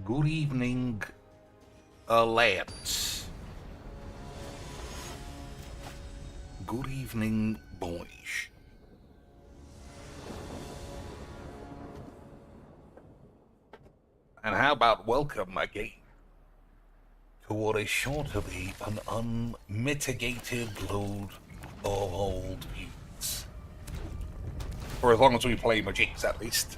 Good evening, lads. Good evening, boys. And how about welcome again to what is sure to be an unmitigated load of old views. For as long as we play Mageecs, at least.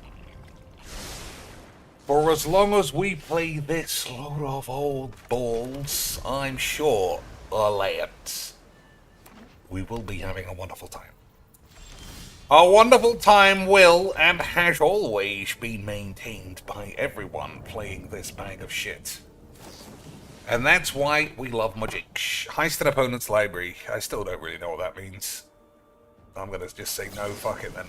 For as long as we play this load of old balls, I'm sure, lads, we will be having a wonderful time. A wonderful time will and has always been maintained by everyone playing this bag of shit. And that's why we love Mageecs. Heist an opponent's library. I still don't really know what that means. I'm gonna just say no, fuck it then.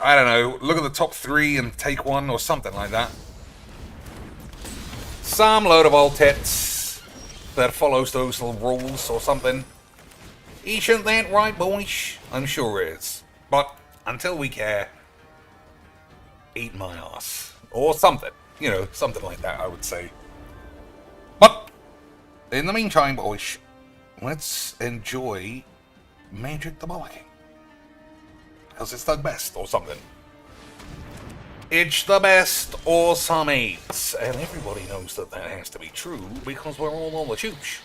I don't know, look at the top 3 and take one or something like that. Some load of old tits that follows those little rules or something. Isn't that right, boys? I'm sure it is. But until we care, eat my ass. Or something. You know, something like that, I would say. But in the meantime, boys, let's enjoy Magic the Mulligan. Because it's the best or something. It's the best or some aids. And everybody knows that that has to be true because we're all on the chooch.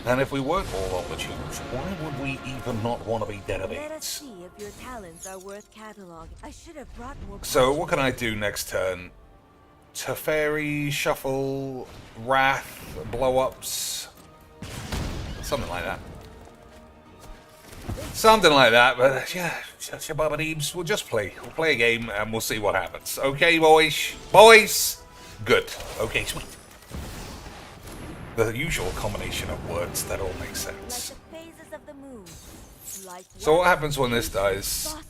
And if we weren't all on the chooch, why would we even not want to be dead of Let us AIDS? see if your talents are worth cataloging. I should have brought more. So what can I do next turn? Teferi, Shuffle, Wrath, Blow-Ups. Something like that. Something like that, but yeah, Shababadeebs, we'll just play. We'll play a game and we'll see what happens. Okay, boys? Boys? Good. Okay, sweet. The usual combination of words that all make sense. Like the phases of the moon. Like So what happens when this dies? fosters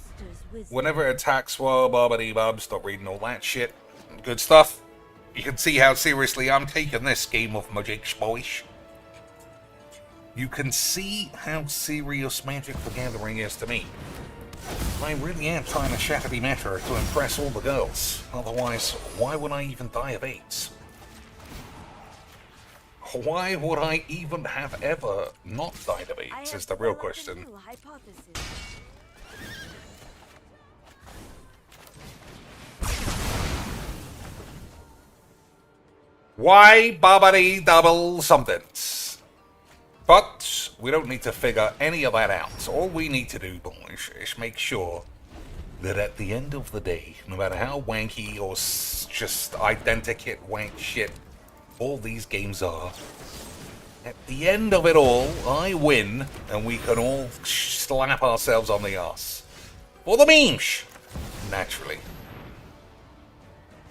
wisdom. Whenever it attacks, well, bobbity-bob, stop reading all that shit. Good stuff. You can see how seriously I'm taking this game of Mageecs, boys. You can see how serious Magic the Gathering is to me. I really am trying to shattity matter to impress all the girls. Otherwise, why would I even die of AIDS? Why would I even have ever not died of AIDS is the real question. Why bobbity double somethings? But we don't need to figure any of that out. All we need to do, boys, is make sure that at the end of the day, no matter how wanky or just identikit wank shit all these games are, at the end of it all, I win, and we can all slap ourselves on the arse. For the memes! Naturally.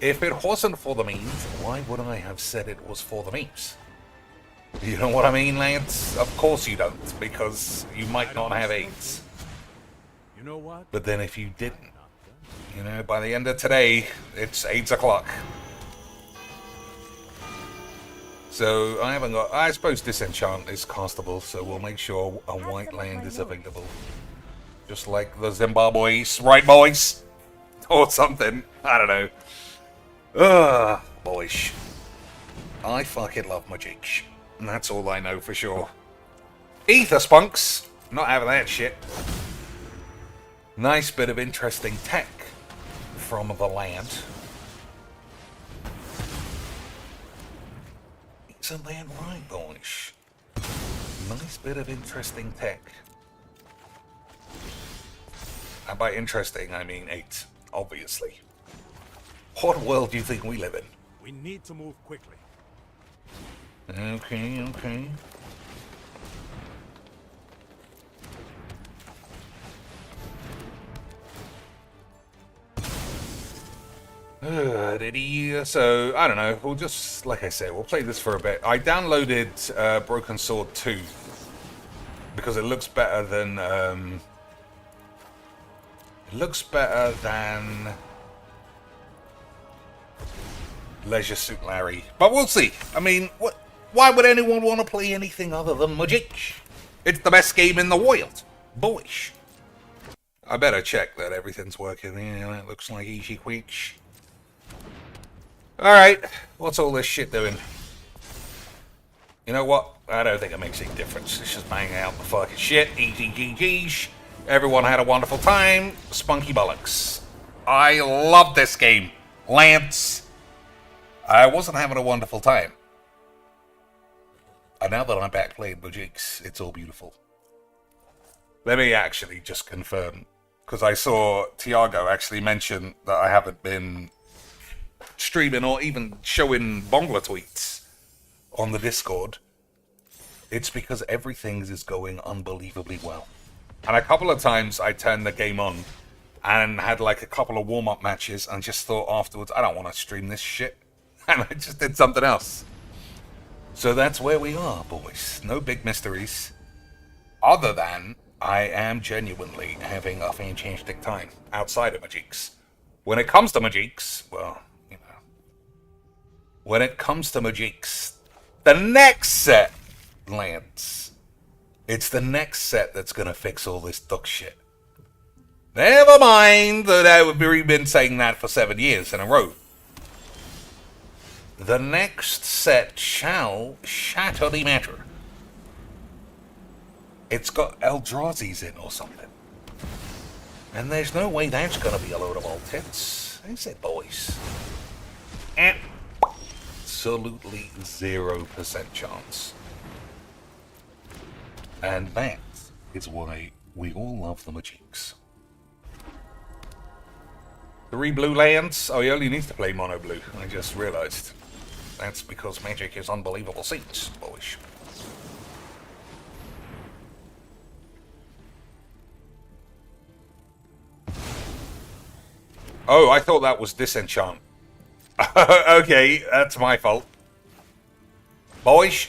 If it wasn't for the memes, why would I have said it was for the memes? You know what I mean, lads? Of course you don't, because you might not have AIDS. You know what? But then if you didn't, you know, by the end of today, it's 8 o'clock. So I haven't got... I suppose Disenchant is castable, so we'll make sure a white land is available. Just like the Zimbabwe's, right boys? Or something, I don't know. Ugh, boys. I fucking love Mageecs. And that's all I know for sure. Ether spunks! Not having that shit. Nice bit of interesting tech from the land. Isn't that right, boys? Nice bit of interesting tech. And by interesting, I mean 8, obviously. What world do you think we live in? We need to move quickly. Okay, okay. So, I don't know, we'll just, like I said, we'll play this for a bit. I downloaded Broken Sword 2 because it looks better than, Leisure Suit Larry. But we'll see. I mean, why would anyone want to play anything other than Mageecs? It's the best game in the world. Boys. I better check that everything's working. Yeah, that looks like easy quiche. Alright, what's all this shit doing? You know what? I don't think it makes any difference. Let's just bang out the fucking shit. Easy GG's. Everyone had a wonderful time. Spunky bollocks. I love this game. Lance. I wasn't having a wonderful time. And now that I'm back playing Mageecs, it's all beautiful. Let me actually just confirm, because I saw Tiago actually mention that I haven't been streaming or even showing Bongler tweets on the Discord. It's because everything is going unbelievably well. And a couple of times I turned the game on and had like a couple of warm-up matches and just thought afterwards, I don't want to stream this shit. And I just did something else. So that's where we are, boys. No big mysteries. Other than I am genuinely having a fantastic time outside of Mageecs. When it comes to Mageecs, well, you know. When it comes to Mageecs, the next set, Lance. It's the next set that's going to fix all this duck shit. Never mind that I've been saying that for 7 years in a row. The next set shall shatter the matter. It's got Eldrazi's in or something. And there's no way that's going to be a load of old tits. Is it, boys? Absolutely 0% chance. And that is why we all love the Mageecs. 3 blue lands? Oh, he only needs to play mono blue. I just realized. That's because Magic is unbelievable seats, boys. Oh, I thought that was disenchant. Okay, that's my fault. Boys,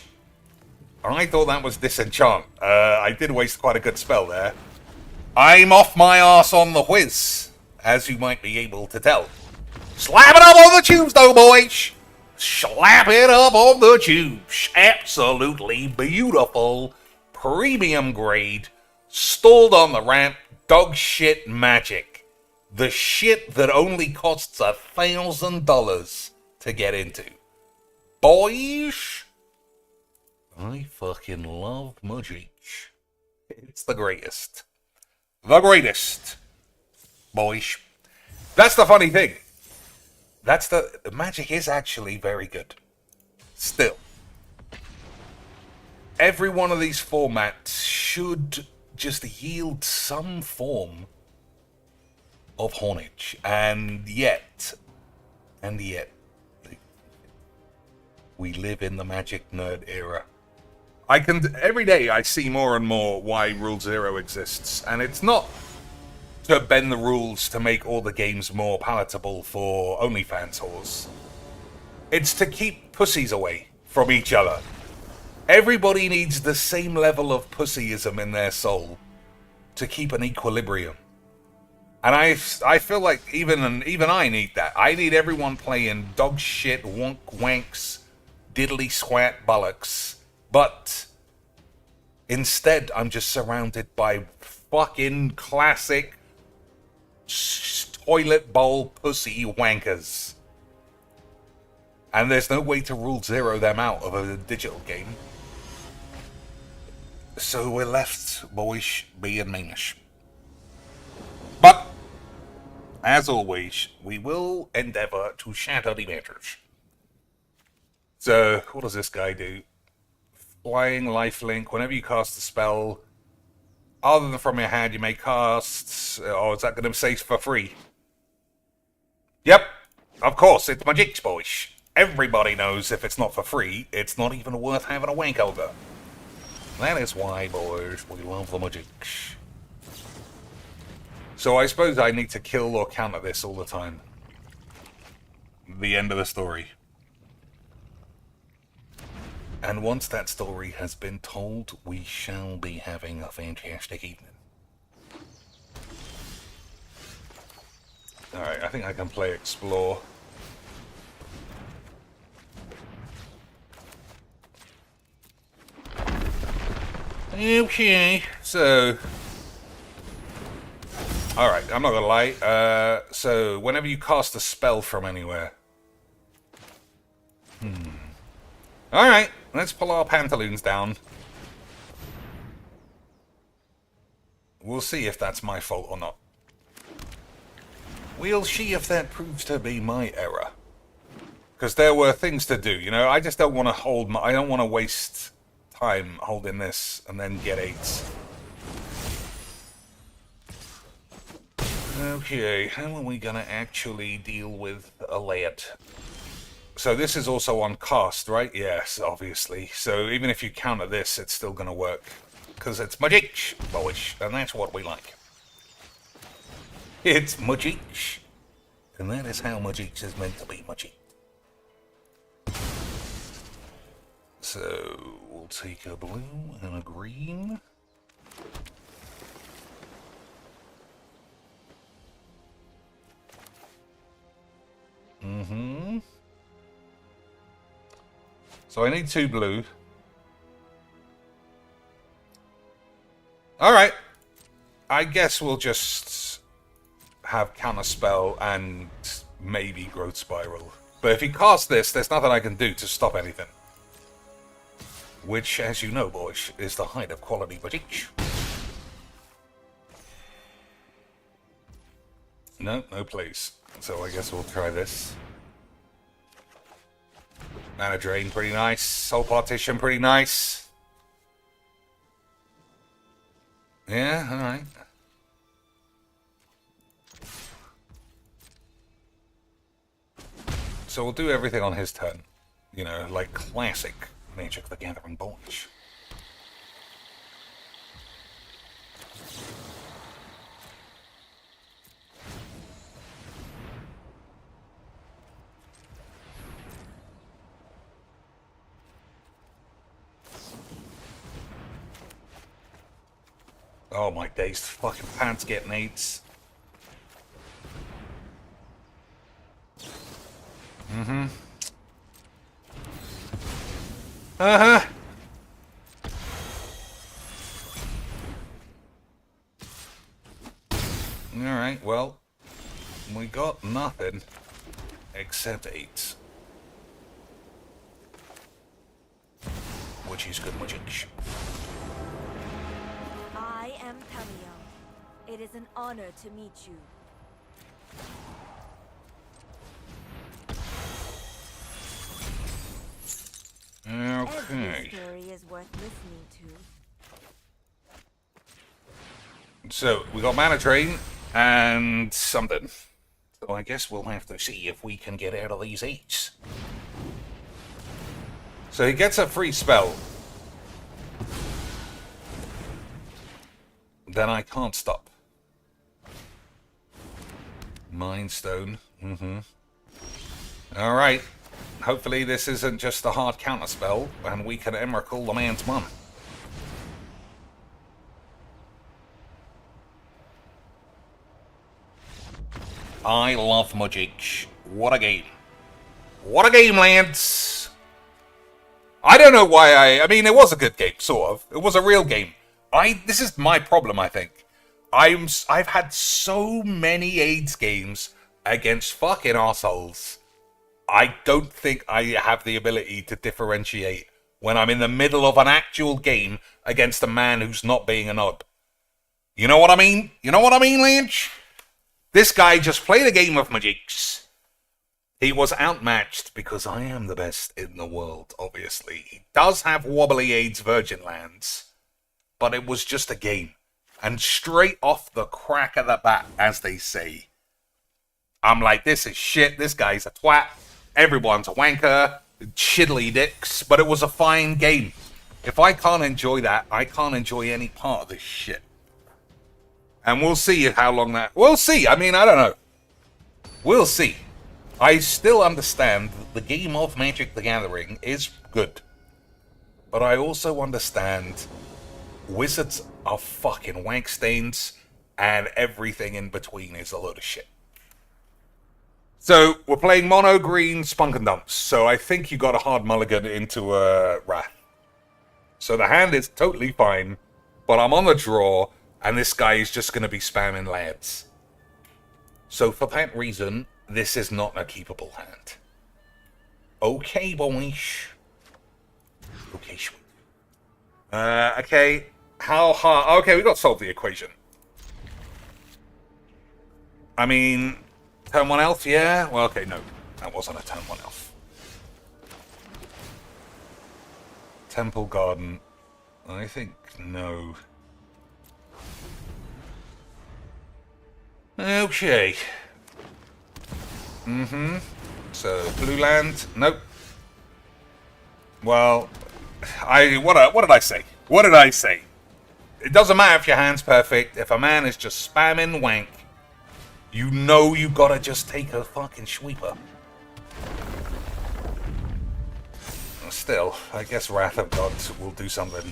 I thought that was disenchant. I did waste quite a good spell there. I'm off my arse on the whiz, as you might be able to tell. Slap it up on the tubes, though, boys! Slap it up on the tubes. Absolutely beautiful, premium grade, stalled on the ramp, dog shit magic. The shit that only costs $1,000 to get into. Boys, I fucking love Mageecs. It's the greatest. The greatest. Boys. That's the funny thing. The Magic is actually very good. Still. Every one of these formats should just yield some form of haunage. And yet, we live in the Magic nerd era. Every day I see more and more why Rule Zero exists. And it's not to bend the rules to make all the games more palatable for OnlyFans whores. It's to keep pussies away from each other. Everybody needs the same level of pussyism in their soul to keep an equilibrium. And I feel like even I need that. I need everyone playing dog shit, wonk wanks, diddly swat bollocks. But instead, I'm just surrounded by fucking classic toilet bowl pussy wankers. And there's no way to Rule Zero them out of a digital game. So we're left, boys, being meanish. But, as always, we will endeavour to shatter the matters. So, what does this guy do? Flying lifelink. Whenever you cast a spell, other than from your hand, you may cast... Oh, is that going to say for free? Yep, of course, it's Mageecs, boys. Everybody knows if it's not for free, it's not even worth having a wank over. That is why, boys, we love the Mageecs. So I suppose I need to kill or counter this all the time. The end of the story. And once that story has been told, we shall be having a fantastic evening. Alright, I think I can play Explore. Okay, so... Alright, I'm not gonna lie. So, whenever you cast a spell from anywhere. Alright, let's pull our pantaloons down. We'll see if that's my fault or not. We'll see if that proves to be my error. Because there were things to do, you know? I just don't want to hold my... I don't want to waste time holding this and then get 8s. Okay, how are we gonna actually deal with a lad? So this is also on cast, right? Yes, obviously. So even if you counter this, it's still gonna work. Because it's Mageecs, boyish, and that's what we like. It's Mageecs. And that is how Mageecs is meant to be, Mageek. So, we'll take a blue and a green. So I need 2 blue. Alright. I guess we'll just have Counterspell and maybe Growth Spiral. But if he casts this, there's nothing I can do to stop anything. Which, as you know, boys, is the height of quality Mageecs. No place. So I guess we'll try this. Mana Drain, pretty nice. Soul Partition, pretty nice. Yeah, alright. So we'll do everything on his turn. You know, like classic Magic the Gathering boys. Oh my days, fucking pants getting 8s. Alright, well, we got nothing except 8s. Which is good magic. I am Cameo. It is an honor to meet you. Okay. Every story is worth listening to. So, we got Mana Drain and something. So I guess we'll have to see if we can get out of these 8s. So he gets a free spell. Then I can't stop. Mind Stone. Alright. Hopefully this isn't just a hard counter spell, and we can Emrakul the man's mum. I love Mageecs. What a game. What a game, lads! I don't know why I mean, it was a good game, sort of. It was a real game. This is my problem, I think. I've had so many AIDS games against fucking arseholes. I don't think I have the ability to differentiate when I'm in the middle of an actual game against a man who's not being a knob. You know what I mean? You know what I mean, Lynch? This guy just played a game of Mageecs. He was outmatched because I am the best in the world, obviously. He does have wobbly AIDS Virgin Lands, but it was just a game. And straight off the crack of the bat, as they say, I'm like, this is shit, this guy's a twat, everyone's a wanker, shiddly dicks, but it was a fine game. If I can't enjoy that, I can't enjoy any part of this shit. And we'll see how long that... We'll see, I mean, I don't know. We'll see. I still understand that the game of Magic the Gathering is good. But I also understand Wizards are fucking wank stains, and everything in between is a load of shit. So, we're playing mono green Spunk and Dumps, so I think you got a hard mulligan into a Wrath. So the hand is totally fine, but I'm on the draw, and this guy is just going to be spamming lads. So for that reason, this is not a keepable hand. Okay, boys. Okay, sweet. Okay. How hard? Okay, we got to solve the equation. I mean, turn 1 elf, yeah? Well, okay, no. That wasn't a turn 1 elf. Temple Garden. I think no. Okay. So, blue land. Nope. Well, what did I say? What did I say? It doesn't matter if your hand's perfect. If a man is just spamming wank, you know you gotta just take a fucking sweeper. Still, I guess Wrath of God will do something.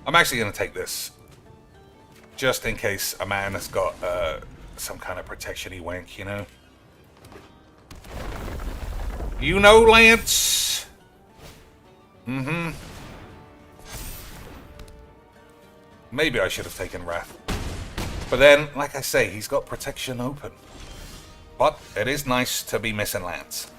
I'm actually gonna take this. Just in case a man has got some kind of protection-y wank, you know? You know, Lance? Maybe I should have taken Wrath. But then, like I say, he's got protection open. But it is nice to be missing lands.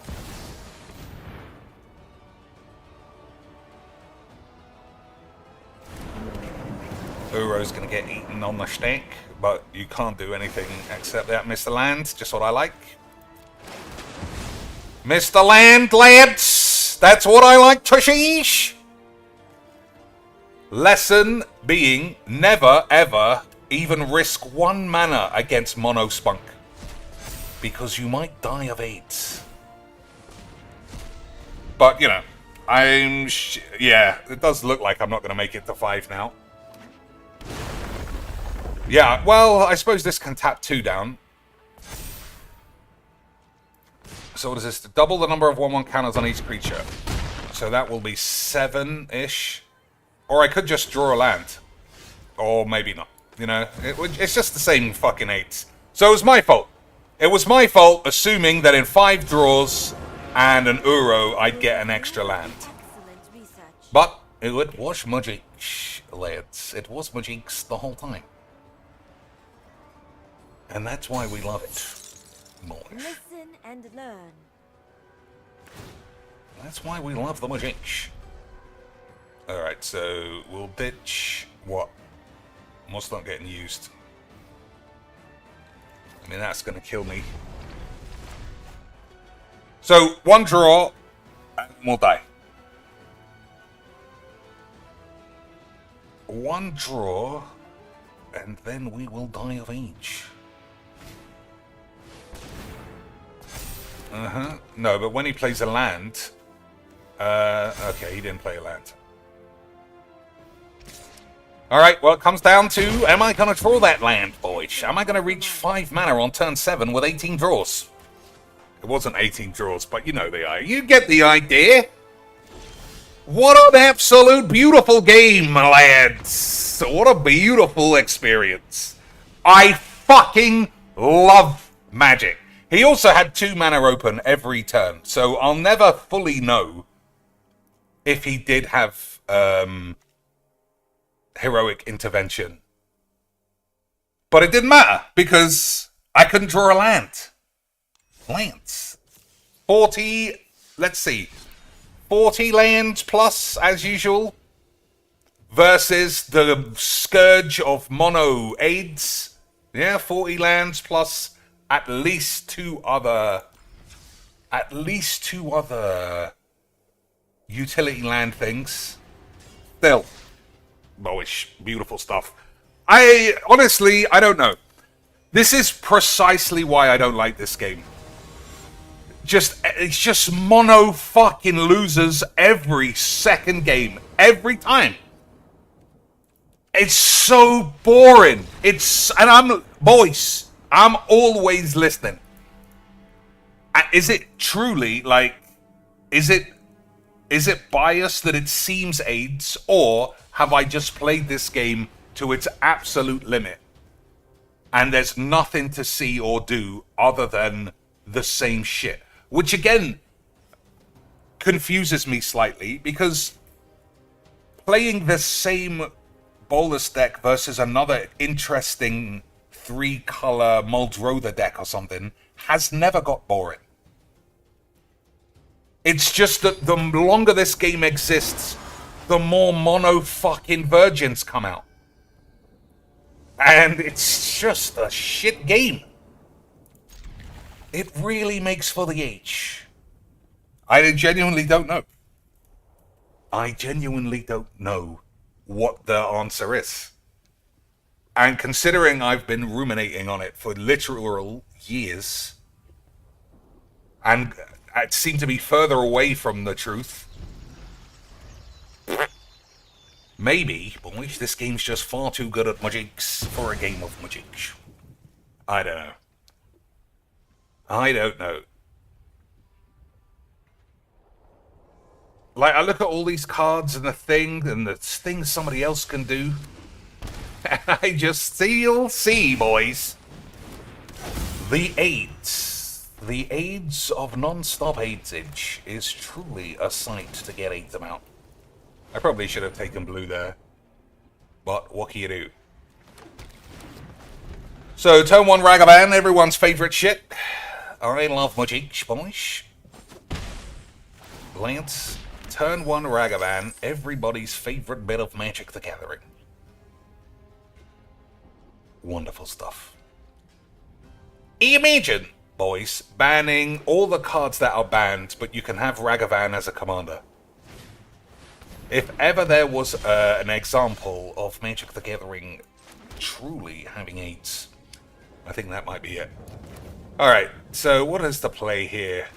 Uro's gonna get eaten on the stack, but you can't do anything except that, Mr. Land. Just what I like. Mr. Land, lads! That's what I like to sheesh! Lesson being, never ever even risk 1 mana against Mono Spunk. Because you might die of AIDS. But, you know, yeah, it does look like I'm not going to make it to 5 now. Yeah, well, I suppose this can tap 2 down. So what is this? Double the number of 1/1 counters on each creature. So that will be 7-ish. Or I could just draw a land. Or maybe not. You know, it's just the same fucking 8s. So it was my fault. It was my fault assuming that in 5 draws and an Uro, I'd get an extra land. Excellent research. But it was Mageecs, lads. It was Mageecs the whole time. And that's why we love it. Boys. Listen and learn. That's why we love the Mageecs. Alright, so we'll ditch what? What's not getting used? I mean, that's going to kill me. So, 1 draw, and we'll die. 1 draw, and then we will die of age. No, but when he plays a land... okay, he didn't play a land. Alright, well, it comes down to, am I going to draw that land, boys? Am I going to reach 5 mana on turn 7 with 18 draws? It wasn't 18 draws, but you know they are. You get the idea. What an absolute beautiful game, lads. What a beautiful experience. I fucking love Magic. He also had 2 mana open every turn, so I'll never fully know if he did have heroic intervention. But it didn't matter, because I couldn't draw a land. Lands. 40, let's see, 40 lands plus, as usual, versus the scourge of mono aids. Yeah, 40 lands plus at least two other utility land things. Still, boyish, beautiful stuff. Honestly, I don't know. This is precisely why I don't like this game. It's just mono fucking losers every second game. Every time. It's so boring. Boys, I'm always listening. Is it truly, like, is it biased that it seems AIDS, or have I just played this game to its absolute limit and there's nothing to see or do other than the same shit? Which, again, confuses me slightly, because playing the same Bolus deck versus another interesting 3-color Muldrotha deck or something has never got boring. It's just that the longer this game exists, the more mono fucking virgins come out. And it's just a shit game. It really makes for the age. I genuinely don't know. I genuinely don't know what the answer is. And considering I've been ruminating on it for literal years, and it seemed to be further away from the truth, maybe, boys, this game's just far too good at Mageecs for a game of Mageecs. I don't know. I don't know. Like, I look at all these cards and the things somebody else can do, and I just still see, boys, the AIDS. The AIDS of non-stop AIDSage is truly a sight to get AIDS them out. I probably should have taken blue there, but what can you do? So, turn 1 Ragavan, everyone's favourite shit. I love Mageecs, boys. Lance, turn 1 Ragavan, everybody's favourite bit of Magic the Gathering. Wonderful stuff. Imagine, boys, banning all the cards that are banned, but you can have Ragavan as a commander. If ever there was an example of Magic the Gathering truly having AIDS, I think that might be it. Alright, so what is the play here?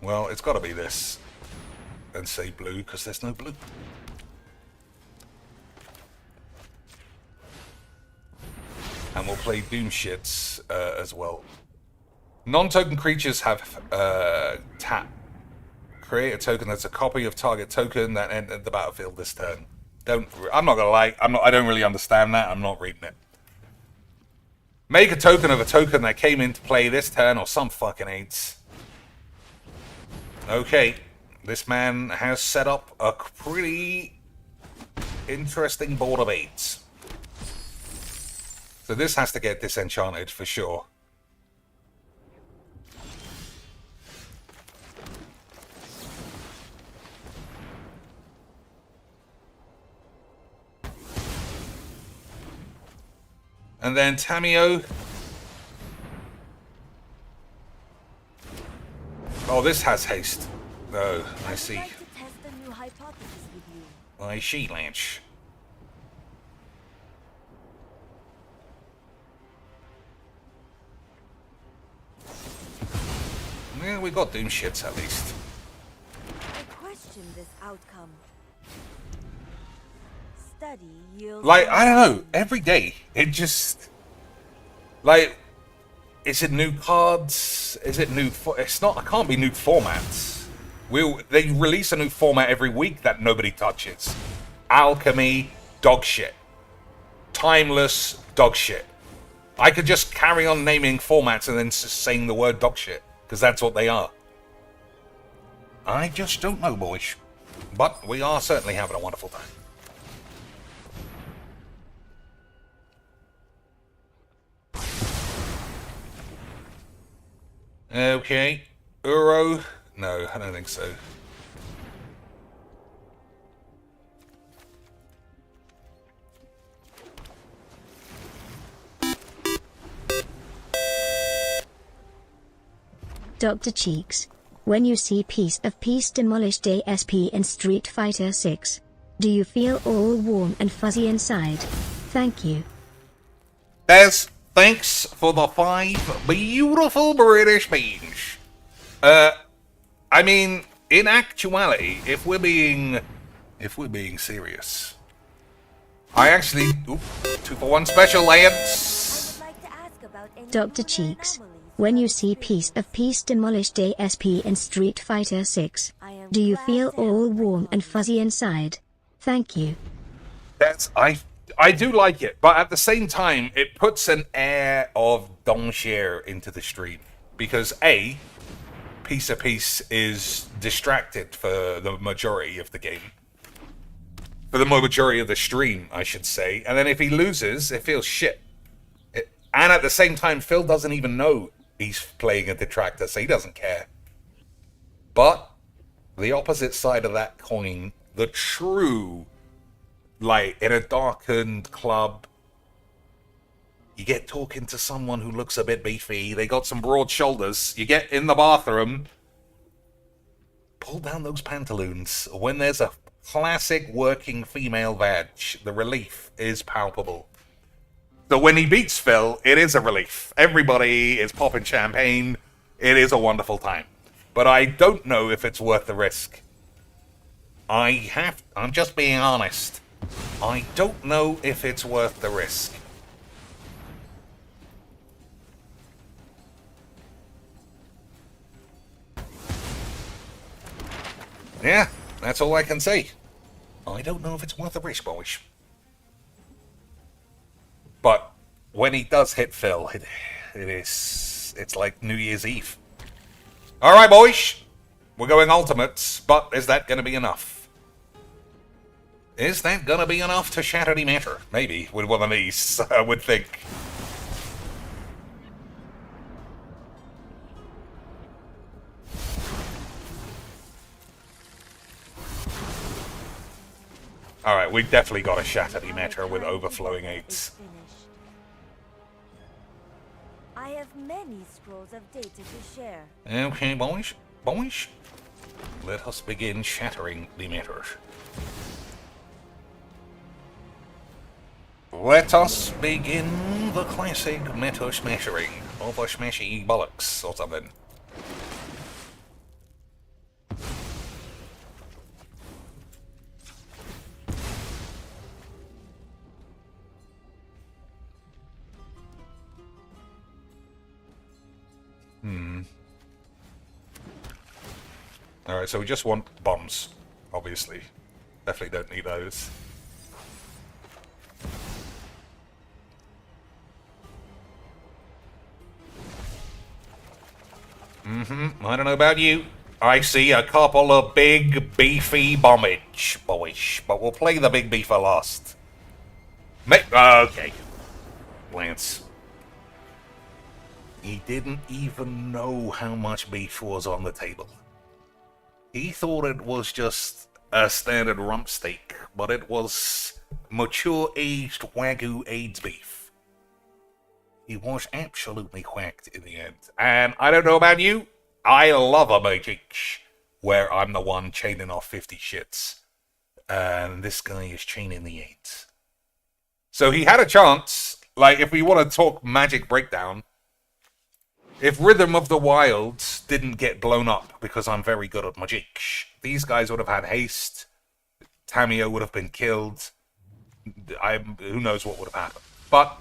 Well, it's got to be this. And say blue, because there's no blue. And we'll play Doom Shits as well. Non-token creatures have tap. Create a token that's a copy of target token that entered the battlefield this turn. I'm not gonna lie, I don't really understand that. I'm not reading it. Make a token of a token that came into play this turn, or some fucking AIDS. Okay, this man has set up a pretty interesting board of AIDS. So this has to get disenchanted for sure. And then Tamio. Oh, this has haste. Oh, I see. I'd like to test a new hypothesis with you. I see, Lanch. Yeah, we got Doom Shits at least. I question this outcome. Study yields. Like, I don't know, every day, it just... Like, is it new cards? Is it new... It's not, it can't be new formats. They release a new format every week that nobody touches. Alchemy, dog shit. Timeless, dog shit. I could just carry on naming formats and then just saying the word dog shit, because that's what they are. I just don't know, boys. But we are certainly having a wonderful time. Okay. Uro? No, I don't think so. Dr. Cheeks, when you see Piece of Peace demolished ASP in Street Fighter 6, do you feel all warm and fuzzy inside? Thank you. Des, thanks for the 5 beautiful British beans. I mean, in actuality, if we're being serious, I actually... Oop, 2-for-1 special, lads. I would like to ask about any Dr. human Cheeks, anomalies when you that see appear. Piece of Peace demolished ASP in Street Fighter 6, I am do you glad feel to help all warm everyone. and fuzzy inside? Thank you. That's... I do like it, but at the same time, it puts an air of Dongshire into the stream. Because A, Piece of Peace is distracted for the majority of the game. For the majority of the stream, I should say. And then if he loses, it feels shit. And at the same time, Phil doesn't even know he's playing a detractor, so he doesn't care. But the opposite side of that coin, the true, like, in a darkened club, you get talking to someone who looks a bit beefy, they got some broad shoulders, you get in the bathroom, pull down those pantaloons. When there's a classic working female vag, the relief is palpable. So when he beats Phil, it is a relief. Everybody is popping champagne. It is a wonderful time. But I don't know if it's worth the risk. I'm just being honest. I don't know if it's worth the risk. Yeah, that's all I can say. I don't know if it's worth the risk, boys. But when he does hit Phil, it's like New Year's Eve. Alright, boys. We're going ultimates, but is that going to be enough? Is that going to be enough to shatter the matter? Maybe, with one of these, I would think. Alright, we definitely got to shatter the matter with overflowing eights. I have many scrolls of data to share. Okay, boys. Boys, let us begin shattering the matters. Let us begin the classic meta smashing of a smashy bollocks or something. Alright, so we just want bombs, obviously. Definitely don't need those. I don't know about you. I see a couple of big, beefy bombage, boys. But we'll play the big beefer last. Okay. Lance. He didn't even know how much beef was on the table. He thought it was just a standard rump steak, but it was mature aged Wagyu AIDS beef. He was absolutely whacked in the end. And I don't know about you, I love a Mageecs where I'm the one chaining off 50 shits. And this guy is chaining the 8. So he had a chance, like if we want to talk magic breakdown, if Rhythm of the Wilds didn't get blown up because I'm very good at Mageecs, these guys would have had haste, Tamio would have been killed, who knows what would have happened. But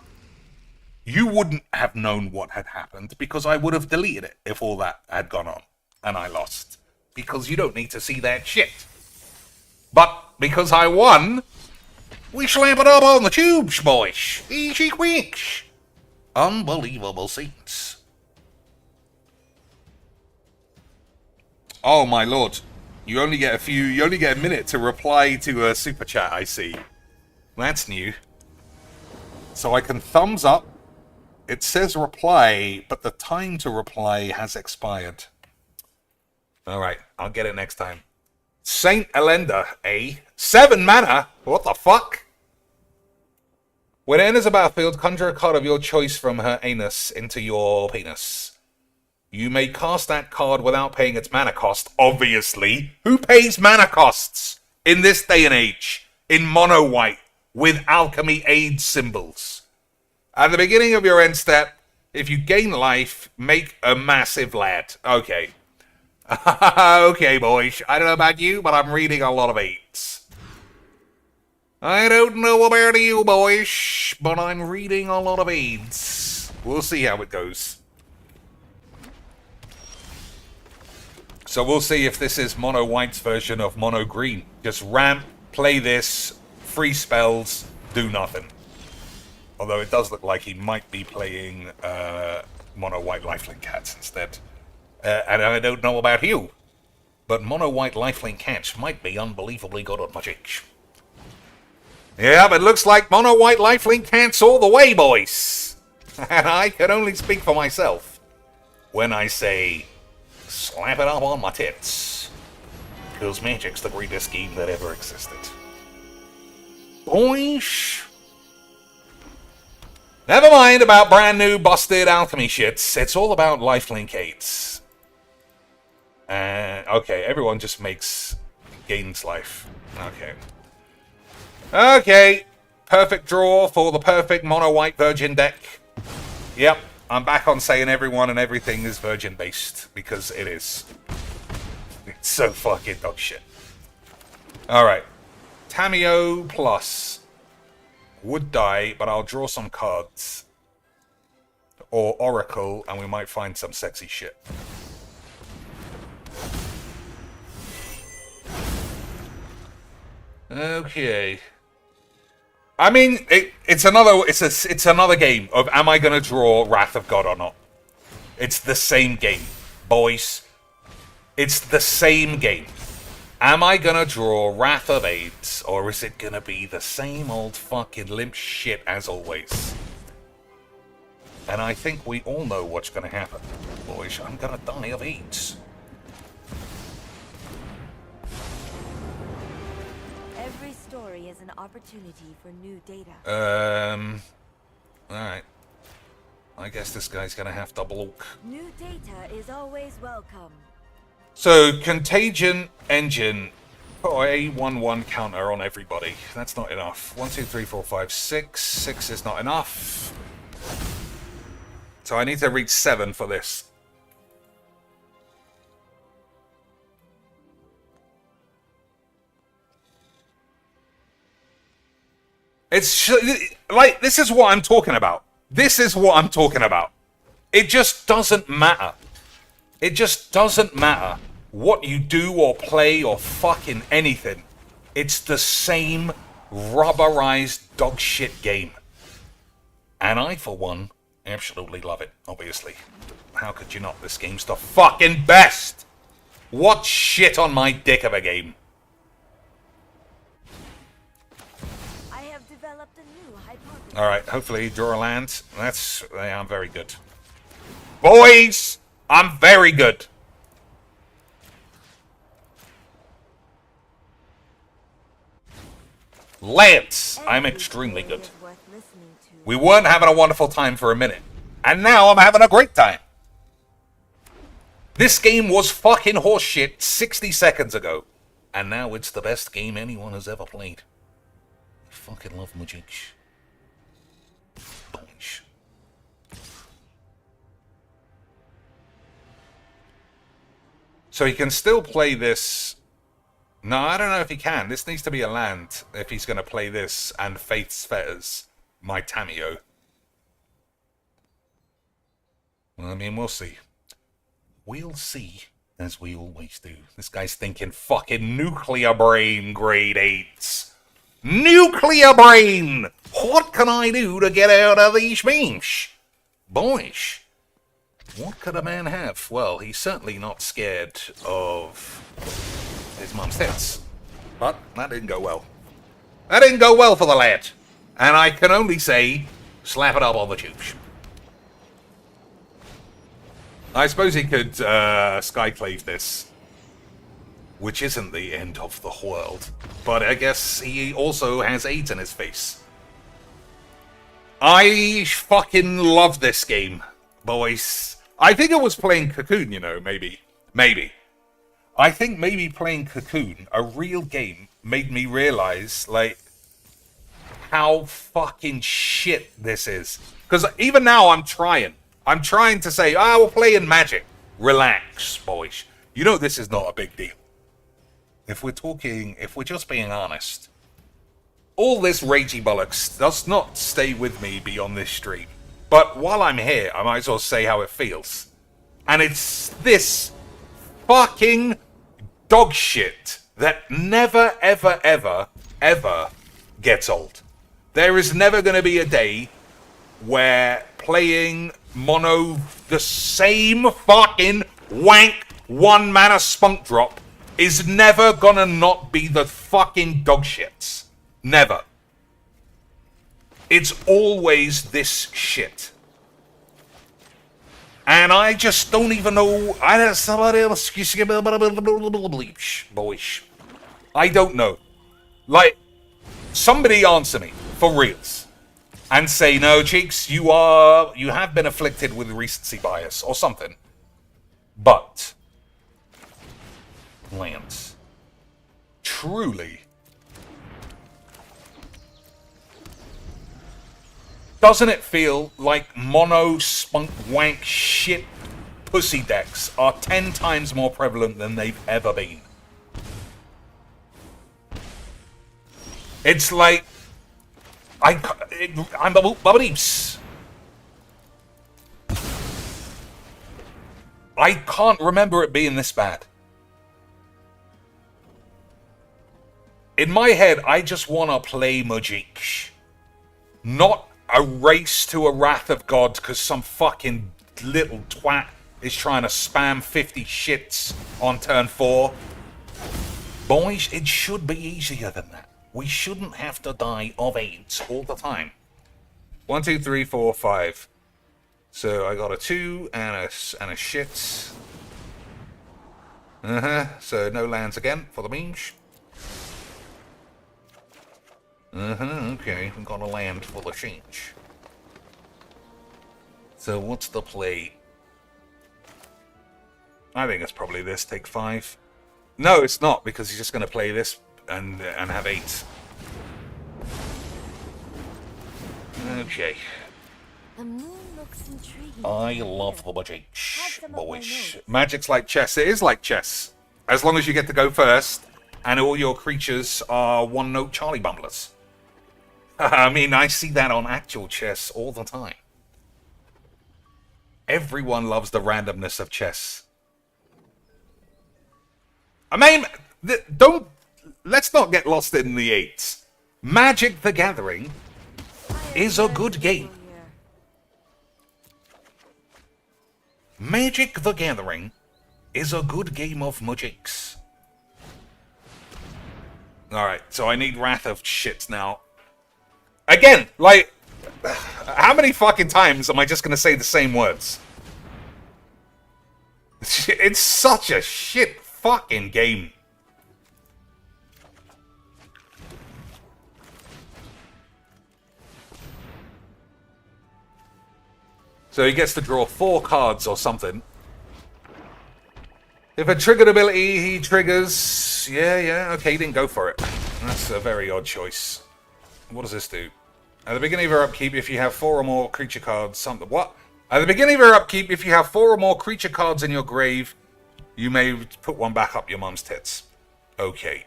you wouldn't have known what had happened because I would have deleted it if all that had gone on and I lost. Because you don't need to see that shit. But because I won, we slamp it up on the tubes, boys. Easy quicks. Unbelievable scenes. Oh my lord. You only get a minute to reply to a super chat, I see. That's new. So I can thumbs up. It says reply, but the time to reply has expired. Alright, I'll get it next time. Saint Elenda, eh? 7 mana? What the fuck? When it enters a battlefield, conjure a card of your choice from her anus into your penis. You may cast that card without paying its mana cost, obviously. Who pays mana costs in this day and age? In mono white, with alchemy aid symbols. At the beginning of your end step, if you gain life, make a massive lad. Okay. Okay, boys. I don't know about you, but I'm reading a lot of 8s. I don't know about you, boys, but I'm reading a lot of 8s. We'll see how it goes. So we'll see if this is Mono White's version of Mono Green. Just ramp, play this, free spells, do nothing. Although it does look like he might be playing Mono White Lifelink Cats instead. And I don't know about you, but mono white lifelink cats might be unbelievably good at Mageecs. Yeah, but it looks like mono white lifelink cats all the way, boys. And I can only speak for myself when I say, slap it up on my tits. Because Magic's the greatest game that ever existed. Boys. Never mind about brand new busted alchemy shits. It's all about lifelink 8s. Okay, everyone just gains life. Okay. Okay. Perfect draw for the perfect mono white virgin deck. Yep. I'm back on saying everyone and everything is virgin based. Because it is. It's so fucking dog shit. Alright. Tameo plus. Would die, but I'll draw some cards. Or Oracle, and we might find some sexy shit. Okay. I mean, it's another game of am I gonna draw Wrath of God or not? It's the same game, boys. It's the same game. Am I gonna draw Wrath of Aids, or is it gonna be the same old fucking limp shit as always? And I think we all know what's gonna happen. Boys, I'm gonna die of AIDS. Every story is an opportunity for new data. Alright. I guess this guy's gonna have double oak. New data is always welcome. So, Contagion Engine. Put a 1-1 counter on everybody. That's not enough. 1, 2, 3, 4, 5, 6. 6 is not enough. So I need to reach 7 for this. It's like, this is what I'm talking about. This is what I'm talking about. It just doesn't matter. It just doesn't matter what you do or play or fucking anything. It's the same rubberized dog shit game. And I, for one, absolutely love it, obviously. How could you not? This game's the fucking best! What shit on my dick of a game? I have developed a new hypothesis. Alright, hopefully draw a land. I'm very good. Boys! I'm very good. Lance, I'm extremely good. Is worth listening to. We weren't having a wonderful time for a minute. And now I'm having a great time. This game was fucking horseshit 60 seconds ago. And now it's the best game anyone has ever played. I fucking love Mageecs. Bunch. So he can still play this. No, I don't know if he can. This needs to be a land if he's going to play this and Faith's Fetters, my Tameo. Well, I mean, we'll see. We'll see, as we always do. This guy's thinking fucking nuclear brain grade 8s. Nuclear brain! What can I do to get out of these memes? Boys. What could a man have? Well, he's certainly not scared of his mum's tits. But that didn't go well. That didn't go well for the lad. And I can only say, slap it up on the tubes. I suppose he could skyclave this. Which isn't the end of the world. But I guess he also has AIDS in his face. I fucking love this game, boys. I think I was playing Cocoon, you know, maybe. I think maybe playing Cocoon, a real game, made me realize, like, how fucking shit this is. Because even now I'm trying. I'm trying to say, we're playing Magic. Relax, boys. You know this is not a big deal. If we're just being honest, all this ragey bollocks does not stay with me beyond this stream. But while I'm here, I might as well say how it feels. And it's this fucking dog shit that never, ever, ever, ever gets old. There is never going to be a day where playing mono, the same fucking wank 1 mana spunk drop is never gonna not be the fucking dog shits. Never. It's always this shit. And I just don't even know. I don't know. Like, somebody answer me for reals and say, no, Cheeks, you have been afflicted with recency bias or something. But lands, truly, doesn't it feel like mono spunk wank shit pussy decks are 10 times more prevalent than they've ever been? It's like I'm Bubbeeps. I can't remember it being this bad. In my head, I just want to play Mageecs. Not a race to a Wrath of God because some fucking little twat is trying to spam 50 shits on turn 4. Boys, it should be easier than that. We shouldn't have to die of AIDS all the time. 1, 2, 3, 4, 5. So I got a 2 and a shit. So no lands again for the memes. Okay, we've got a land for the change. So what's the play? I think it's probably this, take 5. No, it's not, because he's just going to play this and have 8. Okay. The moon looks intriguing. I love the Mageecs, boys. Magic's like chess. It is like chess. As long as you get to go first, and all your creatures are one-note Charlie Bumblers. I mean, I see that on actual chess all the time. Everyone loves the randomness of chess. I mean, let's not get lost in the 8s. Magic the Gathering is a good game. Magic the Gathering is a good game of Mageecs. Alright, so I need Wrath of Shit now. Again, like, how many fucking times am I just going to say the same words? It's such a shit fucking game. So he gets to draw 4 cards or something. If a triggered ability, he triggers... Yeah, okay, he didn't go for it. That's a very odd choice. What does this do? At the beginning of your upkeep, if you have 4 or more creature cards, something... What? At the beginning of your upkeep, if you have 4 or more creature cards in your grave, you may put one back up your mum's tits. Okay.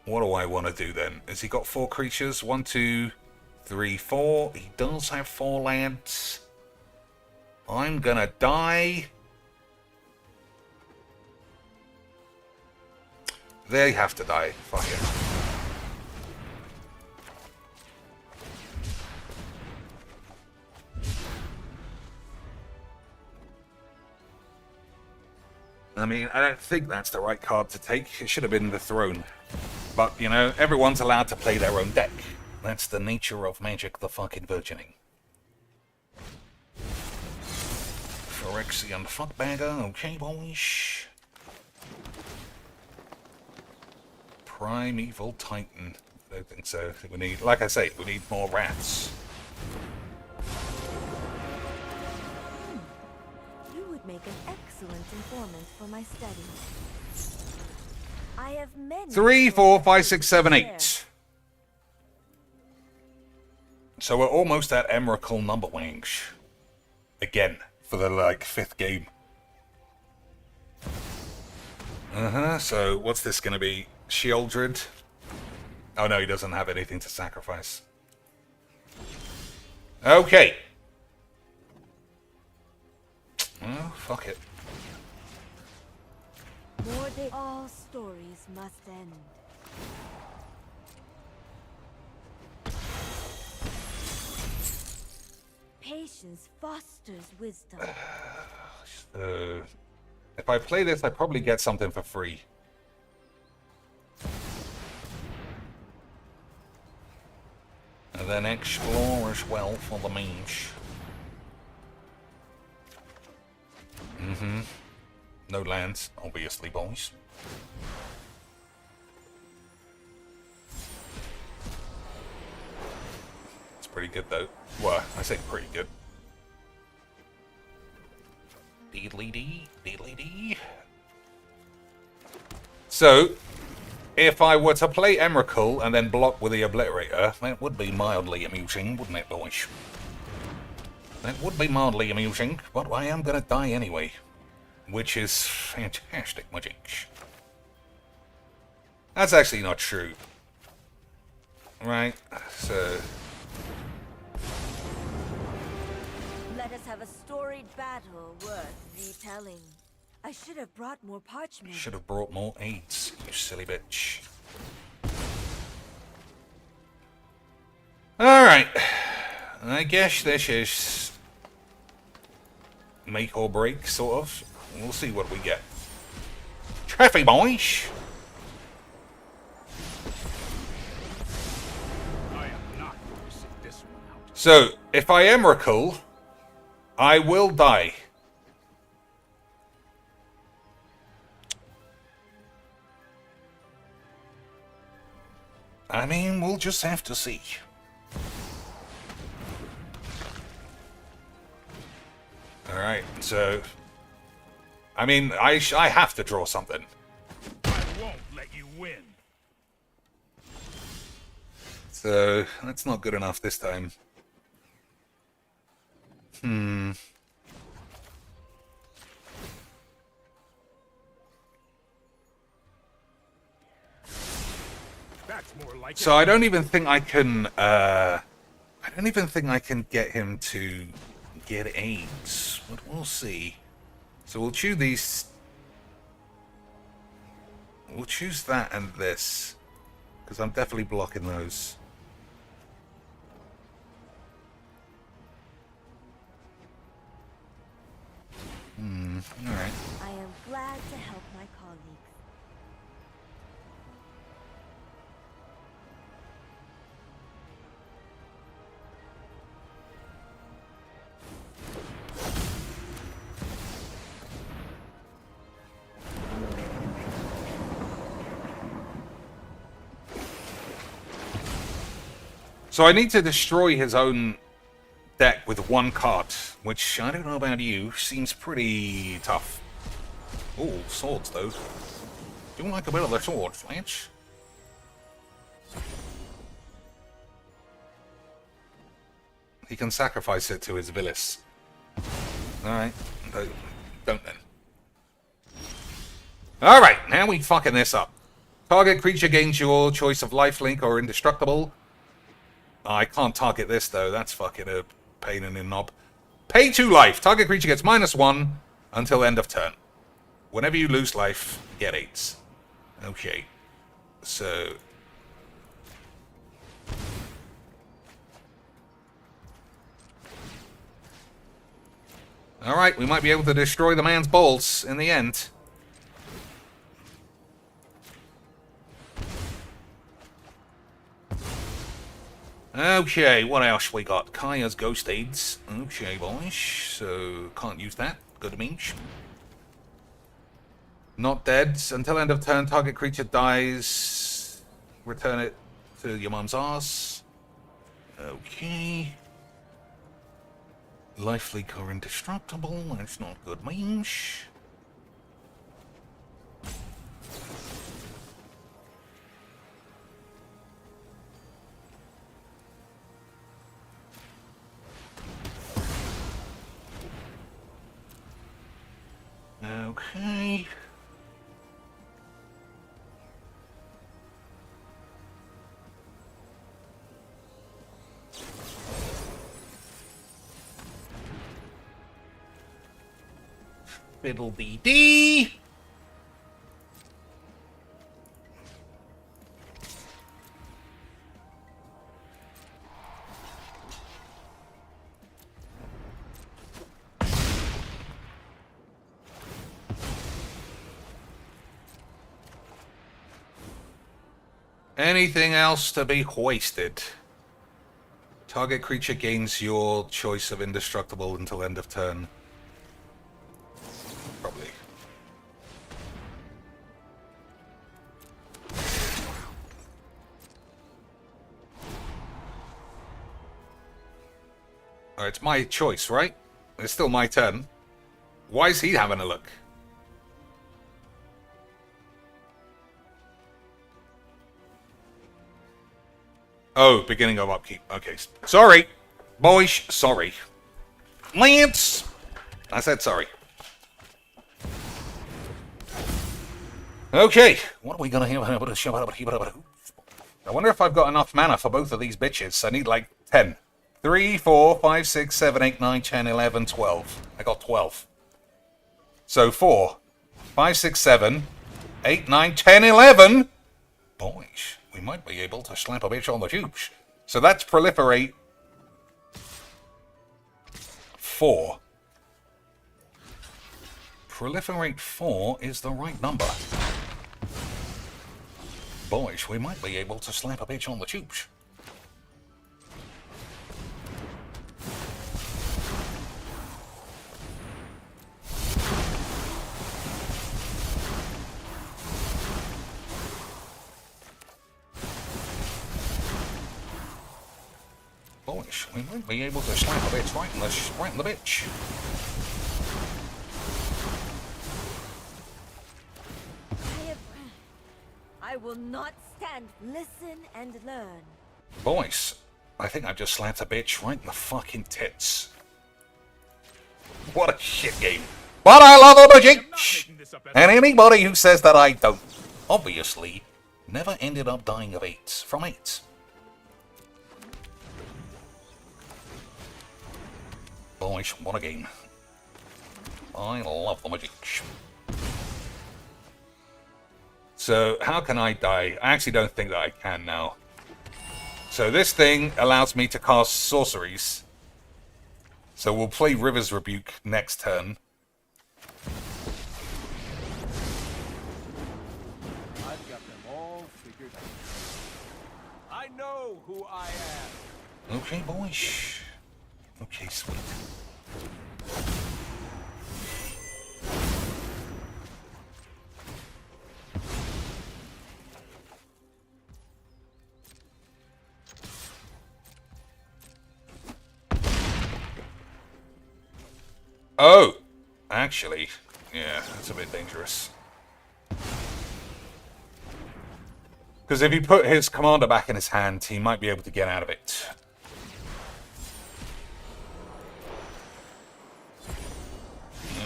What do I want to do then? Has he got 4 creatures? 1, 2, 3, 4. He does have 4 lands. I'm gonna die. They have to die. Fuck it. I mean, I don't think that's the right card to take. It should have been the throne. But, you know, everyone's allowed to play their own deck. That's the nature of Magic the fucking Virgining. Phyrexian Fuckbagger, okay, boys. Primeval Titan. I don't think so. I think we need, like I say, we need more rats. You would make an excellent informant for my studies. I have many... 3, 4, 5, 6, 7, 8. So we're almost at Emrakul number wings. Again, for the, like, 5th game. So what's this going to be? Sheoldred? Oh no, he doesn't have anything to sacrifice. Okay. Oh, fuck it. All stories must end. Patience fosters wisdom. If I play this, I probably get something for free. And then explore as well for the mage. No lands, obviously, boys. It's pretty good, though. Well, I say pretty good. Deedly-dee, deedly-dee. So, if I were to play Emrakul and then block with the Obliterator, that would be mildly amusing, wouldn't it, boys? That would be mildly amusing, but I am going to die anyway. Which is fantastic, Mageecs. That's actually not true. Right, so... Let us have a storied battle worth retelling. I should have brought more parchment. Should have brought more aids, you silly bitch. Alright. I guess this is... make or break, sort of. We'll see what we get. Treffy, boys! I am not going to sit this one out. So, if I Emrakul, I will die. I mean, we'll just have to see. Alright, so... I mean, I have to draw something. I won't let you win. So, that's not good enough this time. That's more like So I don't even think I can, I don't even think I can get him to get AIDS, but we'll see. So we'll choose these. We'll choose that and this, because I'm definitely blocking those. Alright. I am glad to help my colleagues. So I need to destroy his own deck with one card, which, I don't know about you, seems pretty tough. Ooh, swords, though. Do like a bit of the sword, Fletch. He can sacrifice it to his Villis. Alright, don't then. Alright, now we fucking this up. Target creature gains your choice of lifelink or indestructible. I can't target this, though. That's fucking a pain in the knob. Pay 2 life. Target creature gets -1 until end of turn. Whenever you lose life, get 8s. Okay. So... Alright, we might be able to destroy the man's balls in the end. Okay, what else we got? Kaya's Ghost Aids. Okay, boys. So, can't use that. Good means. Not dead. Until end of turn, target creature dies. Return it to your mum's arse. Okay. Lifelink or indestructible. That's not good means. Okay. Fiddle-dee-dee. Anything else to be hoisted? Target creature gains your choice of indestructible until end of turn. Probably. Oh, it's my choice, right? It's still my turn. Why is he having a look? Oh, beginning of upkeep. Okay. Sorry. Boys, sorry. Lance! I said sorry. Okay. What are we gonna have? I wonder if I've got enough mana for both of these bitches. I need like 10. 3, 4, 5, 6, 7, 8, 9, 10, 11, 12. I got 12. So 4, 5, 6, 7, 8, 9, 10, 11. Boys, we might be able to slap a bitch on the juice. So that's proliferate 4. Proliferate 4 is the right number. Boys, we might be able to slap a bitch on the juice. Boys, we might be able to slap a bitch right in the bitch. I will not stand. Listen and learn. Boys, I think I've just slapped a bitch right in the fucking tits. What a shit game. But I love the Mageecs! And anybody who says that I don't, obviously, never ended up dying of AIDS from AIDS. Boys, what a game. I love the Mageecs. So, how can I die? I actually don't think that I can now. So this thing allows me to cast sorceries. So we'll play River's Rebuke next turn. I've got them all figured out. I know who I am. Okay, boys. Okay, sweet. Oh! Actually, yeah, that's a bit dangerous. Because if he put his commander back in his hand, he might be able to get out of it.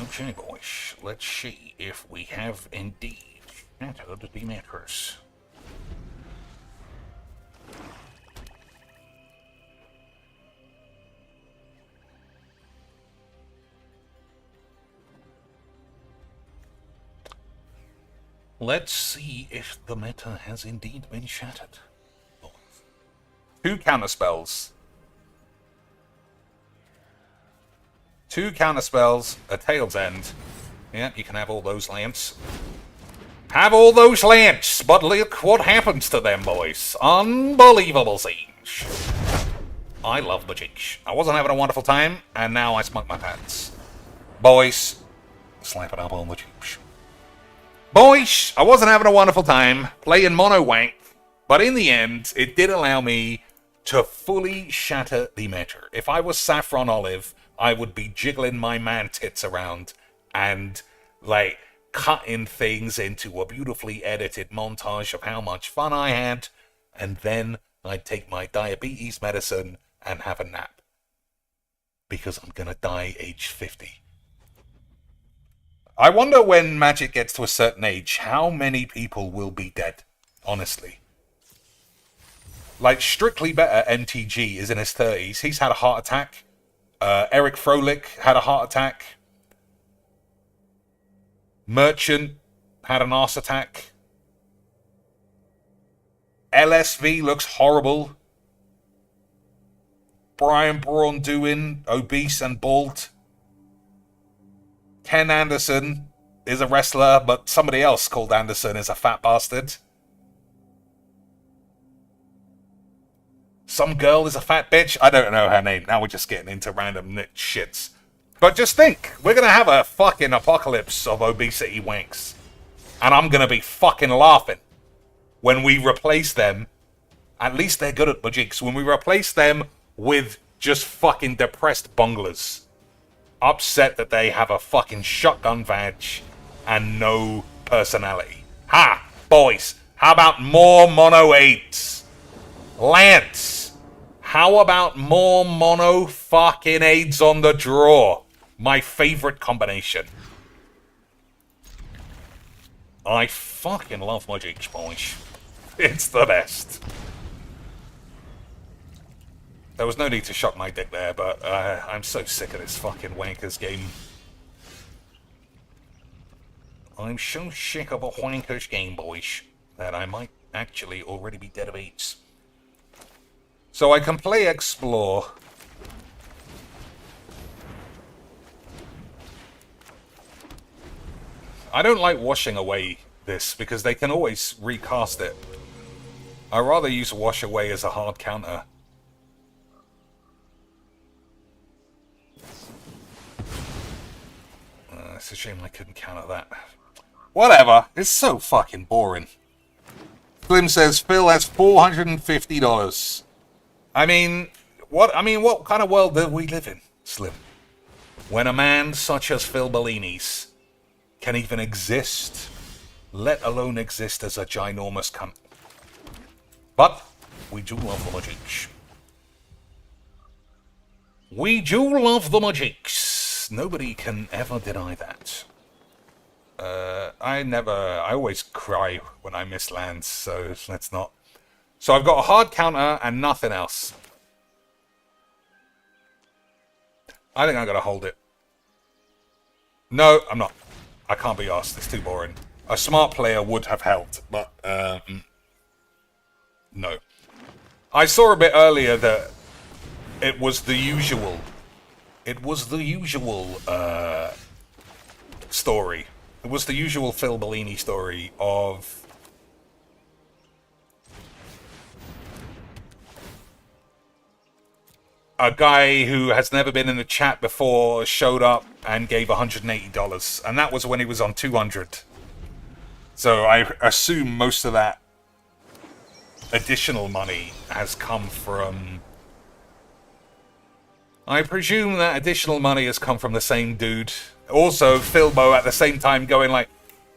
Okay, boys, let's see if we have indeed shattered the matters. Let's see if the meta has indeed been shattered. 2 counterspells. 2 counterspells, a Tail's End. Yeah, you can have all those lamps. Have all those lamps, but look what happens to them, boys. Unbelievable scenes. I love Mageecs. I wasn't having a wonderful time, and now I smunk my pants. Boys, slap it up on the juice. Boys, I wasn't having a wonderful time playing Mono Wank, but in the end, it did allow me to fully shatter the meta. If I was Saffron Olive, I would be jiggling my man tits around and, like, cutting things into a beautifully edited montage of how much fun I had, and then I'd take my diabetes medicine and have a nap. Because I'm gonna die age 50. I wonder when Magic gets to a certain age, how many people will be dead, honestly. Like, Strictly Better MTG is in his 30s. He's had a heart attack. Eric Froelich had a heart attack. Merchant had an arse attack. LSV looks horrible. Brian Braun-Duin, obese and bald. Ken Anderson is a wrestler, but somebody else called Anderson is a fat bastard. Some girl is a fat bitch. I don't know her name. Now we're just getting into random shits. But just think, we're gonna have a fucking apocalypse of obesity wanks. And I'm gonna be fucking laughing when we replace them. At least they're good at Mageecs. When we replace them with just fucking depressed bunglers. Upset that they have a fucking shotgun badge and no personality. Ha! Boys, how about more mono 8s? Lance, how about more mono fucking 8s on the draw? My favorite combination. I fucking love Mageecs, boys. It's the best. There was no need to shock my dick there, but I'm so sick of this fucking wankers game. I'm so sick of a wankers game, boys, that I might actually already be dead of AIDS. So I can play Explore. I don't like washing away this, because they can always recast it. I'd rather use wash away as a hard counter. It's a shame I couldn't counter that. Whatever, it's so fucking boring. Slim says Phil has $450. I mean, what kind of world do we live in, Slim? When a man such as Phil Bellini's can even exist, let alone exist as a ginormous cunt. But we do love the Mageecs. We do love the Mageecs. Nobody can ever deny that. I always cry when I miss lands, so let's not. So I've got a hard counter and nothing else. I think I'm going to hold it. No, I'm not. I can't be asked. It's too boring. A smart player would have held, but no. I saw a bit earlier that it was the usual. It was the usual story. It was the usual Phil Bellini story of a guy who has never been in a chat before showed up and gave $180, and that was when he was on 200. So I assume most of that additional money has come from... I presume that additional money has come from the same dude. Also, Philbo at the same time going like,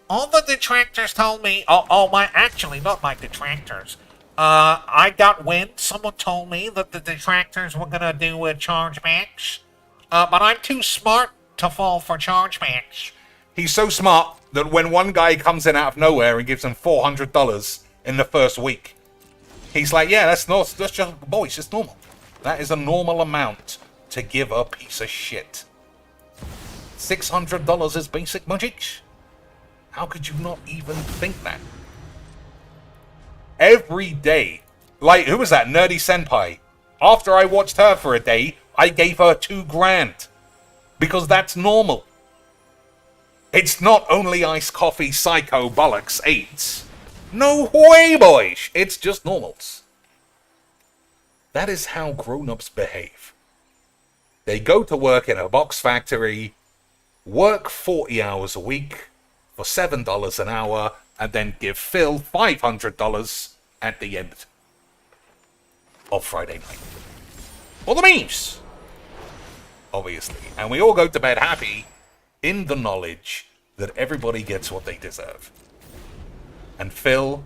all the detractors told me... actually, not my detractors. I got wind. Someone told me that the detractors were gonna do chargebacks. But I'm too smart to fall for chargebacks. He's so smart that when one guy comes in out of nowhere and gives him $400 in the first week, he's like, yeah, that's just, boys, it's normal. That is a normal amount to give a piece of shit. $600 is basic Mageecs. How could you not even think that? Every day. Like, who was that? Nerdy Senpai. After I watched her for a day, I gave her $2,000. Because that's normal. It's not only iced coffee, psycho, bollocks, AIDS. No way, boys. It's just normals. That is how grown-ups behave. They go to work in a box factory, work 40 hours a week for $7 an hour, and then give Phil $500 at the end of Friday night. For the memes! Obviously. And we all go to bed happy in the knowledge that everybody gets what they deserve. And Phil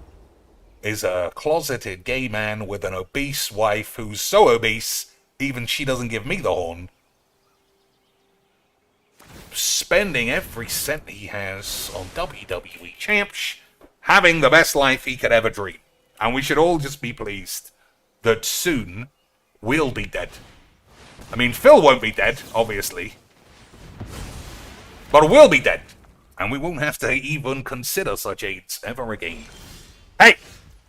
is a closeted gay man with an obese wife who's so obese, even she doesn't give me the horn. Spending every cent he has on WWE champs, having the best life he could ever dream. And we should all just be pleased that soon we'll be dead. I mean, Phil won't be dead, obviously. But we'll be dead. And we won't have to even consider such AIDS ever again. Hey,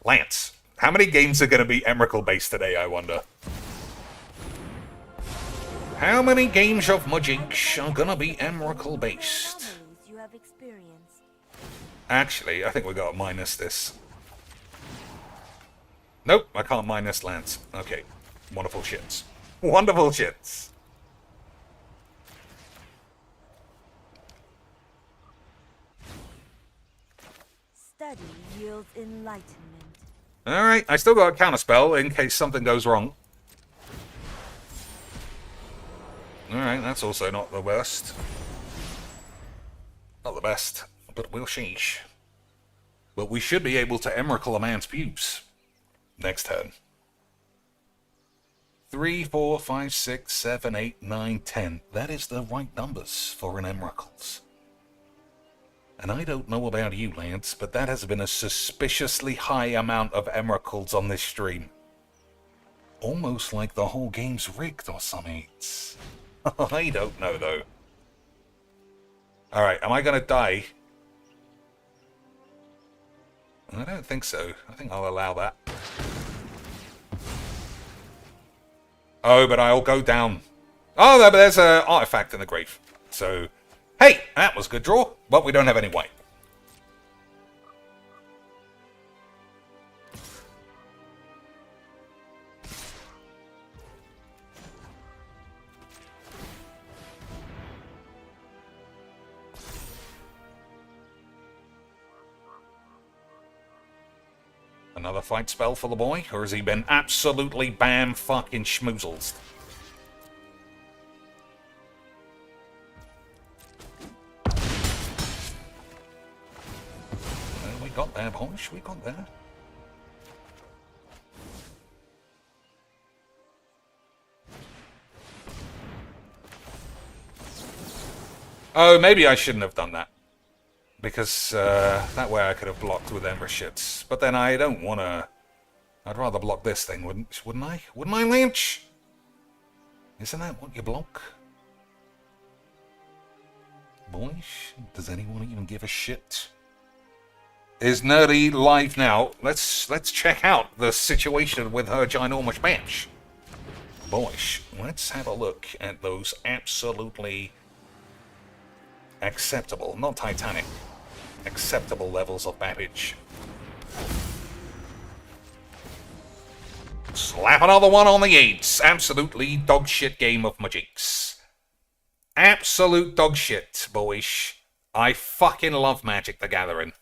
Lance, how many games are going to be Emrakul based today, I wonder? How many games of Mageecs are going to be Emrakul based? You have experienced. Actually, I think we got to minus this. Nope, I can't mine this lands. Okay. Wonderful shits. Wonderful shits. Study yields enlightenment. Alright, I still got a counterspell in case something goes wrong. Alright, that's also not the worst. Not the best, but we'll sheesh. But we should be able to emrakle a man's pubes next turn. 3, 4, 5, 6, 7, 8, 9, 10. That is the right numbers for an emrakles. And I don't know about you, Lance, but that has been a suspiciously high amount of emrakles on this stream. Almost like the whole game's rigged or something. I don't know, though. Alright, am I going to die? I don't think so. I think I'll allow that. Oh, but I'll go down. Oh, but there's an artifact in the grave. So, hey, that was a good draw. But we don't have any white. Another fight spell for the boy, or has he been absolutely bam fucking schmoozled? We got there, boys, we got there. Oh, maybe I shouldn't have done that. Because that way I could have blocked with Ember shits. But then I don't want to... I'd rather block this thing, wouldn't I? Wouldn't I, Lynch? Isn't that what you block? Boys, does anyone even give a shit? Is Nerdy live now? Let's check out the situation with her ginormous bench. Boys, let's have a look at those absolutely acceptable, not Titanic, acceptable levels of babbage. Slap another one on the eights. Absolutely dog shit game of Mageecs. Absolute dog shit, boys. I fucking love Magic the Gathering.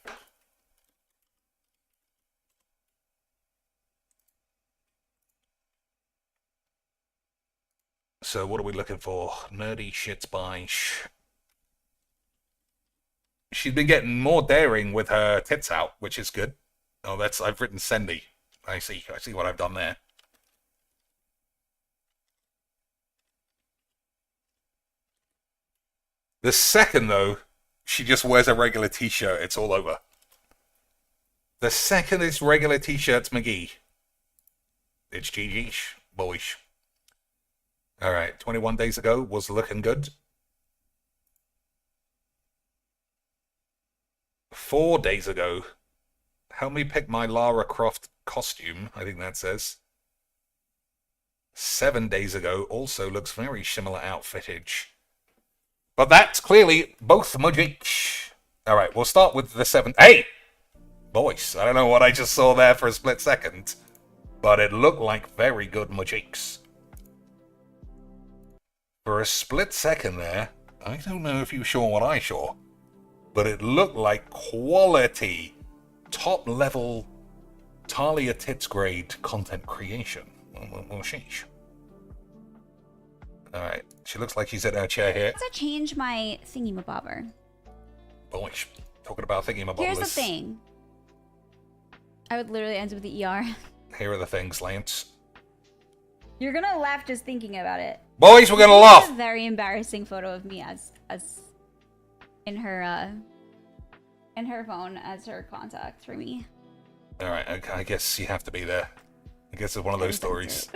So what are we looking for? Nerdy shits by... She's been getting more daring with her tits out, which is good. Oh, that's... I've written Sendy. I see what I've done there. The second, though, she just wears a regular t-shirt, it's all over. The second it's regular t-shirts McGee, it's GG's, boys. Alright, 21 days ago was looking good. 4 days ago, help me pick my Lara Croft costume, I think that says. 7 days ago also looks very similar outfittage. But that's clearly both Mageecs. Alright, we'll start with the 7. Hey! Boys, I don't know what I just saw there for a split second, but it looked like very good Mageecs. For a split second there, I don't know if you saw what I saw, but it looked like quality, top-level, Talia Tits grade content creation. Well, sheesh. Alright, she looks like she's in her chair here. To change my thingy-mabobber. Boys, talking about thingy-mabobbers. Here's the thing. I would literally end with the ER. Here are the things, Lance. You're gonna laugh just thinking about it. Boys, we're gonna laugh! A very embarrassing photo of me as in her phone as her contact for me. Alright, I guess you have to be there. I guess it's one of those stories.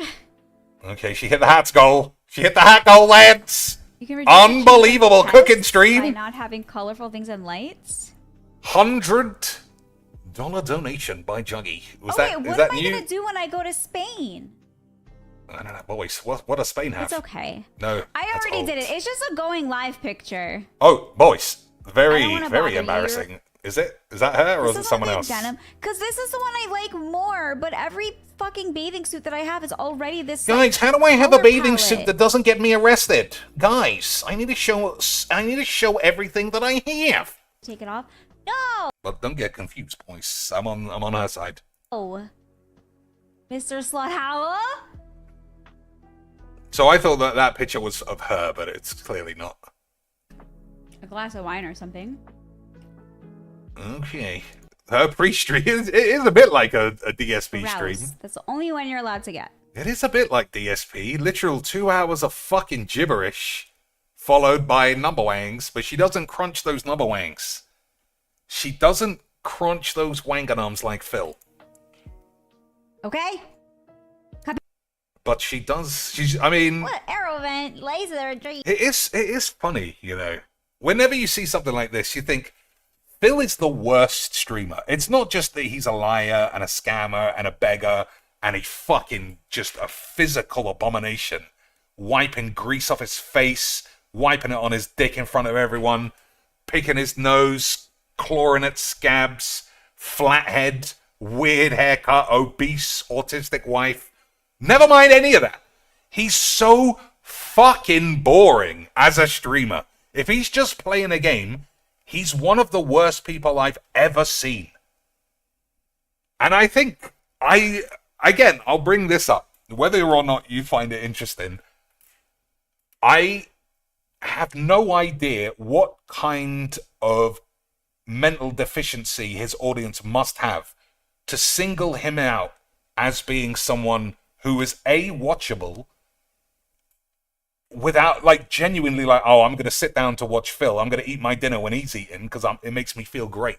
Okay, she hit the hat goal. She hit the hat goal, Lance! Unbelievable cooking stream! By not having colorful things and lights? $100 donation by Juggy. What am I gonna do when I go to Spain? I don't know, boys. What does Spain have? It's okay. No, I already did it. It's just a going live picture. Oh, boys. Very embarrassing. embarrassing. Is it? Is that her, or is it someone else? Denim, because this is the one I like more, but every fucking bathing suit that I have is already this. Guys, how do I have a bathing suit that doesn't get me arrested? Guys, I need to show everything that I have. Take it off. No. But don't get confused, boys. I'm on her side. Oh, Mr. Sluthauer. So I thought that picture was of her, but it's clearly not. A glass of wine or something. Okay. Her pre-stream it is a bit like a DSP stream. That's the only one you're allowed to get. It is a bit like DSP. Literal 2 hours of fucking gibberish, followed by number wangs, but she doesn't crunch those number wangs. She doesn't crunch those wanganums like Phil. Okay. But she does. I mean, what arrow vent, laser, dream. It is funny, you know. Whenever you see something like this, you think Phil is the worst streamer. It's not just that he's a liar and a scammer and a beggar and a fucking just a physical abomination, wiping grease off his face, wiping it on his dick in front of everyone, picking his nose, clawing at scabs, flathead, weird haircut, obese, autistic wife. Never mind any of that. He's so fucking boring as a streamer. If he's just playing a game, he's one of the worst people I've ever seen. And I think, I'll bring this up, whether or not you find it interesting. I have no idea what kind of mental deficiency his audience must have to single him out as being someone who is A, watchable, without, like, genuinely like, oh, I'm going to sit down to watch Phil. I'm going to eat my dinner when he's eating because it makes me feel great.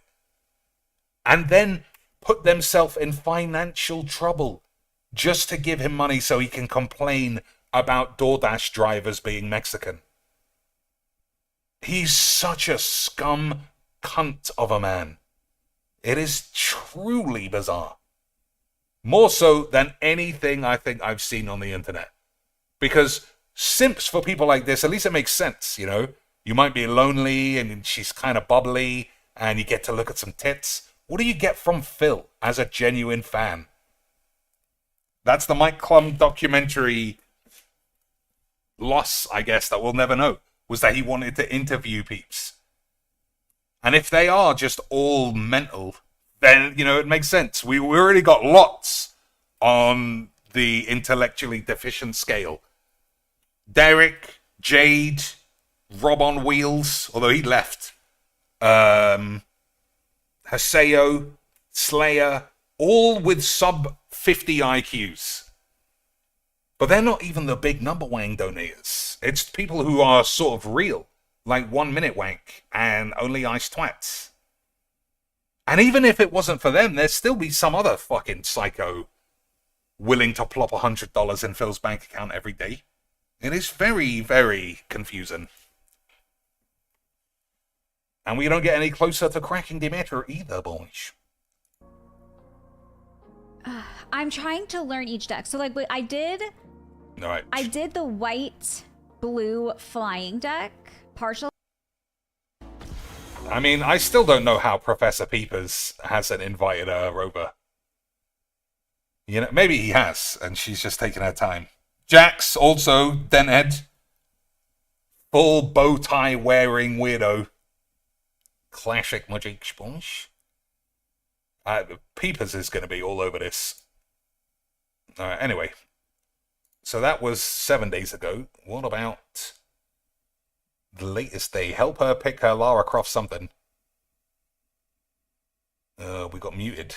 And then put themselves in financial trouble just to give him money so he can complain about DoorDash drivers being Mexican. He's such a scum cunt of a man. It is truly bizarre. More so than anything I think I've seen on the internet. Because simps for people like this, at least it makes sense, you know? You might be lonely and she's kind of bubbly and you get to look at some tits. What do you get from Phil as a genuine fan? That's the Mike Klum documentary loss, I guess, that we'll never know, was that he wanted to interview peeps. And if they are just all mental, then, you know, it makes sense. We already got lots on the intellectually deficient scale. Derek, Jade, Rob on Wheels, although he left. Haseo, Slayer, all with sub 50 IQs. But they're not even the big number wang donators. It's people who are sort of real, like 1 Minute Wank and Only Ice Twats. And even if it wasn't for them, there'd still be some other fucking psycho willing to plop $100 in Phil's bank account every day. It is very, very confusing. And we don't get any closer to cracking the matter either, boys. I'm trying to learn each deck. So, like, I did... All right. I did the white-blue flying deck, partial. I mean, I still don't know how Professor Peepers hasn't invited her over. You know, maybe he has, and she's just taking her time. Jax, also, Denhead. Full bow tie wearing weirdo. Classic Mageecs sponge. Peepers is going to be all over this. Anyway. So that was 7 days ago. What about the latest day? Help her pick her Lara Croft something. We got muted.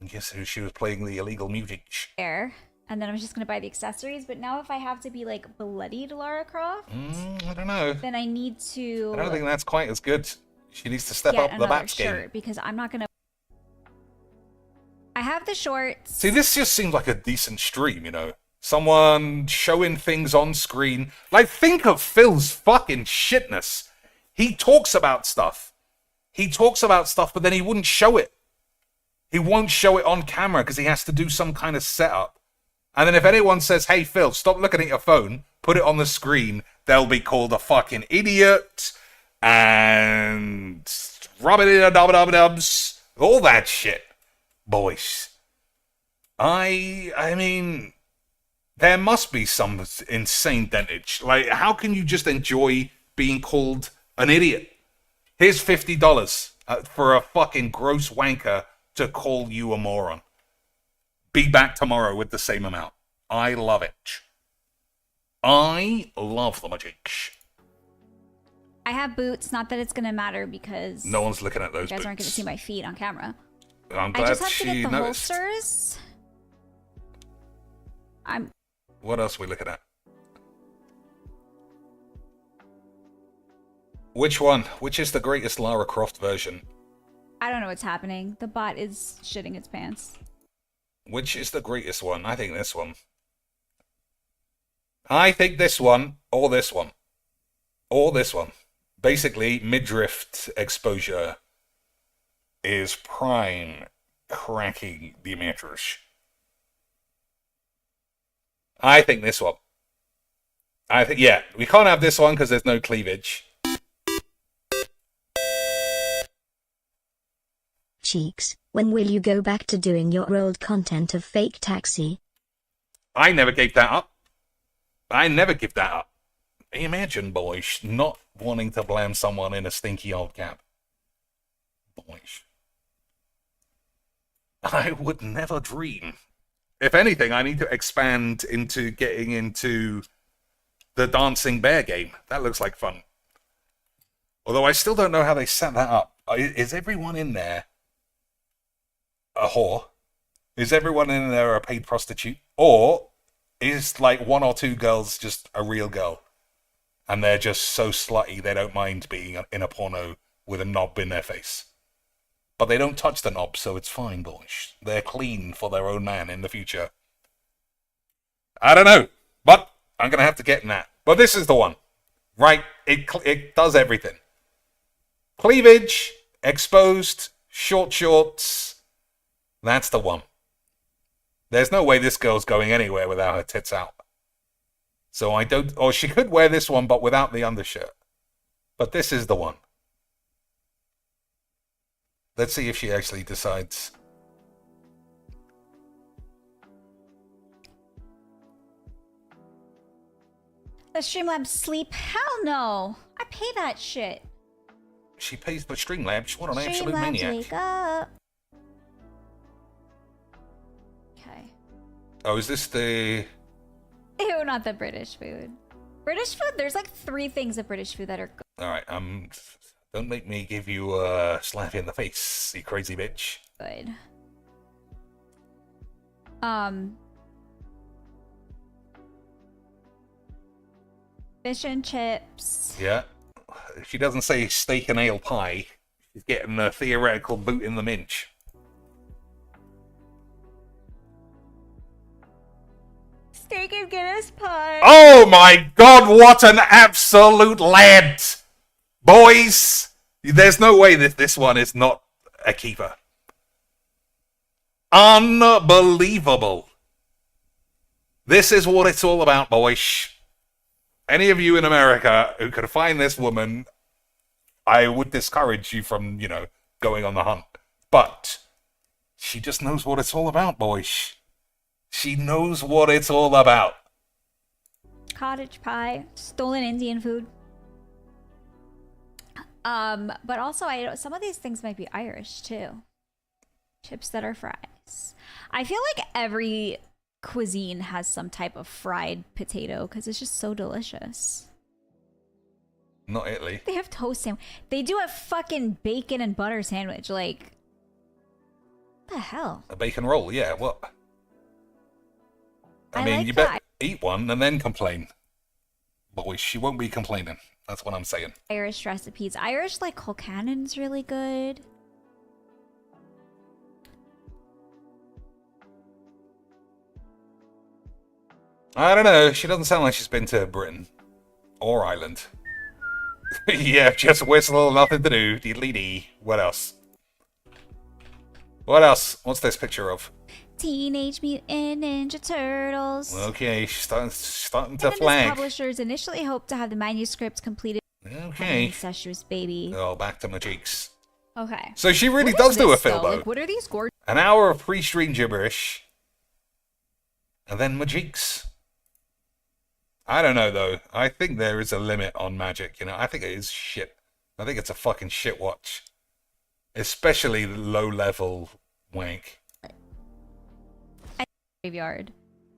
I guess she was playing the illegal music. Air. And then I was just going to buy the accessories. But now if I have to be, like, bloodied Lara Croft... I don't know. Then I need to... I don't think that's quite as good. She needs to step up the back game. Because I'm not going to... I have the shorts. See, this just seems like a decent stream, you know? Someone showing things on screen. Like, think of Phil's fucking shitness. He talks about stuff. But then he wouldn't show it. He won't show it on camera because he has to do some kind of setup. And then if anyone says, hey, Phil, stop looking at your phone, put it on the screen, they'll be called a fucking idiot, and rub-a-dub-dub-dubs, all that shit. Boys. I mean, there must be some insane dentage. Like, how can you just enjoy being called an idiot? Here's $50 for a fucking gross wanker to call you a moron. Be back tomorrow with the same amount. I love it. I love the Mageecs. I have boots, not that it's gonna matter because No one's looking at those boots. you guys aren't gonna see my feet on camera. I'm I glad just have to she get the noticed. holsters. What else are we looking at? Which one? Which is the greatest Lara Croft version? I don't know what's happening. The bot is shitting its pants. Which is the greatest one? I think this one. I think this one, or this one. Or this one. Basically, midriff exposure is prime cracking the mattress. I think this one. I think, yeah, we can't have this one because there's no cleavage. Cheeks, when will you go back to doing your old content of fake taxi? I never gave that up. I never give that up. Imagine, boys, not wanting to blame someone in a stinky old cab. Boys. I would never dream. If anything, I need to expand into getting into the dancing bear game. That looks like fun. Although I still don't know how they set that up. Is everyone in there a whore? Is everyone in there a paid prostitute? Or is like one or two girls just a real girl? And they're just so slutty they don't mind being in a porno with a knob in their face. But they don't touch the knob, so it's fine, boys. They're clean for their own man in the future. I don't know, but I'm going to have to get in that. But this is the one. Right? It does everything. Cleavage, exposed, short shorts. That's the one. There's no way this girl's going anywhere without her tits out. So I don't... Or she could wear this one, but without the undershirt. But this is the one. Let's see if she actually decides. The Streamlabs sleep? Hell no! I pay that shit. She pays for Streamlabs. What an absolute Streamlabs, maniac. wake up. Okay. Oh, is this the... Ew, not the British food. British food? There's like 3 things of British food that are good. Alright, don't make me give you a slap in the face, you crazy bitch. Good. Fish and chips. Yeah. She doesn't say steak and ale pie. She's getting a theoretical boot in the minch. Steak and Guinness pie. Oh my god, what an absolute lad! Boys, there's no way that this one is not a keeper. Unbelievable. This is what it's all about, boys. Any of you in America who could find this woman, I would discourage you from, going on the hunt. But she just knows what it's all about, boys. She knows what it's all about. Cottage pie. Stolen Indian food. But also, some of these things might be Irish, too. Chips that are fries. I feel like every cuisine has some type of fried potato because it's just so delicious. Not Italy. They have toast sandwich. They do a fucking bacon and butter sandwich. Like, what the hell? A bacon roll, yeah, what? I mean, like you that. better eat one and then complain. Boys, she won't be complaining. That's what I'm saying. Irish recipes. Irish, like, Colcannon's really good. I don't know. She doesn't sound like she's been to Britain. Or Ireland. Yeah, just whistle, nothing to do. Deedly-dee. What else? What else? What's this picture of? Teenage Mutant Ninja Turtles. Okay, she's starting to And then flag. publishers initially hoped to have the manuscripts completed. Okay. Incestuous baby. Oh, back to Mageecs. Okay. So she really What does is do a this, fill, though? though. Like, what are these gorgeous? An hour of pre-stream gibberish. And then Mageecs. I don't know, though. I think there is a limit on Magic, you know. I think it is shit. I think it's a fucking shit watch. Especially the low-level wank. Graveyard.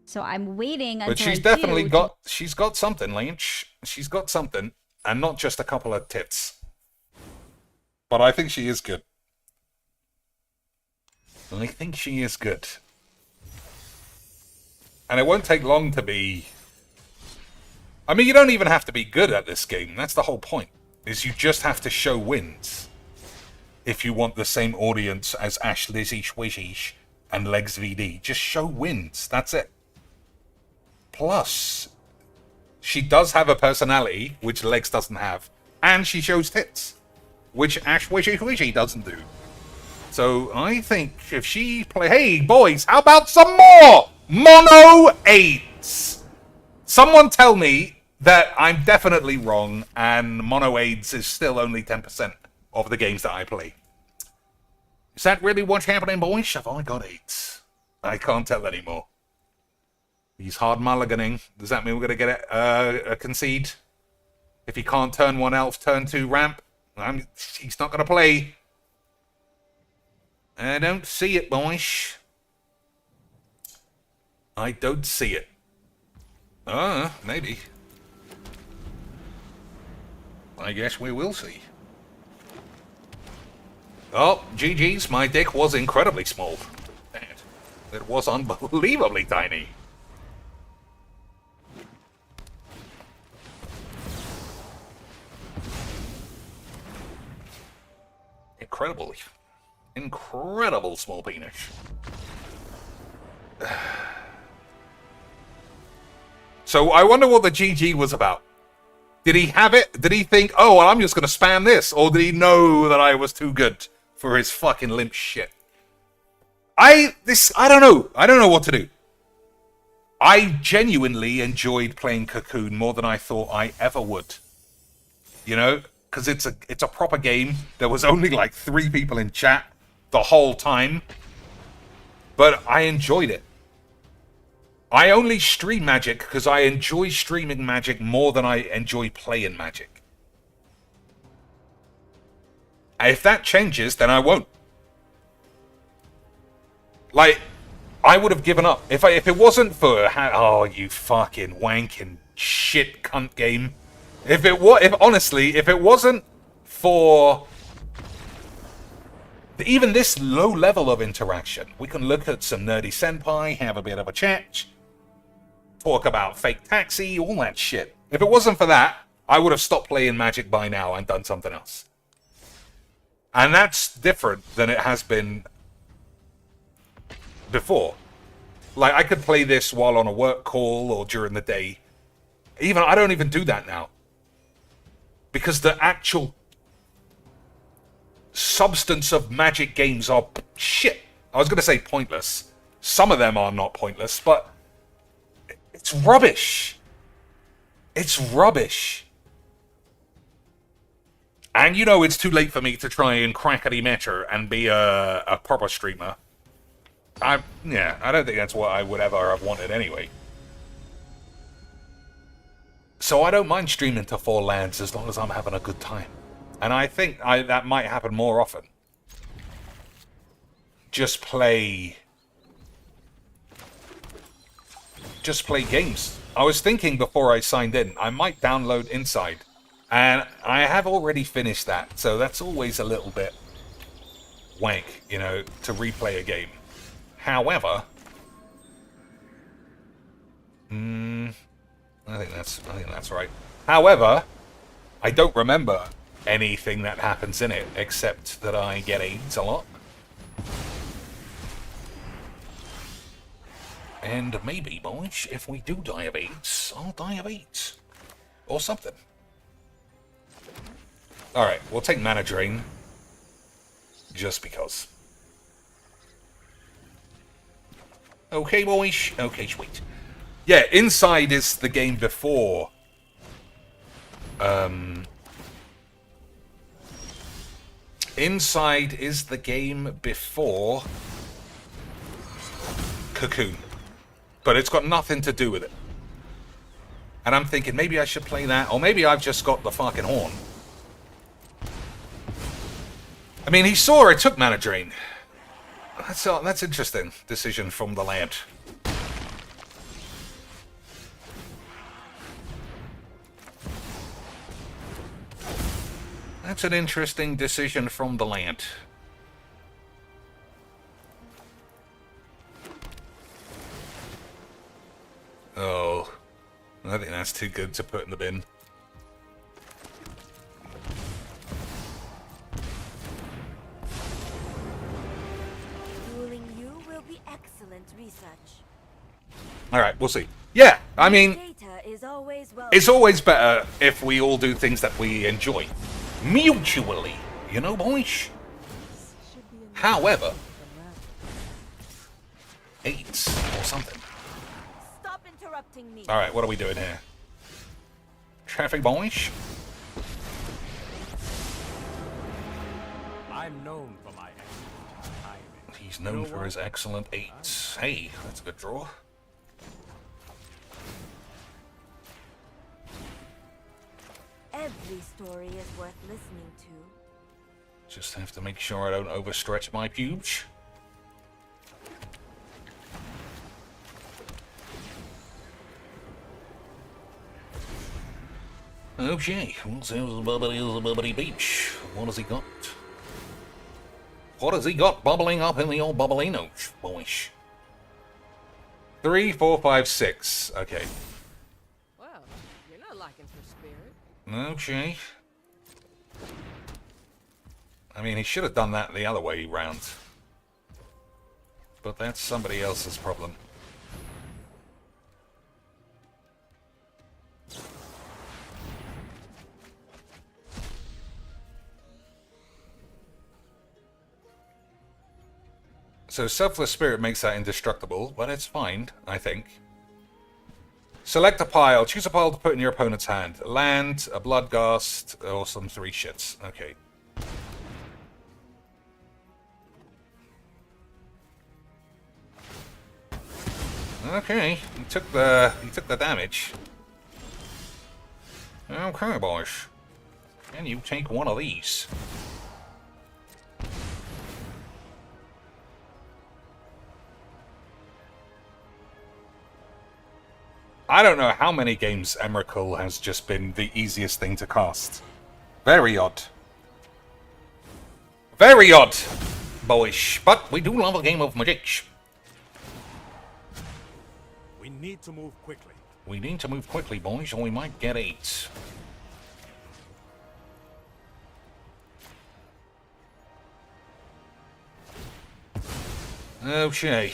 So I'm waiting until But she's definitely got... She's got something, Lynch. She's got something. And not just a couple of tits. But I think she is good. I think she is good. And it won't take long to be... I mean, you don't even have to be good at this game. That's the whole point. Is you just have to show wins. If you want the same audience as Ash Lizzie Schwizzish and Legs VD. Just show wins. That's it. Plus, she does have a personality, which Legs doesn't have. And she shows tits, which Ash Wizzy doesn't do. So I think if she play... Hey, boys, how about some more mono AIDS? Someone tell me that I'm definitely wrong and mono AIDS is still only 10% of the games that I play. Is that really what's happening, boys? Have I got AIDS? I can't tell anymore. He's hard mulliganing. Does that mean we're going to get a concede? If he can't turn 1 elf, turn 2 ramp, he's not going to play. I don't see it, boys. I don't see it. Maybe. I guess we will see. Oh, GG's, my dick was incredibly small. Dang it. It was unbelievably tiny. Incredible small penis. So I wonder what the GG was about. Did he have it? Did he think, oh, well, I'm just going to spam this? Or did he know that I was too good for his fucking limp shit? I don't know. I don't know what to do. I genuinely enjoyed playing Cocoon more than I thought I ever would. You know? Because it's a proper game. There was only like 3 people in chat the whole time. But I enjoyed it. I only stream Magic because I enjoy streaming Magic more than I enjoy playing Magic. If that changes, then I won't. Like, I would have given up. If it wasn't for... Oh, you fucking wanking shit cunt game. If it wasn't for even this low level of interaction, we can look at some nerdy senpai, have a bit of a chat, talk about fake taxi, all that shit. If it wasn't for that, I would have stopped playing Magic by now and done something else. And that's different than it has been before. Like, I could play this while on a work call or during the day. I don't even do that now. Because the actual substance of Magic games are shit. I was going to say pointless. Some of them are not pointless, but it's rubbish. It's rubbish. And you know it's too late for me to try and crackety meter and be a proper streamer. I don't think that's what I would ever have wanted anyway. So I don't mind streaming to 4 lands as long as I'm having a good time. And I think that might happen more often. Just play games. I was thinking before I signed in, I might download Inside. And I have already finished that, so that's always a little bit wank, you know, to replay a game. However, I think that's right. However, I don't remember anything that happens in it, except that I get AIDS a lot. And maybe, boys, if we do die of AIDS, I'll die of AIDS. Or something. Alright, we'll take Mana Drain. Just because. Okay, boys. Okay, sweet. Yeah, Inside is the game before Inside is the game before Cocoon. But it's got nothing to do with it. And I'm thinking maybe I should play that, or maybe I've just got the fucking horn. I mean, he saw it took mana drain. That's interesting. Decision from the lad. That's an interesting decision from the lad. Oh, I think that's too good to put in the bin. Dueling you will be excellent research. Alright, we'll see. Yeah, I mean, Data is always well. it's always better if we all do things that we enjoy. Mutually, you know, boys? However, 8 or something. Stop interrupting me. Alright, what are we doing here? Traffic boys? I'm known for my excellent timing. He's known for his excellent 8s. Hey, that's a good draw. Every story is worth listening to. Just have to make sure I don't overstretch my pubes. Okay, we'll see who's Bubbly Beach. What has he got? What has he got bubbling up in the old Bubblinos, boys? 3, 4, 5, 6. Okay. Well, you're not liking for spirit. Okay. I mean, he should have done that the other way round. But that's somebody else's problem. So Selfless Spirit makes that indestructible, but it's fine, I think. Select a pile. Choose a pile to put in your opponent's hand. A land, a Bloodghast, or some 3 shits. Okay. Okay, he took the damage. Okay, boys. And you take one of these. I don't know how many games Emrakul has just been the easiest thing to cast. Very odd. Very odd, boyish. But we do love a game of Mageecs. We need to move quickly. We need to move quickly, boys, or we might get 8. Okay.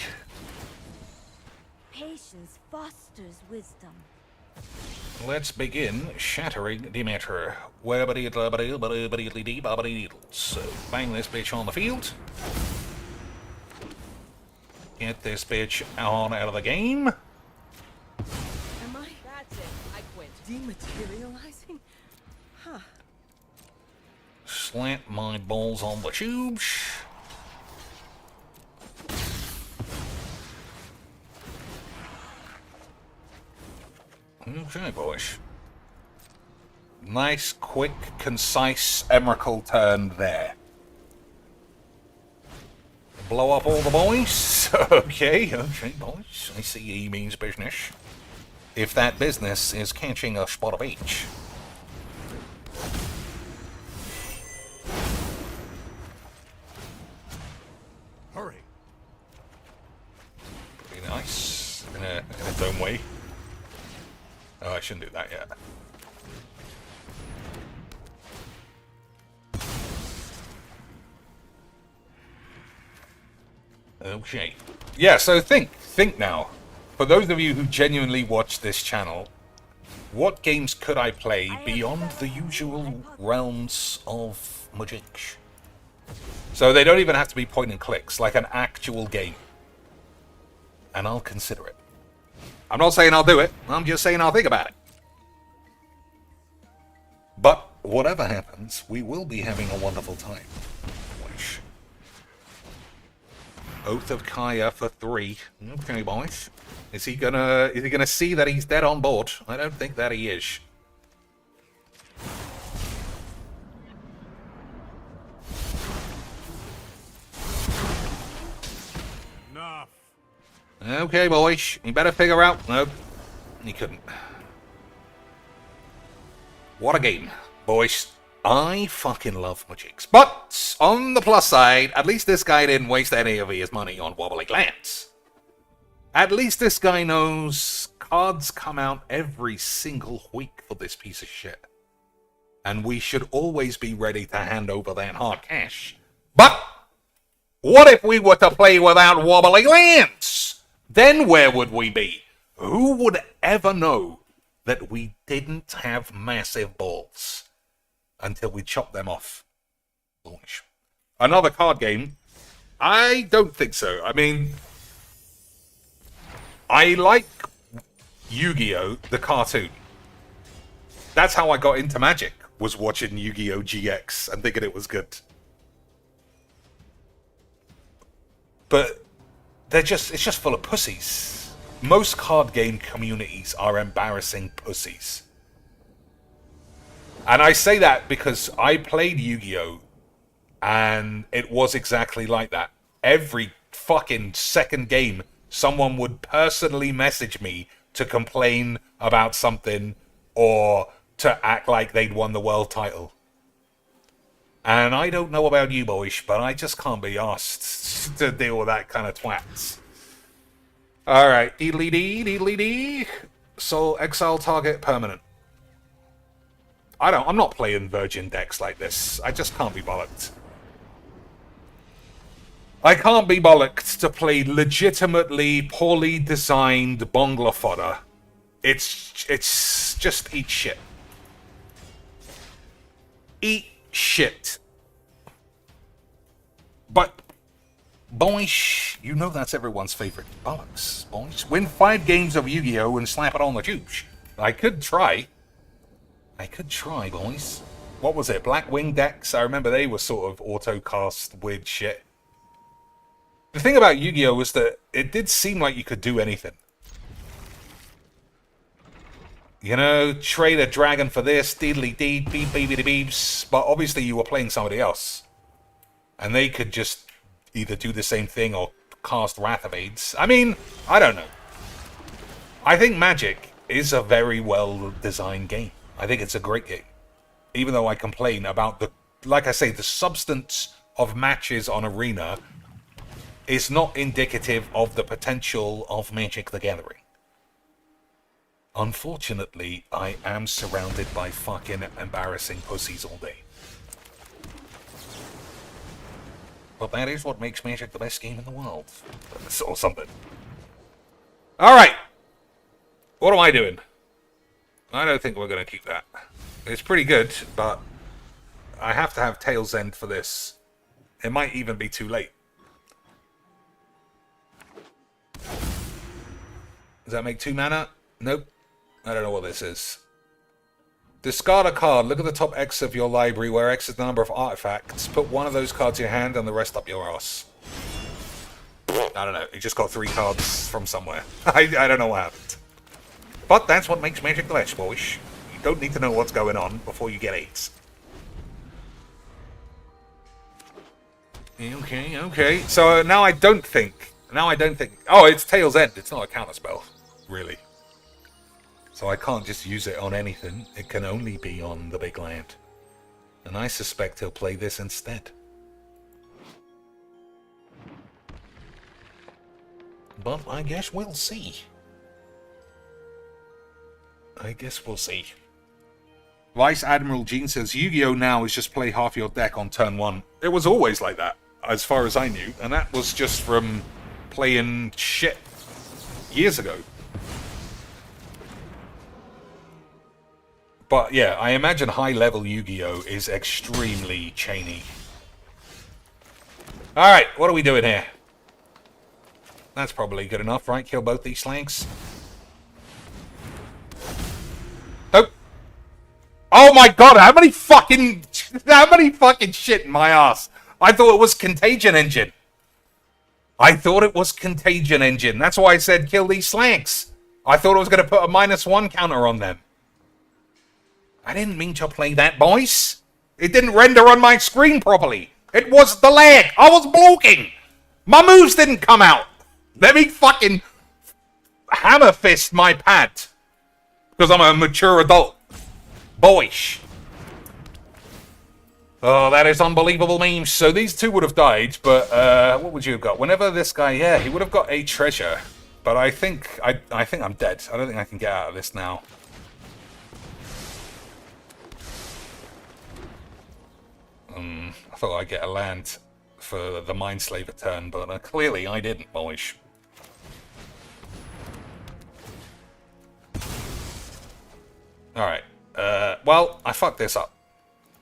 Patience fosters wisdom. Let's begin shattering Demeter. So, bang this bitch on the field. Get this bitch on out of the game. Am I? That's it. I quit. Dematerializing? Huh. Slant my balls on the tubes. Okay, boys. Nice, quick, concise Emrakul turn there. Blow up all the boys. Okay, boys. I see he means business. If that business is catching a spot of each. Hurry. Pretty nice. In its own way. Oh, I shouldn't do that yet. Okay. Yeah, so think now. For those of you who genuinely watch this channel, what games could I play beyond the usual realms of Mageecs? So they don't even have to be point and clicks, like an actual game. And I'll consider it. I'm not saying I'll do it, I'm just saying I'll think about it. But whatever happens, we will be having a wonderful time. Oath of Kaya for 3. Okay, boys. Is he gonna see that he's dead on board? I don't think that he is. Enough. Okay, boys. You better figure out. Nope. He couldn't. What a game, boys. I fucking love Mageecs. But, on the plus side, at least this guy didn't waste any of his money on wobbly lands. At least this guy knows cards come out every single week for this piece of shit. And we should always be ready to hand over that hard cash. But, what if we were to play without wobbly lands? Then where would we be? Who would ever know that we didn't have massive balls until we chopped them off? Another card game? I don't think so. I mean, I like Yu-Gi-Oh! The cartoon. That's how I got into Magic, was watching Yu-Gi-Oh! GX and thinking it was good. But it's just full of pussies. Most card game communities are embarrassing pussies. And I say that because I played Yu-Gi-Oh! And it was exactly like that. Every fucking second game, someone would personally message me to complain about something or to act like they'd won the world title. And I don't know about you boys, but I just can't be asked to deal with that kind of twats. Alright, deedly-dee. So, exile target permanent. I'm not playing virgin decks like this. I just can't be bollocked. I can't be bollocked to play legitimately poorly designed Bongler fodder. It's just eat shit. Eat shit. But, boys, you know that's everyone's favorite. Bollocks, boys. Win 5 games of Yu-Gi-Oh! And slap it on the tubes. I could try, boys. What was it? Black Wing decks? I remember they were sort of auto-cast weird shit. The thing about Yu-Gi-Oh! Was that it did seem like you could do anything. You know, trade a dragon for this, deedly-dee, beep, beeps, but obviously you were playing somebody else. And they could just either do the same thing or cast Wrath of Aids. I mean, I don't know. I think Magic is a very well-designed game. I think it's a great game. Even though I complain about like I say, the substance of matches on Arena is not indicative of the potential of Magic the Gathering. Unfortunately, I am surrounded by fucking embarrassing pussies all day. But that is what makes Magic the best game in the world. Or something. Alright! What am I doing? I don't think we're going to keep that. It's pretty good, but I have to have Tail's End for this. It might even be too late. Does that make 2 mana? Nope. I don't know what this is. Discard a card. Look at the top X of your library, where X is the number of artifacts. Put one of those cards in your hand and the rest up your ass. I don't know. You just got 3 cards from somewhere. I don't know what happened. But that's what makes Magic the best, boys. You don't need to know what's going on before you get 8s. Okay. So now I don't think... Oh, it's Tail's End. It's not a counterspell, really. So I can't just use it on anything. It can only be on the big land. And I suspect he'll play this instead. But I guess we'll see. Vice Admiral Gene says, Yu-Gi-Oh! Now is just play half your deck on turn 1. It was always like that, as far as I knew. And that was just from playing shit years ago. But yeah, I imagine high-level Yu-Gi-Oh! Is extremely chainy. Alright, what are we doing here? That's probably good enough, right? Kill both these slangs. Oh! Oh my god, how many fucking shit in my ass? I thought it was Contagion Engine. I thought it was Contagion Engine. That's why I said kill these slanks. I thought I was going to put a -1 counter on them. I didn't mean to play that, boys. It didn't render on my screen properly. It was the lag. I was blocking. My moves didn't come out. Let me fucking hammer fist my pad. Because I'm a mature adult. Boyish. Oh, that is unbelievable memes. So these two would have died, but what would you have got? Whenever this guy, yeah, he would have got a treasure. But I think I'm dead. I don't think I can get out of this now. I thought I'd get a land for the Mindslaver turn, but clearly I didn't, boys. Alright, well, I fucked this up.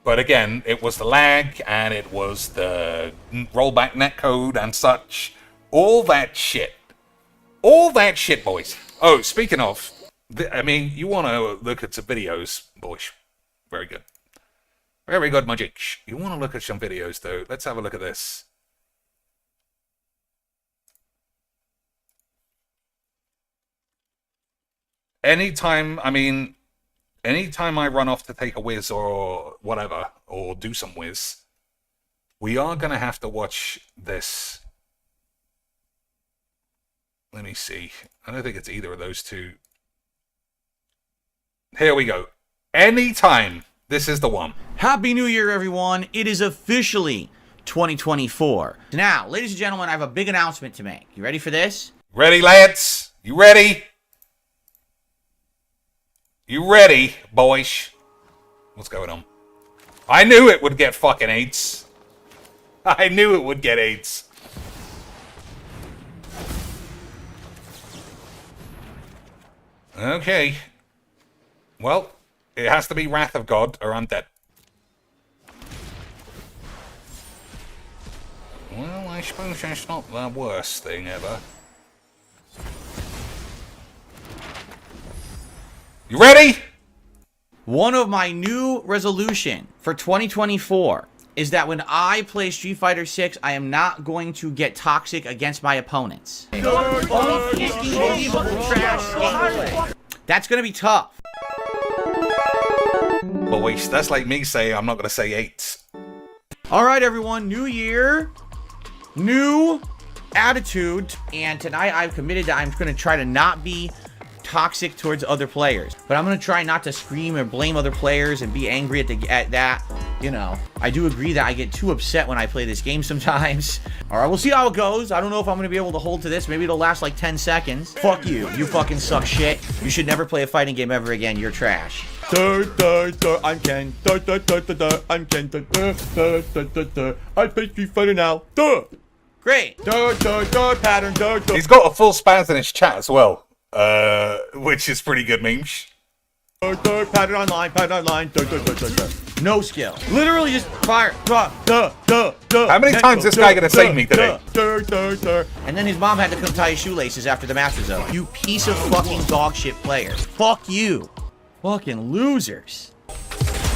But again, it was the lag, and it was the rollback netcode and such. All that shit. All that shit, boys. Oh, speaking of, I mean, you want to look at some videos, boys. Very good. Very good, Mageecs. You want to look at some videos, though. Let's have a look at this. Anytime I run off to take a whiz or whatever, or do some whiz, we are going to have to watch this. Let me see. I don't think it's either of those two. Here we go. Anytime. This is the one. Happy New Year, everyone. It is officially 2024. Now, ladies and gentlemen, I have a big announcement to make. You ready for this? Ready, lads? You ready? You ready, boys? What's going on? I knew it would get fucking 8s. I knew it would get 8s. Okay. Well, it has to be Wrath of God or I'm dead. Well, I suppose that's not the worst thing ever. You ready? One of my new resolution for 2024 is that when I play Street Fighter 6, I am not going to get toxic against my opponents. That's going to be tough. Boys, that's like me saying I'm not going to say 8s. All right, everyone. New year. New attitude. And tonight I've committed that I'm going to try to not be toxic towards other players. But I'm going to try not to scream or blame other players and be angry at that. You know, I do agree that I get too upset when I play this game sometimes. All right, we'll see how it goes. I don't know if I'm going to be able to hold to this. Maybe it'll last like 10 seconds. Fuck you. You fucking suck shit. You should never play a fighting game ever again. You're trash. I'm Ken. I'm Ken. I play Street Fighter now. Great. Pattern. He's got a full Spanish chat as well, which is pretty good memes. Pattern online. No skill. Literally just fire. How many times is this guy gonna save me today? And then his mom had to come tie his shoelaces after the Master Zone. You piece of fucking dog shit player. Fuck you. Fucking losers.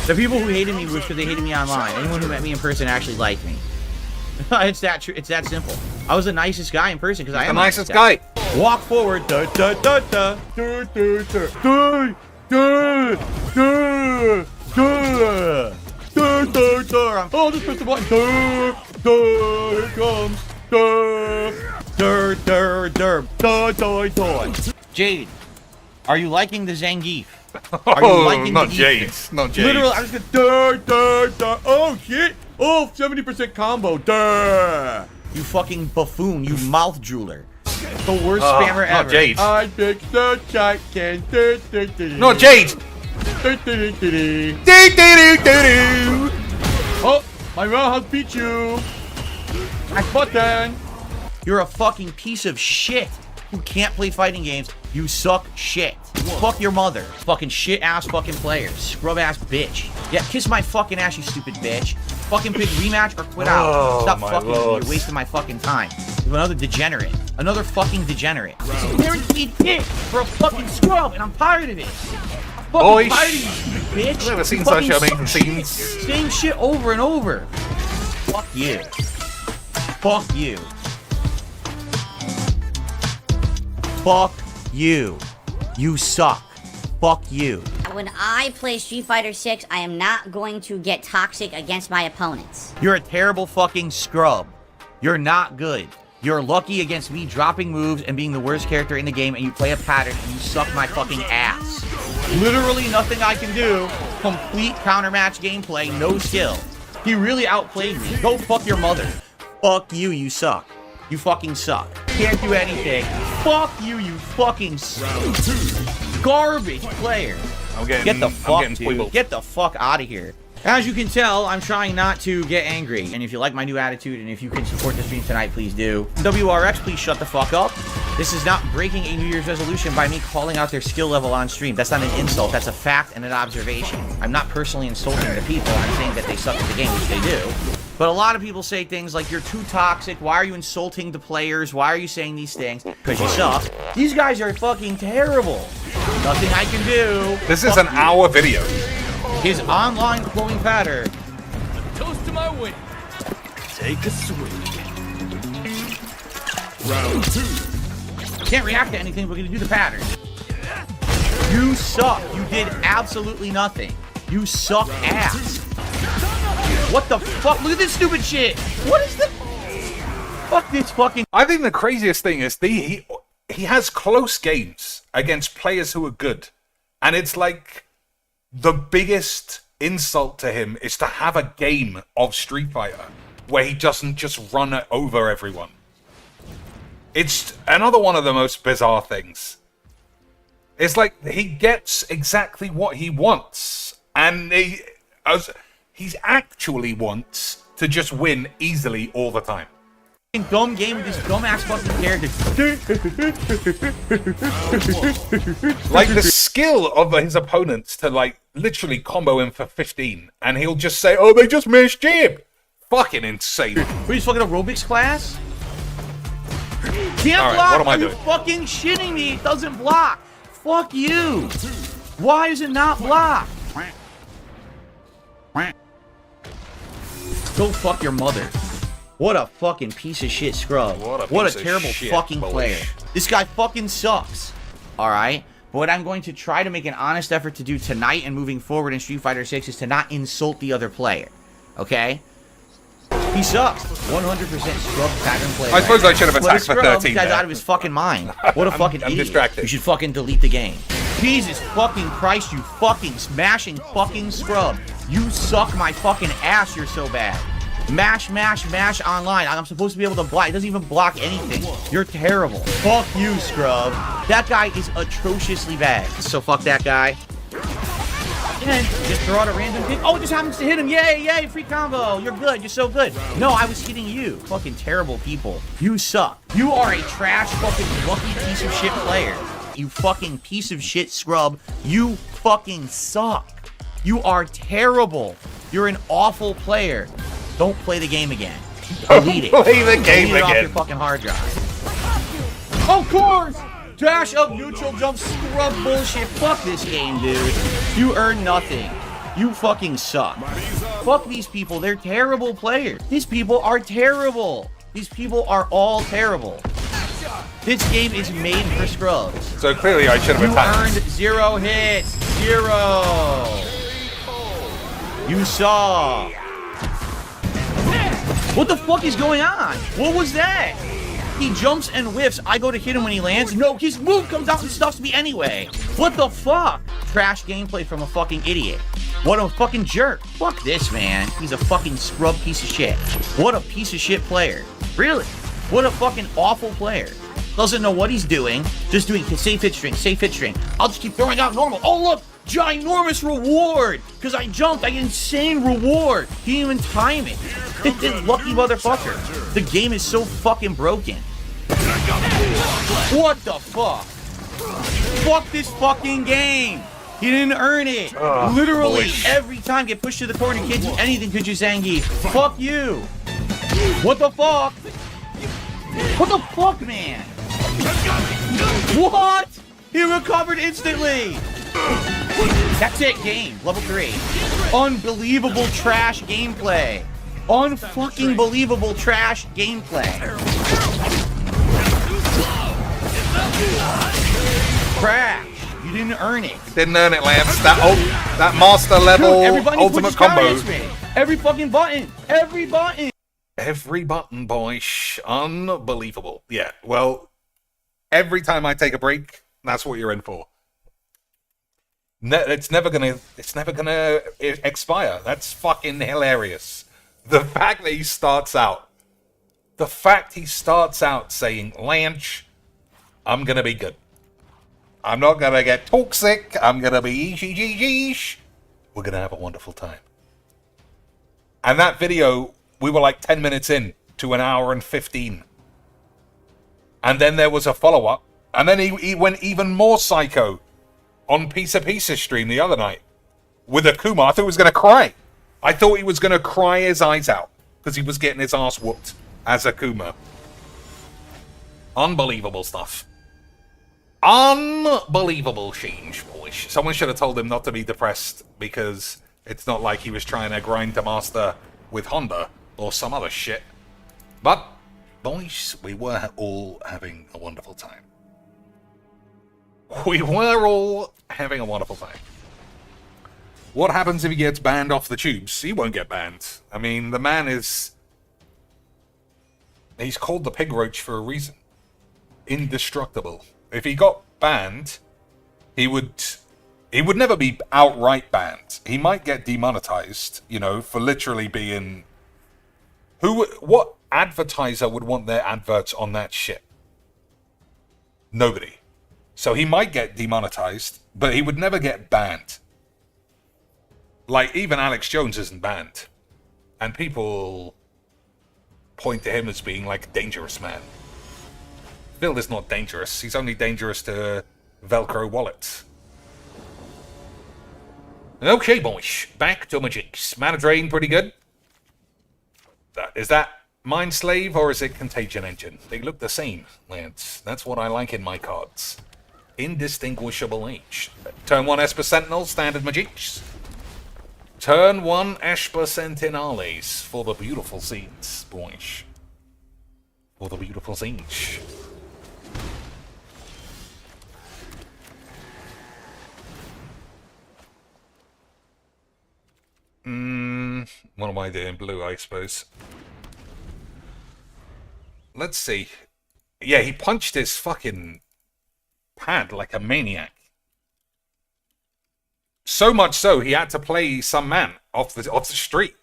The people who hated me was because they hated me online. Anyone who met me in person actually liked me. It's that true. It's that simple. I was the nicest guy in person because I am the nicest guy. Walk forward. Oh, just press the button. Here comes. Jade, are you liking the Zangief? Are you liking not the Jade. Not Jade. Literally, I'm just gonna oh shit. Oh, 70% combo. You fucking buffoon. You mouth drooler. The worst spammer ever. Not Jade. I pick the chicken. Not Jade. Oh, my roundhouse beat you. Nice button. You're a fucking piece of shit who can't play fighting games. You suck shit. Fuck your mother. Fucking shit ass fucking players. Scrub ass bitch. Yeah, kiss my fucking ass, you stupid bitch. Fucking pick rematch or quit out. Stop fucking with me. You're wasting my fucking time. You're another degenerate. Another fucking degenerate. Guaranteed hit for a fucking scrub, and I'm tired of it. I'm fucking tired of you, stupid bitch. I've never seen such amazing scenes. Same shit over and over. Fuck you. Fuck you. Fuck you. You suck. Fuck you. When I play Street Fighter 6, I am not going to get toxic against my opponents. You're a terrible fucking scrub. You're not good. You're lucky against me dropping moves and being the worst character in the game, and you play a pattern and you suck my fucking ass. Literally nothing I can do. Complete countermatch gameplay, no skill. He really outplayed me. Go fuck your mother. Fuck you, you suck. You fucking suck. Can't do anything. Fuck you, you fucking garbage player. Get the fuck, dude. Get the fuck out of here. As you can tell, I'm trying not to get angry. And if you like my new attitude, and if you can support the stream tonight, please do. WRX, please shut the fuck up. This is not breaking a New Year's resolution by me calling out their skill level on stream. That's not an insult. That's a fact and an observation. I'm not personally insulting the people. I'm saying that they suck at the game, which they do. But a lot of people say things like, you're too toxic. Why are you insulting the players? Why are you saying these things? Because you suck. These guys are fucking terrible. Nothing I can do. This is an hour video. His online flowing pattern. Toast to my win. Take a swing. Round 2. Can't react to anything. We're gonna do the pattern. You suck. You did absolutely nothing. You suck ass. What the fuck? Look at this stupid shit. What is this? Fuck this fucking. I think the craziest thing is he has close games against players who are good, and it's like the biggest insult to him is to have a game of Street Fighter where he doesn't just run over everyone. It's another one of the most bizarre things. It's like he gets exactly what he wants, and he actually wants to just win easily all the time. Dumb game with this dumbass fucking character. Like the skill of his opponents to like literally combo him for 15, and he'll just say, "Oh, they just missed jib." Fucking insane. Were you fucking aerobics class? Can't All right, block. what am I Are you doing? fucking shitting me? It doesn't block. Fuck you. Why is it not blocked? Go fuck your mother. What a fucking piece of shit scrub. What a terrible fucking player. This guy fucking sucks. Alright? But what I'm going to try to make an honest effort to do tonight and moving forward in Street Fighter 6 is to not insult the other player. Okay? He sucks. 100% scrub pattern player. I suppose I should have What a attacked for scrub. 13 This guy's there. out of his fucking mind. What a fucking I'm idiot. distracted. You should fucking delete the game. Jesus fucking Christ, you fucking smashing fucking scrub. You suck my fucking ass, you're so bad. Mash, mash, mash online. I'm supposed to be able to block. It doesn't even block anything. You're terrible. Fuck you, scrub. That guy is atrociously bad. So fuck that guy. And just throw out a random pick. Oh, it just happens to hit him. Yay, yay, free combo. You're good. You're so good. No, I was hitting you. Fucking terrible people. You suck. You are a trash fucking lucky piece of shit player. You fucking piece of shit scrub. You fucking suck. You are terrible. You're an awful player. Don't play the game again. Delete it. Play the game Delete it off again. your fucking hard drive. Of course! Dash up, neutral jump, scrub bullshit. Fuck this game, dude. You earn nothing. You fucking suck. Fuck these people. They're terrible players. These people are terrible. These people are all terrible. This game is made for scrubs. So clearly I should have You attacked. earned 0 hits. 0. You saw. What the fuck is going on? What was that? He jumps and whiffs. I go to hit him when he lands. No, his move comes out and stuffs me anyway. What the fuck? Trash gameplay from a fucking idiot. What a fucking jerk. Fuck this, man. He's a fucking scrub piece of shit. What a piece of shit player. Really? What a fucking awful player. Doesn't know what he's doing. Just doing safe hit string, safe hit string. I'll just keep throwing out normal. Oh, look. Ginormous reward. Because I jumped. I get insane reward. He didn't even time it. Lucky motherfucker. The game is so fucking broken. What the fuck? Fuck this fucking game. He didn't earn it. Literally every time get pushed to the corner. Can't do anything, Kujuzangi. Fuck you. What the fuck? What the fuck, man? What? He recovered instantly. That's it, game. Level 3. Unbelievable trash gameplay. Unfucking believable trash gameplay. didn't earn it. Didn't earn it, Lance. That master level ultimate combo. Every fucking button. Every button. Every button, boy. Unbelievable. Yeah, well, every time I take a break, that's what you're in for. It's never gonna expire. That's fucking hilarious. The fact he starts out saying, Lance, I'm gonna be good. I'm not gonna get toxic. I'm gonna be eesh. We're gonna have a wonderful time. And that video, we were like 10 minutes in to an hour and 15. And then there was a follow-up. And then he went even more psycho on Pizza's stream the other night with Akuma. I thought he was going to cry. I thought he was going to cry his eyes out because he was getting his ass whooped as Akuma. Unbelievable stuff. Unbelievable change, boy. Someone should have told him not to be depressed because it's not like he was trying to grind to master with Honda or some other shit. But, boys, we were all having a wonderful time. We were all having a wonderful time. What happens if he gets banned off the tubes? He won't get banned. I mean, the man is... He's called the pig roach for a reason. Indestructible. If he got banned, he would never be outright banned. He might get demonetized, you know, for literally being... What advertiser would want their adverts on that shit? Nobody. So he might get demonetized, but he would never get banned. Like, even Alex Jones isn't banned. And people point to him as being, like, a dangerous man. Phil is not dangerous. He's only dangerous to Velcro wallets. Okay, boys. Back to Mageecs. Mana drain, pretty good. Is that Mind Slave or is it Contagion Engine? They look the same, Lance. That's what I like in my cards. Indistinguishable H. Turn 1 Esper Sentinel, standard Mageecs. Turn 1 Esper Sentinales for the beautiful scenes, boys. For the beautiful scenes. What am I doing? Blue, I suppose. Let's see. Yeah, he punched his fucking pad like a maniac. So much so, he had to play some man off the street.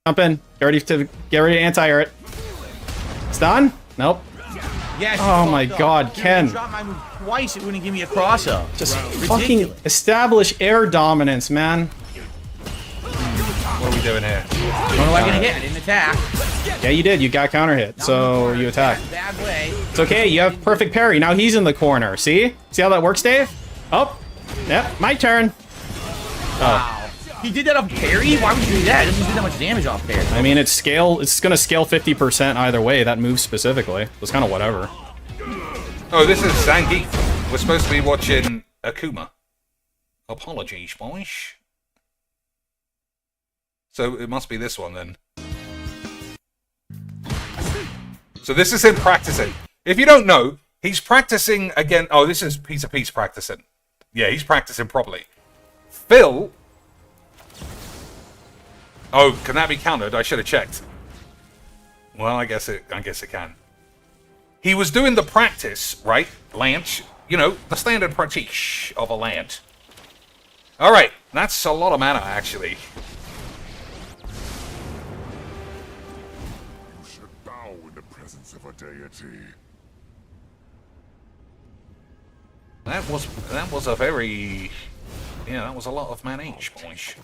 Jump in. Get ready to anti-air it. Stun? Nope. Yes. Oh my god, Ken. Drop my move twice, it wouldn't give me a cross-up. Just fucking establish air dominance, man. What are we doing here? What am I gonna hit? I didn't attack. Yeah, you did. You got counter hit, so you attack. Bad way. It's okay. You have perfect parry. Now he's in the corner. See? See how that works, Dave? Oh. Yep. My turn. Wow. He did that off parry? Why would you do that? It doesn't do that much damage off parry. I mean, it's gonna scale 50% either way. That move specifically. It's kind of whatever. Oh, this is Zangief. We're supposed to be watching Akuma. Apologies, boys. So it must be this one then. So this is him practicing. If you don't know, he's practicing again. Oh, this is Piece practicing. Yeah, he's practicing properly. Phil. Oh, can that be countered? I should have checked. Well, I guess it can. He was doing the practice, right? Lance. You know, the standard practice of a lance. Alright, that's a lot of mana, actually. You should bow in the presence of a deity. That was a very... Yeah, that was a lot of mana each, boys.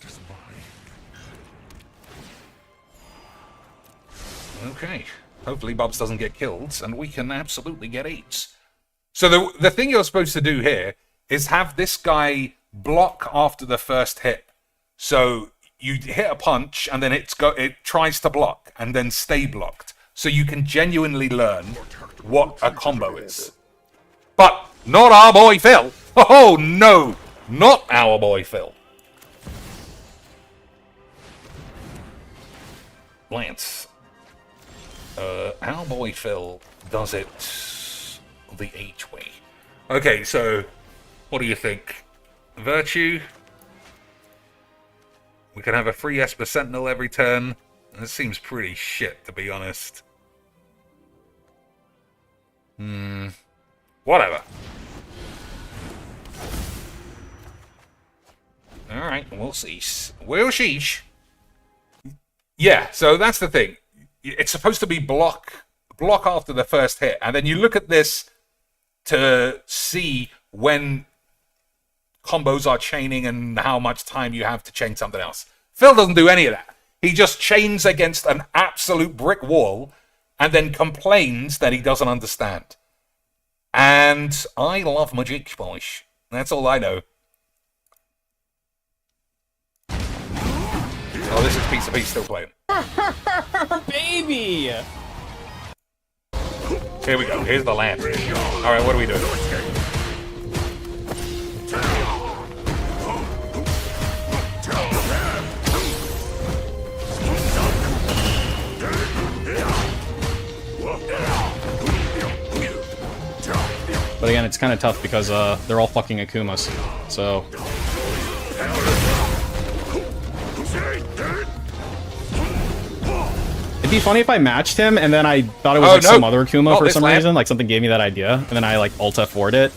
Okay. Hopefully Bubs doesn't get killed, and we can absolutely get 8s. So the thing you're supposed to do here is have this guy block after the first hit. So you hit a punch, and then it tries to block, and then stay blocked. So you can genuinely learn what a combo is. But not our boy Phil. Oh no, not our boy Phil. Lance. Our boy Phil does it the H way. Okay, so what do you think? Virtue? We can have a free Esper Sentinel every turn. That seems pretty shit, to be honest. Whatever. Alright, we'll see. We'll sheesh. Yeah, so that's the thing. It's supposed to be block after the first hit, and then you look at this to see when combos are chaining and how much time you have to chain something else. Phil doesn't do any of that. He just chains against an absolute brick wall and then complains that he doesn't understand. And I love Mageecs, boys. That's all I know. Oh, this is Piece of Peace still playing. Baby! Here we go. Here's the land. Alright, what are we doing? But again, it's kind of tough because they're all fucking Akumas. So... It'd be funny if I matched him and then I thought it was some other Akuma for some reason. Like something gave me that idea, and then I like Alt F4'd it.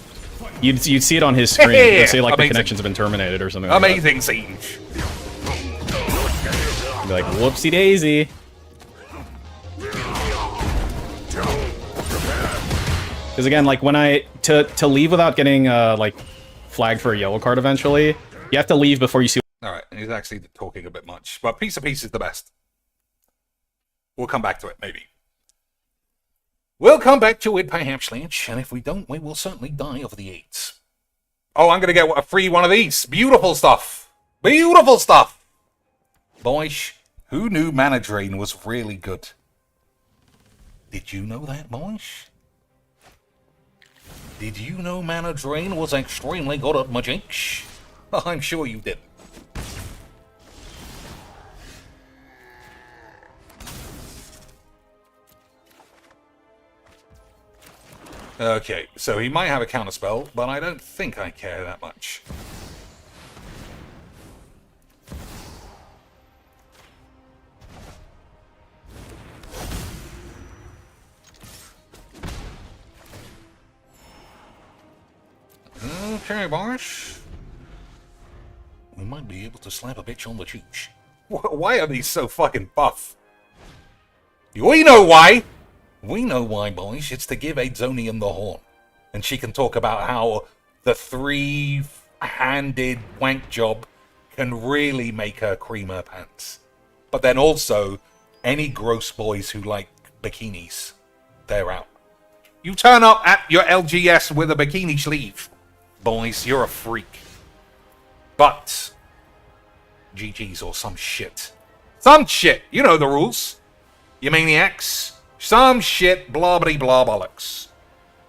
You'd see it on his screen. It'd say like the connections have been terminated or something. Amazing siege. I'd be like, whoopsie daisy. Because again, like when to leave without getting like flagged for a yellow card eventually, you have to leave before you see. All right, he's actually talking a bit much, but Piece of Peace is the best. We'll come back to it, maybe. We'll come back to it, perhaps, Lynch, and if we don't, we will certainly die of the AIDS. Oh, I'm going to get a free one of these. Beautiful stuff. Beautiful stuff. Boys, who knew Mana Drain was really good? Did you know that, boys? Did you know Mana Drain was extremely good at Mageecs? I'm sure you did. Okay, so he might have a counterspell, but I don't think I care that much. Okay, boys. We might be able to slap a bitch on the cheeks. Why are these so fucking buff? We know why! We know why, boys. It's to give Aidzonian the horn. And she can talk about how the three-handed wank job can really make her cream her pants. But then also, any gross boys who like bikinis, they're out. You turn up at your LGS with a bikini sleeve. Boys, you're a freak. But GG's or some shit. Some shit! You know the rules. You maniacs. Some shit, blah blah blah bollocks.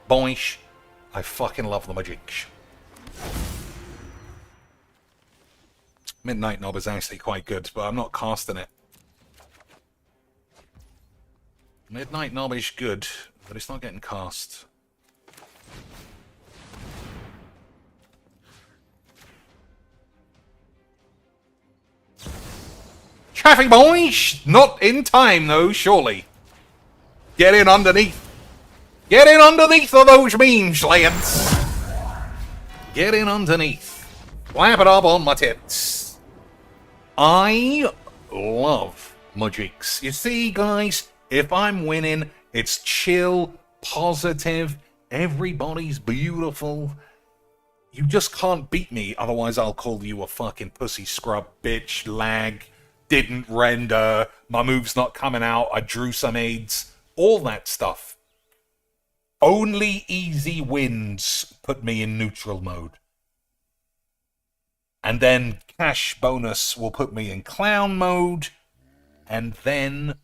Boys, I fucking love the Mageecs. Midnight Knob is actually quite good, but I'm not casting it. Midnight Knob is good, but it's not getting cast. Traffic boys! Not in time though, surely. Get in underneath. Get in underneath of those memes, lads. Get in underneath. Slap it up on my tits. I love Mageecs. You see, guys, if I'm winning, it's chill, positive, everybody's beautiful. You just can't beat me, otherwise I'll call you a fucking pussy scrub, bitch, lag, didn't render, my move's not coming out, I drew some aids. All that stuff. Only easy wins put me in neutral mode. And then cash bonus will put me in clown mode. And then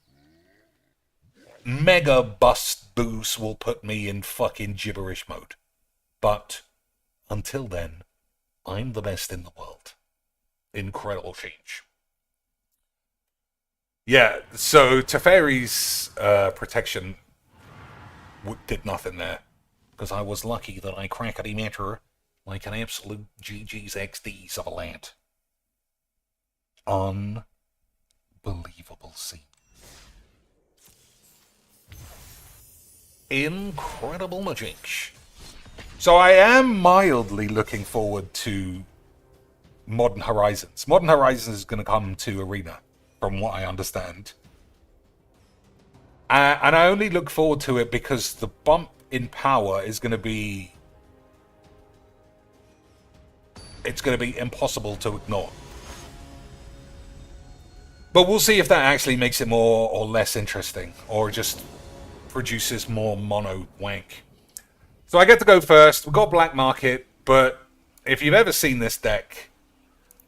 mega bust boost will put me in fucking gibberish mode. But until then, I'm the best in the world. Incredible change. Yeah, so Teferi's protection did nothing there. because I was lucky that I crackety met her like an absolute GG's XD's of a lad. Unbelievable scene. Incredible Mageecs. So I am mildly looking forward to Modern Horizons. Modern Horizons is going to come to Arena, from what I understand. And I only look forward to it because the bump in power is going to be... It's going to be impossible to ignore. But we'll see if that actually makes it more or less interesting, or just produces more mono wank. So I get to go first. We've got Black Market, but if you've ever seen this deck,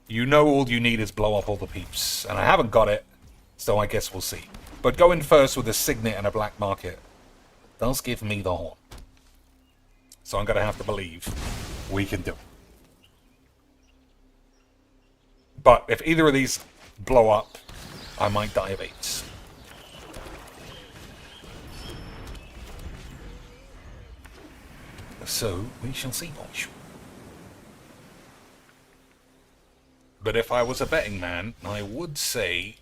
you know all you need is blow up all the peeps. And I haven't got it, so I guess we'll see. But going first with a Signet and a Black Market does give me the horn. So I'm going to have to believe we can do it. But if either of these blow up, I might die of AIDS. So we shall see, boys. But if I was a betting man, I would say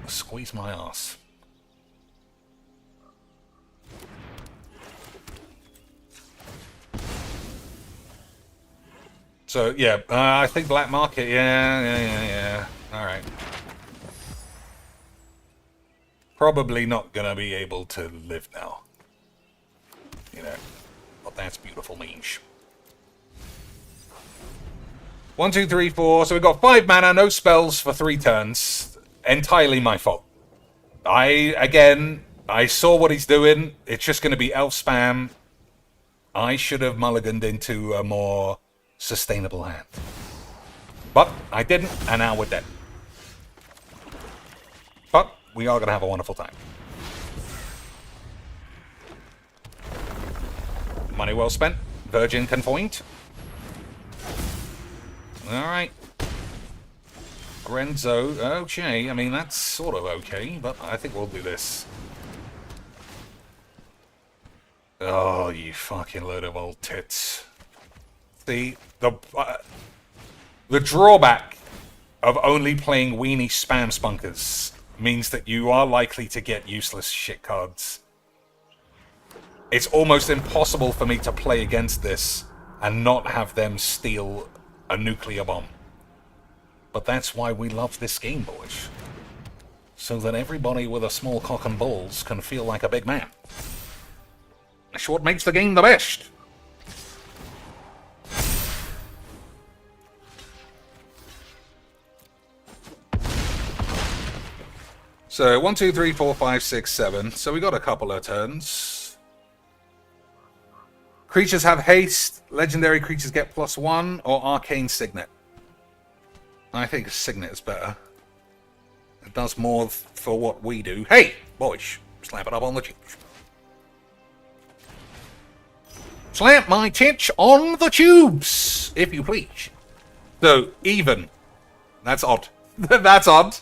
squeeze my ass. So yeah, I think Black Market, yeah. Alright. Probably not gonna be able to live now. You know, but that's beautiful niche. 1, 2, 3, 4. So we've got 5 mana, no spells for 3 turns. Entirely my fault. I saw what he's doing. It's just going to be elf spam. I should have mulliganed into a more sustainable hand. But I didn't, and now we're dead. But we are going to have a wonderful time. Money well spent. Virgin confoined. Alright. Grenzo. Okay, I mean, that's sort of okay, but I think we'll do this. Oh, you fucking load of old tits. See, the drawback of only playing weenie spam spunkers means that you are likely to get useless shit cards. It's almost impossible for me to play against this and not have them steal a nuclear bomb. But that's why we love this game, boys. So that everybody with a small cock and balls can feel like a big man. That's what makes the game the best. So 1, 2, 3, 4, 5, 6, 7. So we got a couple of turns. Creatures have haste. Legendary creatures get +1 or arcane signet. I think signet is better. It does more for what we do. Hey, boys, slap it up on the cheek. Slap my titch on the tubes, if you please. So, even. That's odd. That's odd.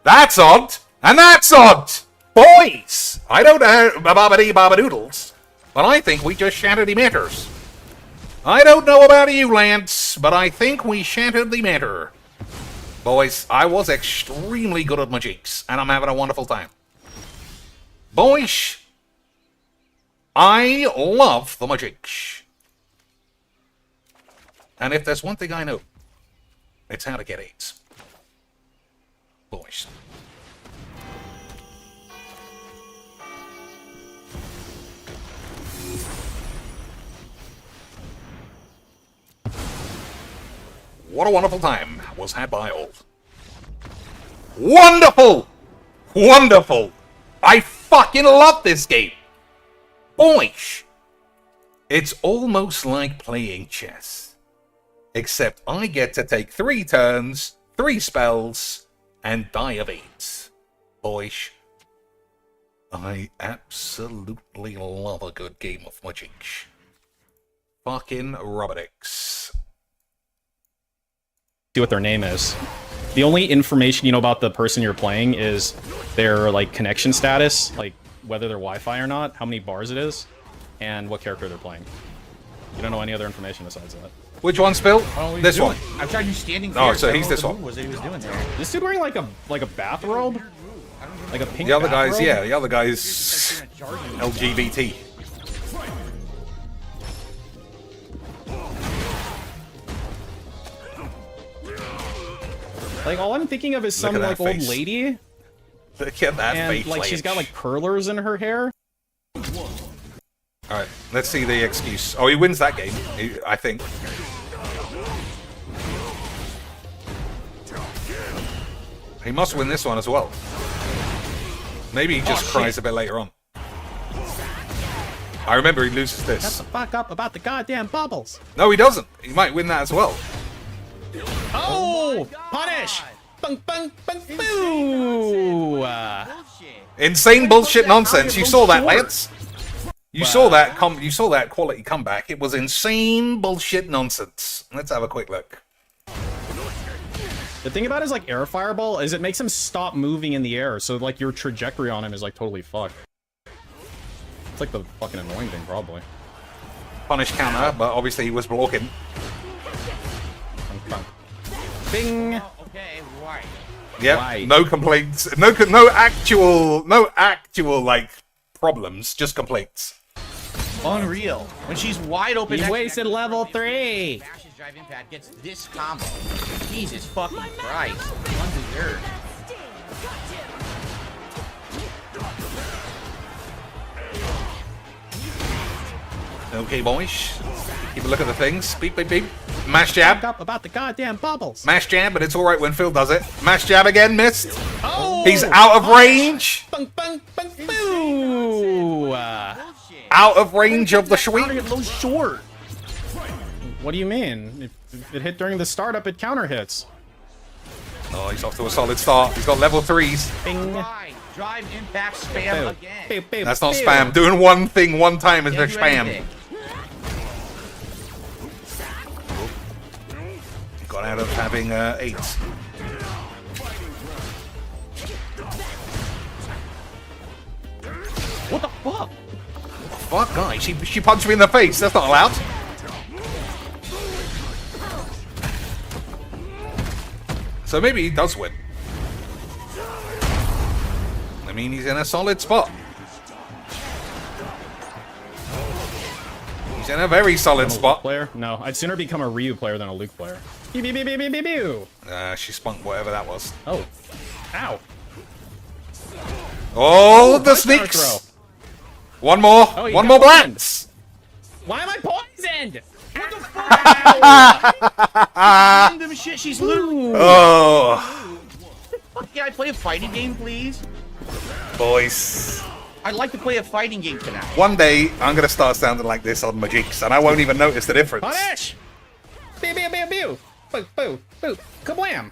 That's odd. And that's odd. Boys, I don't know babadoodles, but I think we just shattered the matters. I don't know about you, Lance, but I think we shattered the matter. Boys, I was extremely good at Mageecs, and I'm having a wonderful time. Boys, I love the Mageecs. And if there's one thing I know, it's how to get AIDS. Boys. What a wonderful time was had by all. Wonderful! Wonderful! I fucking love this game! Boys! It's almost like playing chess. Except I get to take 3 turns, 3 spells, and die of AIDS. Boys, I absolutely love a good game of Mageecs. Fucking Robotix. See what their name is. The only information you know about the person you're playing is their like connection status, like whether they're Wi-Fi or not, how many bars it is, and what character they're playing. You don't know any other information besides that. Which one's Bill? This one. I'm trying to do standing. Oh, so he's this one. Was he was doing there? This dude wearing like a bathrobe? Like a pink The other guy's, bathrobe? yeah, the other guy's LGBT. Like, all I'm thinking of is some, Look at like, that old face. lady. Look at that And, face. like, she's got, like, curlers in her hair. Alright, let's see the excuse. Oh, he wins that game, I think. He must win this one as well. Maybe he just cries a bit later on. I remember he loses this. Shut the fuck up about the goddamn bubbles. No, he doesn't. He might win that as well. Oh! Punish! Bung, bung, bung, boo! Insane bullshit nonsense. You saw that, Lance. You saw that. You saw that quality comeback. It was insane bullshit nonsense. Let's have a quick look. The thing about his, like, air fireball is it makes him stop moving in the air, so, like, your trajectory on him is, like, totally fucked. It's, like, the fucking annoying thing, probably. Punish counter, but obviously he was blocking. Bing! Okay, right. Yep, Right. no complaints. No actual, like, problems, just complaints. Unreal. When she's wide open. He wasted level 3! Bashes drive impact gets this combo. Jesus fucking Christ. Undeserved. Okay, boys. Keep a look at the things. Beep, beep, beep. Mash jab. Up about the goddamn bubbles. Mash jab, but it's alright when Phil does it. Mash jab again, missed. Oh! He's out of range. Bung, bung, bung, boo! Out of range of the sweep. A little short. What do you mean? If it hit during the startup, it counter hits. Oh, he's off to a solid start. He's got level 3s. Bing. Drive impact spam again. Boo, boo, That's not boo. spam. Doing one thing one time is Can't a do spam. anything. Got out of having 8. What the fuck? Fuck, guy. She punched me in the face. That's not allowed. So maybe he does win. I mean, he's in a solid spot. He's in a very solid spot. Player? No, I'd sooner become a Ryu player than a Luke player. Pew, pew, pew, pew, pew, pew, pew. She spunk whatever that was. Oh. Ow. Oh, the nice counter sneaks! throw. One more. Oh, you One got more poisoned. blacks. Why am I poisoned? What the fuck? Random shit. She's literally. Oh, Can I play a fighting game, please? boys. I'd like to play a fighting game tonight. One day, I'm going to start sounding like this on Mageecs, and I won't even notice the difference. Punish! Pew, pew, pew, pew. Boo, boo, boo. Kablam.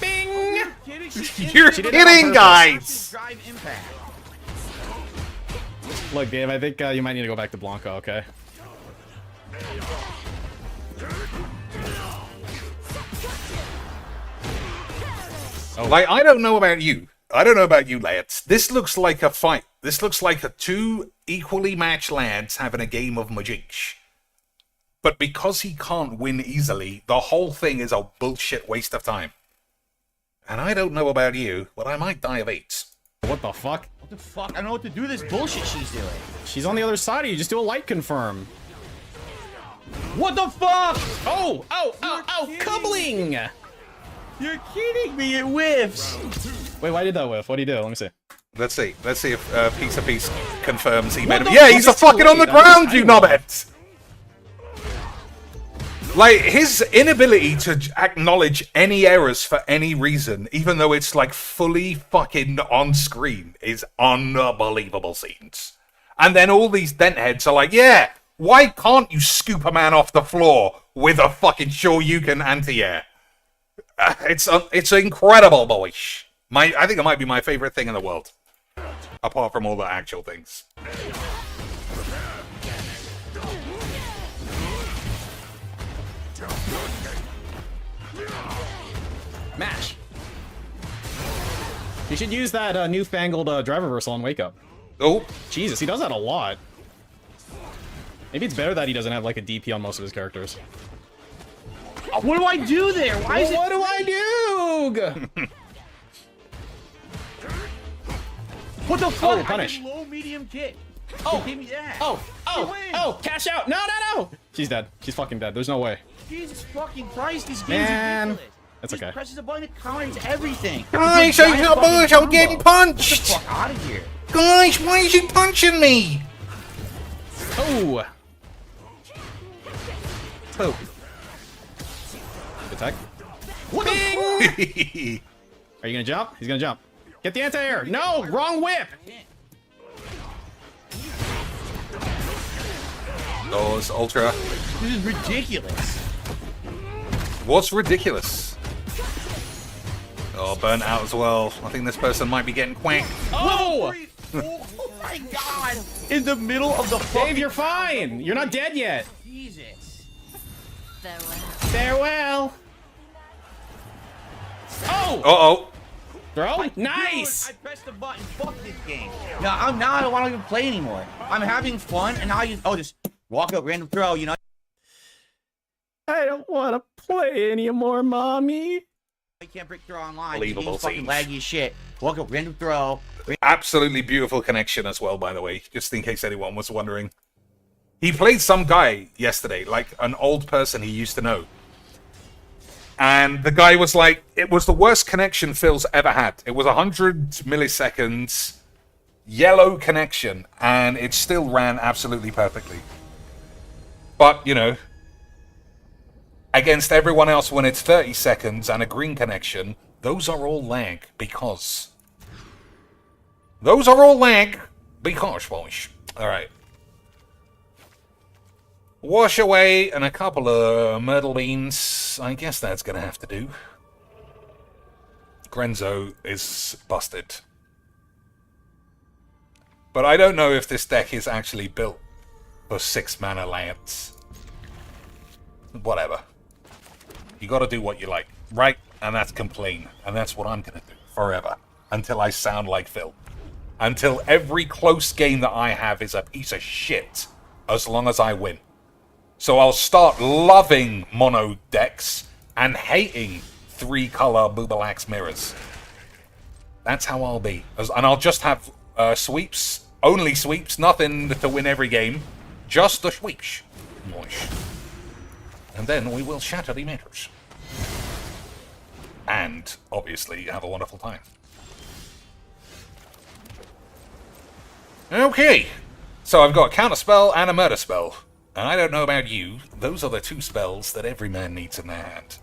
Bing! You're She did it on kidding, purpose. guys! Drive impact. Look, Dave, I think you might need to go back to Blanca, okay? Like, I don't know about you. I don't know about you, lads. This looks like a fight. This looks like two equally matched lads having a game of Mageecs. But because he can't win easily, the whole thing is a bullshit waste of time. And I don't know about you, but I might die of AIDS. What the fuck? What the fuck? I don't know what to do with this bullshit she's doing. She's on the other side of you. Just do a light confirm. What the fuck? Oh! Oh! Oh! Oh! Coupling! You're kidding me. It whiffs. Wait, why did that whiff? What do you do? Let me see. Let's see. Let's see if Piece of Peace confirms he made him. the Yeah, fuck? he's a It's too fucking on the late. ground, I you know. knobheads! Like, his inability to acknowledge any errors for any reason, even though it's, like, fully fucking on screen, is unbelievable scenes. And then all these dent heads are like, yeah, why can't you scoop a man off the floor with a fucking Shoryuken anti-air? It's incredible, boys. I think it might be my favorite thing in the world. Apart from all the actual things. Mash. You should use that newfangled drive reversal on Wake Up. Oh. Jesus, he does that a lot. Maybe it's better that he doesn't have like a DP on most of his characters. What do I do there? Why is it? What do I do? What the fuck? Oh, punish. I did low medium kick. Oh, Give me that. oh, cash out. No. She's dead. She's fucking dead. There's no way. Jesus fucking Christ, this game's Man. ridiculous. That's He okay. presses a button, it counters everything. Guys, It's a giant fucking I'm getting combo. punched! Get the fuck out of here. Guys, why is he punching me? Oh. Oh. Good tag. What the fuck? Are you gonna jump? He's gonna jump. Get the anti-air. No, wrong whip. Oh, it's ultra. This is ridiculous. What's ridiculous? Oh, burnt out as well. I think this person might be getting quanked. Oh! Oh my god! In the middle of the fucking... Dave, you're fine. You're not dead yet. Jesus. Farewell. Oh! Uh-oh. Throw? Nice! Dude, I pressed the button. Fuck this game. No, now I don't want to even play anymore. I'm having fun, and now you... Oh, just walk up, random throw, you know? I don't want to play anymore, mommy. I can't break throw online. Unbelievable This game's fucking scenes. laggy as shit. Walk up, random throw. Absolutely beautiful connection as well, by the way, just in case anyone was wondering. He played some guy yesterday, like an old person he used to know. And the guy was like, it was the worst connection Phil's ever had. It was 100 milliseconds, yellow connection, and it still ran absolutely perfectly. But, you know, against everyone else when it's 30 seconds and a green connection, those are all lag because... Those are all lag because, boys. Alright. Wash away and a couple of myrtle beans. I guess that's going to have to do. Grenzo is busted. But I don't know if this deck is actually built for 6 mana lands. Whatever. You got to do what you like, right? And that's complain. And that's what I'm going to do forever. Until I sound like Phil. Until every close game that I have is a piece of shit. As long as I win. So I'll start loving mono decks and hating 3-color Boobalax mirrors. That's how I'll be. And I'll just have sweeps. Only sweeps. Nothing to win every game. Just the sweeps. And then we will shatter the matters. And, obviously, have a wonderful time. Okay. So I've got a counter spell and a murder spell. And I don't know about you, those are the 2 spells that every man needs in their hand.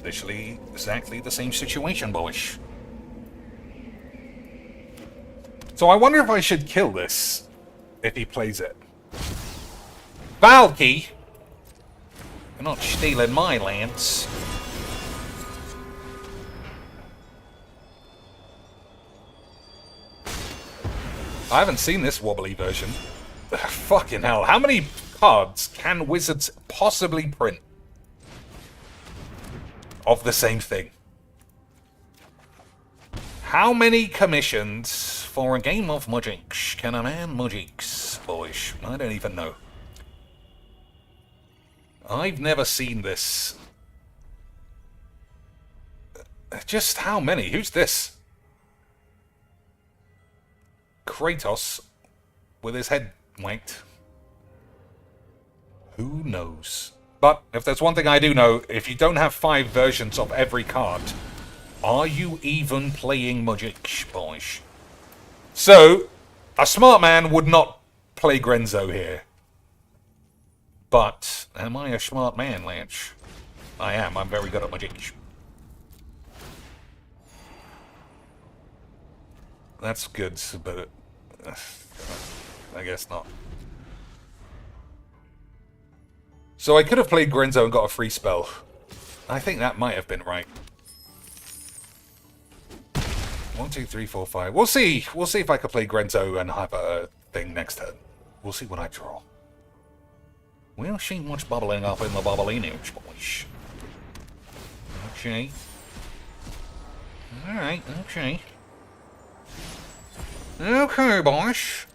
Literally exactly the same situation, boys. So I wonder if I should kill this if he plays it. Valky! You're not stealing my lands. I haven't seen this wobbly version. Fucking hell, how many cards can Wizards possibly print of the same thing? How many commissions for a game of Mageecs can a man Mageecs, boys? I don't even know. I've never seen this. Just how many? Who's this? Kratos with his head wanked. Who knows? But if there's one thing I do know, if you don't have 5 versions of every card, are you even playing Mageecs, boys? So, a smart man would not play Grenzo here. But, am I a smart man, Lance? I am. I'm very good at Mageecs. That's good, but I guess not. So I could have played Grenzo and got a free spell. I think that might have been right. 1, 2, 3, 4, 5. We'll see. We'll see if I can play Grenzo and have a thing next turn. We'll see what I draw. We'll see what's bubbling up in the bubblinage, boys. Okay. Alright, okay. Okay, boys.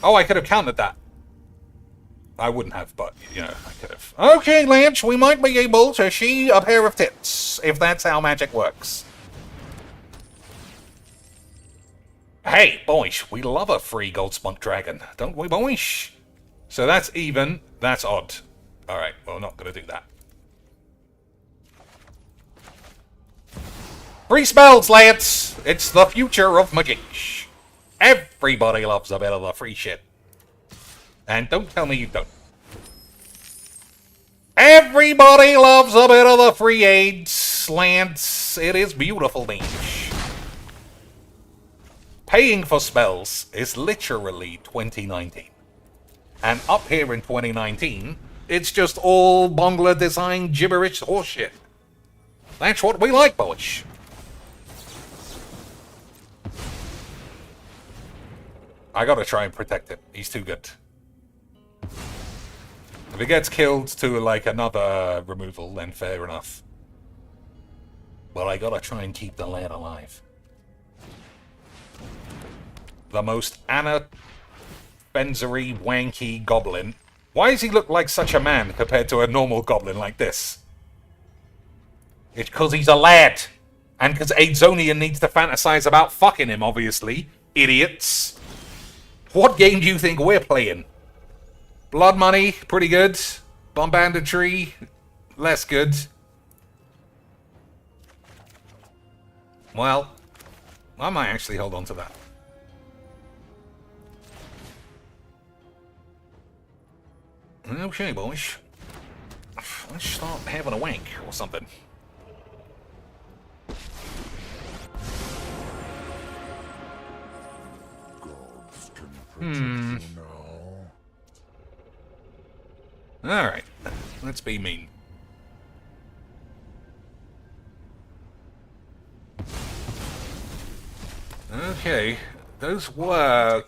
Oh, I could have counted that. I wouldn't have, but, you know, I could have. Okay, Lance, we might be able to see a pair of tits, if that's how magic works. Hey, boys, we love a free gold spunk dragon, don't we, boys? So that's even, that's odd. Alright, well, not gonna do that. Free spells, Lance! It's the future of Mageecs. Everybody loves a bit of the free shit. And don't tell me you don't. Everybody loves a bit of the free aids, Lance. It is beautiful, mage. Paying for spells is literally 2019. And up here in 2019, it's just all Bongler design gibberish horseshit. That's what we like, boys. I gotta try and protect him. He's too good. If he gets killed to, like, another removal, then fair enough. But I gotta try and keep the lad alive. The most Fenzery wanky goblin. Why does he look like such a man compared to a normal goblin like this? It's because he's a lad. And because Aidzonian needs to fantasize about fucking him, obviously. Idiots. What game do you think we're playing? Blood Money, pretty good. Bomb Banditry, less good. Well, I might actually hold on to that. Okay, boys. Let's start having a wank or something. Alright, let's be mean. Okay, those were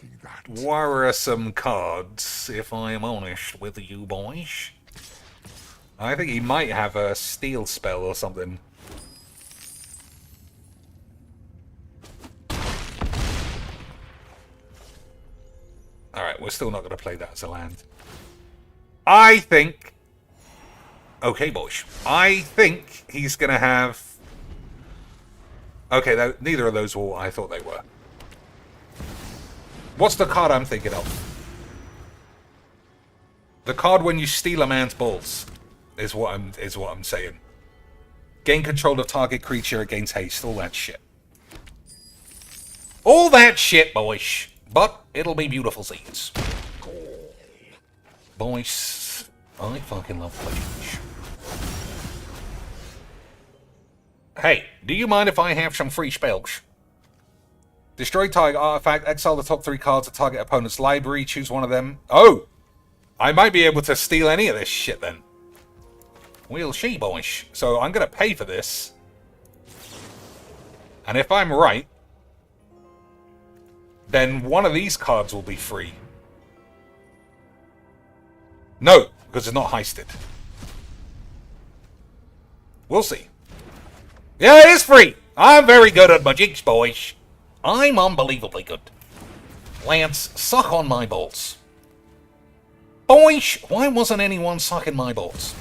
worrisome cards, if I am honest with you boys. I think he might have a steal spell or something. Alright, we're still not going to play that as a land. I think... Okay, boys. I think he's going to have... Okay, neither of those were what I thought they were. What's the card I'm thinking of? The card when you steal a man's balls is what I'm saying. Gain control of target creature against haste, all that shit. All that shit, boys. But it'll be beautiful scenes. Boys, I fucking love Mageecs. Hey, do you mind if I have some free spells? Destroy target artifact, exile the top 3 cards of target opponent's library, choose one of them. Oh! I might be able to steal any of this shit then. We'll see, boys. So I'm going to pay for this. And if I'm right, then one of these cards will be free. No, because it's not heisted. We'll see. Yeah, it is free! I'm very good at Mageecs, boys. I'm unbelievably good. Lance, suck on my balls. Boys, why wasn't anyone sucking my balls?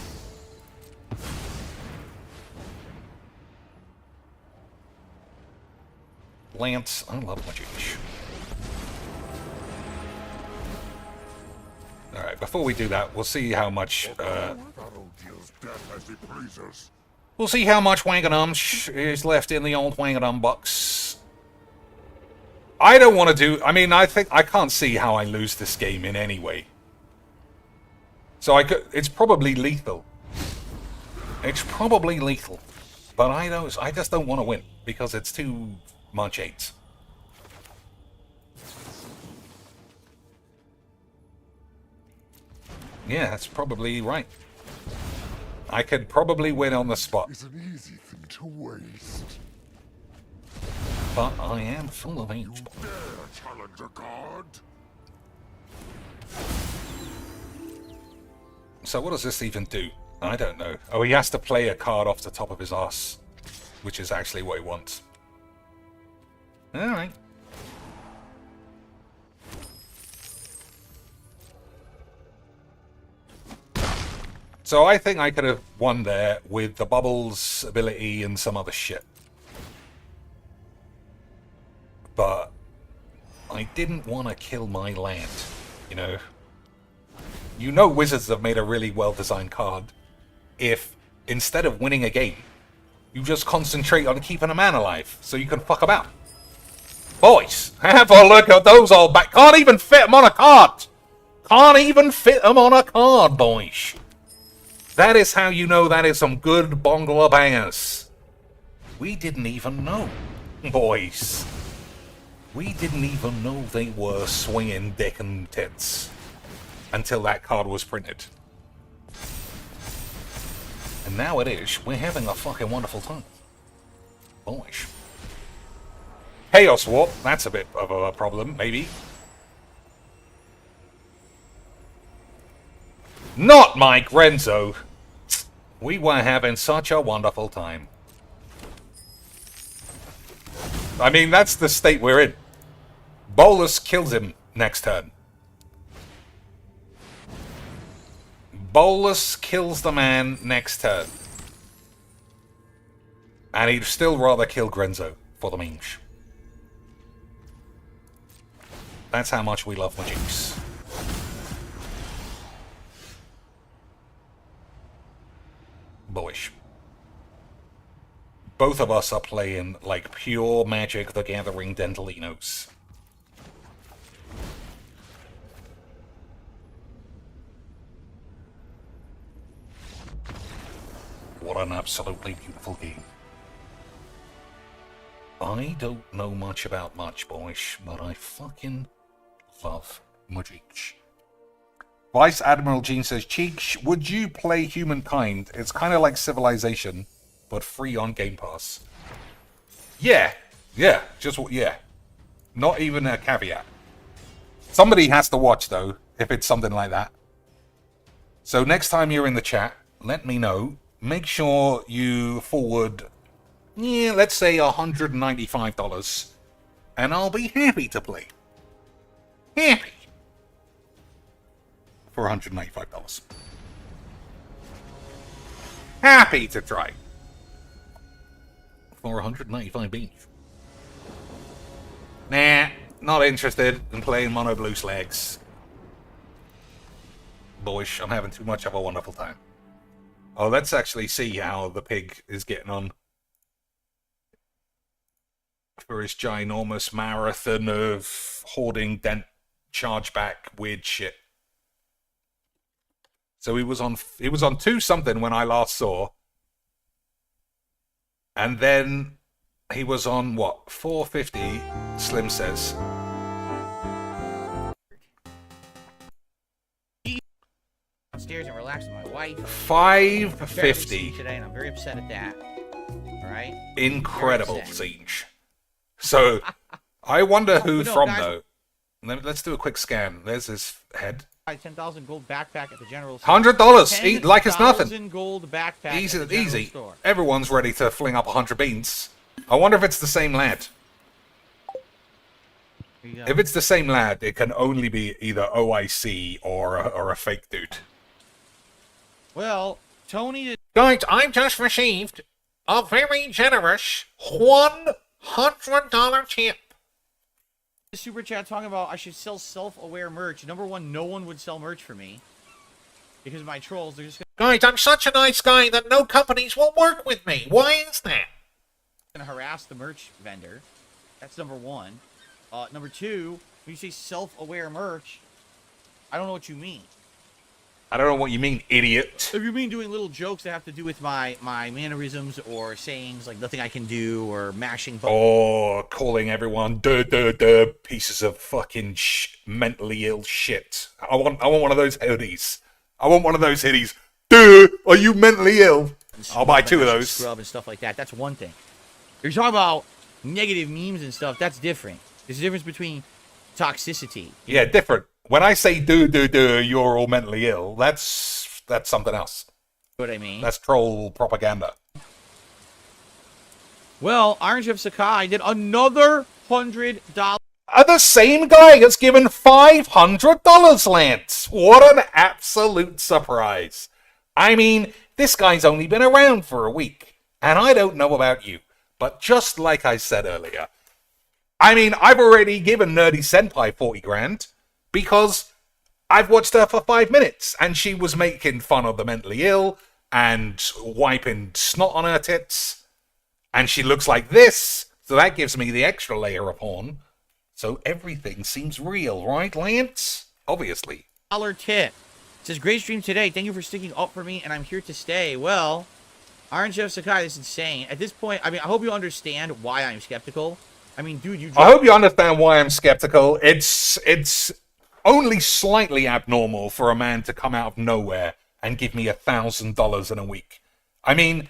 Lance, I love Mageecs. Alright, before we do that, we'll see how much, we'll see how much Wangadum is left in the old Wangadum box. I don't want to do... I mean, I think... I can't see how I lose this game in any way. So I could... It's probably lethal. It's probably lethal. But I just don't want to win, because it's too much 8s. Yeah, that's probably right. I could probably win on the spot. It's an easy thing to waste. But I am full of age. You dare challenge a god? So what does this even do? I don't know. Oh, he has to play a card off the top of his ass, which is actually what he wants. Alright. So I think I could have won there with the bubbles ability and some other shit. But I didn't want to kill my land, you know. You know Wizards have made a really well-designed card if, instead of winning a game, you just concentrate on keeping a man alive so you can fuck about. Boys, have a look at those old back. Can't even fit them on a card. Can't even fit them on a card, boys. That is how you know that is some good Bongler bangers. We didn't even know, boys. We didn't even know they were swinging dick and tits until that card was printed. And now it is. We're having a fucking wonderful time. Boys. Chaos Warp, that's a bit of a problem, maybe. Not Mike Renzo. We were having such a wonderful time. I mean, that's the state we're in. Bolus kills him next turn. Bolus kills the man next turn. And he'd still rather kill Grenzo for the memes. That's how much we love Mageecs. Bullish. Both of us are playing like pure Magic the Gathering Dentalinos. What an absolutely beautiful game. I don't know much about much, boys, but I fucking love Mageecs. Vice Admiral Jean says, Cheech, would you play Humankind? It's kind of like Civilization, but free on Game Pass. Yeah. Not even a caveat. Somebody has to watch, though, if it's something like that. So next time you're in the chat, let me know. Make sure you forward, let's say $195, and I'll be happy to play. Happy. For $195. Happy to try. For 195 beef. Nah, not interested in playing Mono Blue Slags. Boys, I'm having too much of a wonderful time. Oh, let's actually see how the pig is getting on. For his ginormous marathon of hoarding, dent, chargeback, weird shit. So he was on 2 something when I last saw. And then he was on what? 450, Slim says. Upstairs and relax with my wife. 550 today, and I'm very upset at that. All right. Incredible Siege. So I wonder who from guys, though. Let's do a quick scan. There's his head. 10,000 gold backpack at the general store. $100, like it's nothing. 10,000 gold backpack. Easy. Everyone's ready to fling up 100 beans. I wonder if it's the same lad. If it's the same lad, it can only be either OIC or a fake dude. Well, Tony. Guys, I've just received a very generous $100 tip. Super chat talking about I should sell self-aware merch. Number one, no one would sell merch for me because my trolls, they're just Guys, I'm such a nice guy that no companies will work with me. Why is that? gonna harass the merch vendor. That's number one. Number two, when you say self-aware merch, I don't know what you mean. I don't know what you mean, idiot. If you mean doing little jokes that have to do with my mannerisms or sayings like nothing I can do or mashing buttons. Or calling everyone pieces of fucking mentally ill shit. I want one of those hoodies. I want one of those hoodies. Are you mentally ill? I'll buy 2 of those. Scrub and stuff like that. That's one thing. If you're talking about negative memes and stuff, that's different. There's a difference between toxicity. Yeah, different. When I say you're all mentally ill, that's something else. You know what I mean? That's troll propaganda. Well, Iron Chef Sakai did another $100. The same guy gets given $500, Lance. What an absolute surprise. I mean, this guy's only been around for a week, and I don't know about you, but just like I said earlier, I mean, I've already given Nerdy Senpai 40 grand because I've watched her for 5 minutes, and she was making fun of the mentally ill and wiping snot on her tits, and she looks like this, so that gives me the extra layer of horn. So everything seems real, right, Lance? Obviously. Dollar tip. It says, great stream today. Thank you for sticking up for me, and I'm here to stay. Well, Iron Chef Sakai, this is insane. At this point, I mean, I hope you understand why I'm skeptical. I mean, dude, I hope you understand why I'm skeptical. It's only slightly abnormal for a man to come out of nowhere and give me $1,000 in a week. I mean,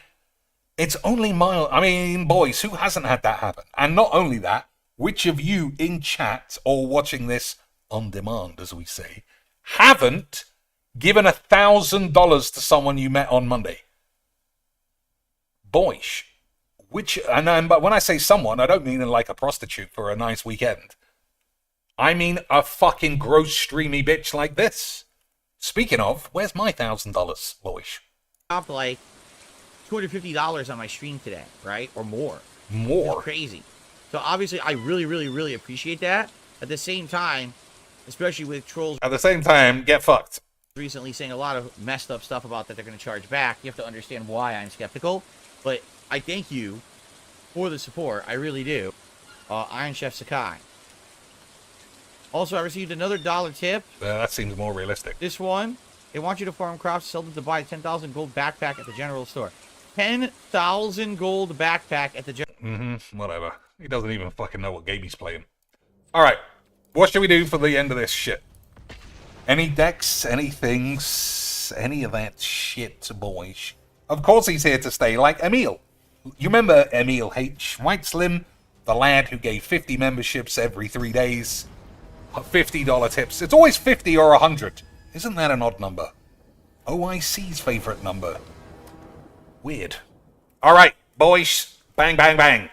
it's only mild. I mean, boys, who hasn't had that happen? And not only that, which of you in chat or watching this on demand, as we say, haven't given $1,000 to someone you met on Monday? Boys, but when I say someone, I don't mean like a prostitute for a nice weekend. I mean a fucking gross streamy bitch like this. Speaking of, where's my $1,000, boys? Dropped like $250 on my stream today, right? Or more. More? It's crazy. So obviously, I really, really, really appreciate that. At the same time, especially with trolls. At the same time, get fucked. Recently saying a lot of messed up stuff about that they're going to charge back. You have to understand why I'm skeptical. But I thank you for the support. I really do. Iron Chef Sakai. Also, I received another $1 tip. That seems more realistic. This one, they want you to farm crops, sell them to buy a 10,000 gold backpack at the general store. 10,000 gold backpack at the general... Whatever. He doesn't even fucking know what game he's playing. Alright. What should we do for the end of this shit? Any decks, any things, any of that shit, boys? Of course he's here to stay, like Emil. You remember Emil H, right, Slim? The lad who gave 50 memberships every 3 days. $50 tips. It's always 50 or 100. Isn't that an odd number? OIC's favorite number. Weird. Alright, boys. Bang, bang, bang.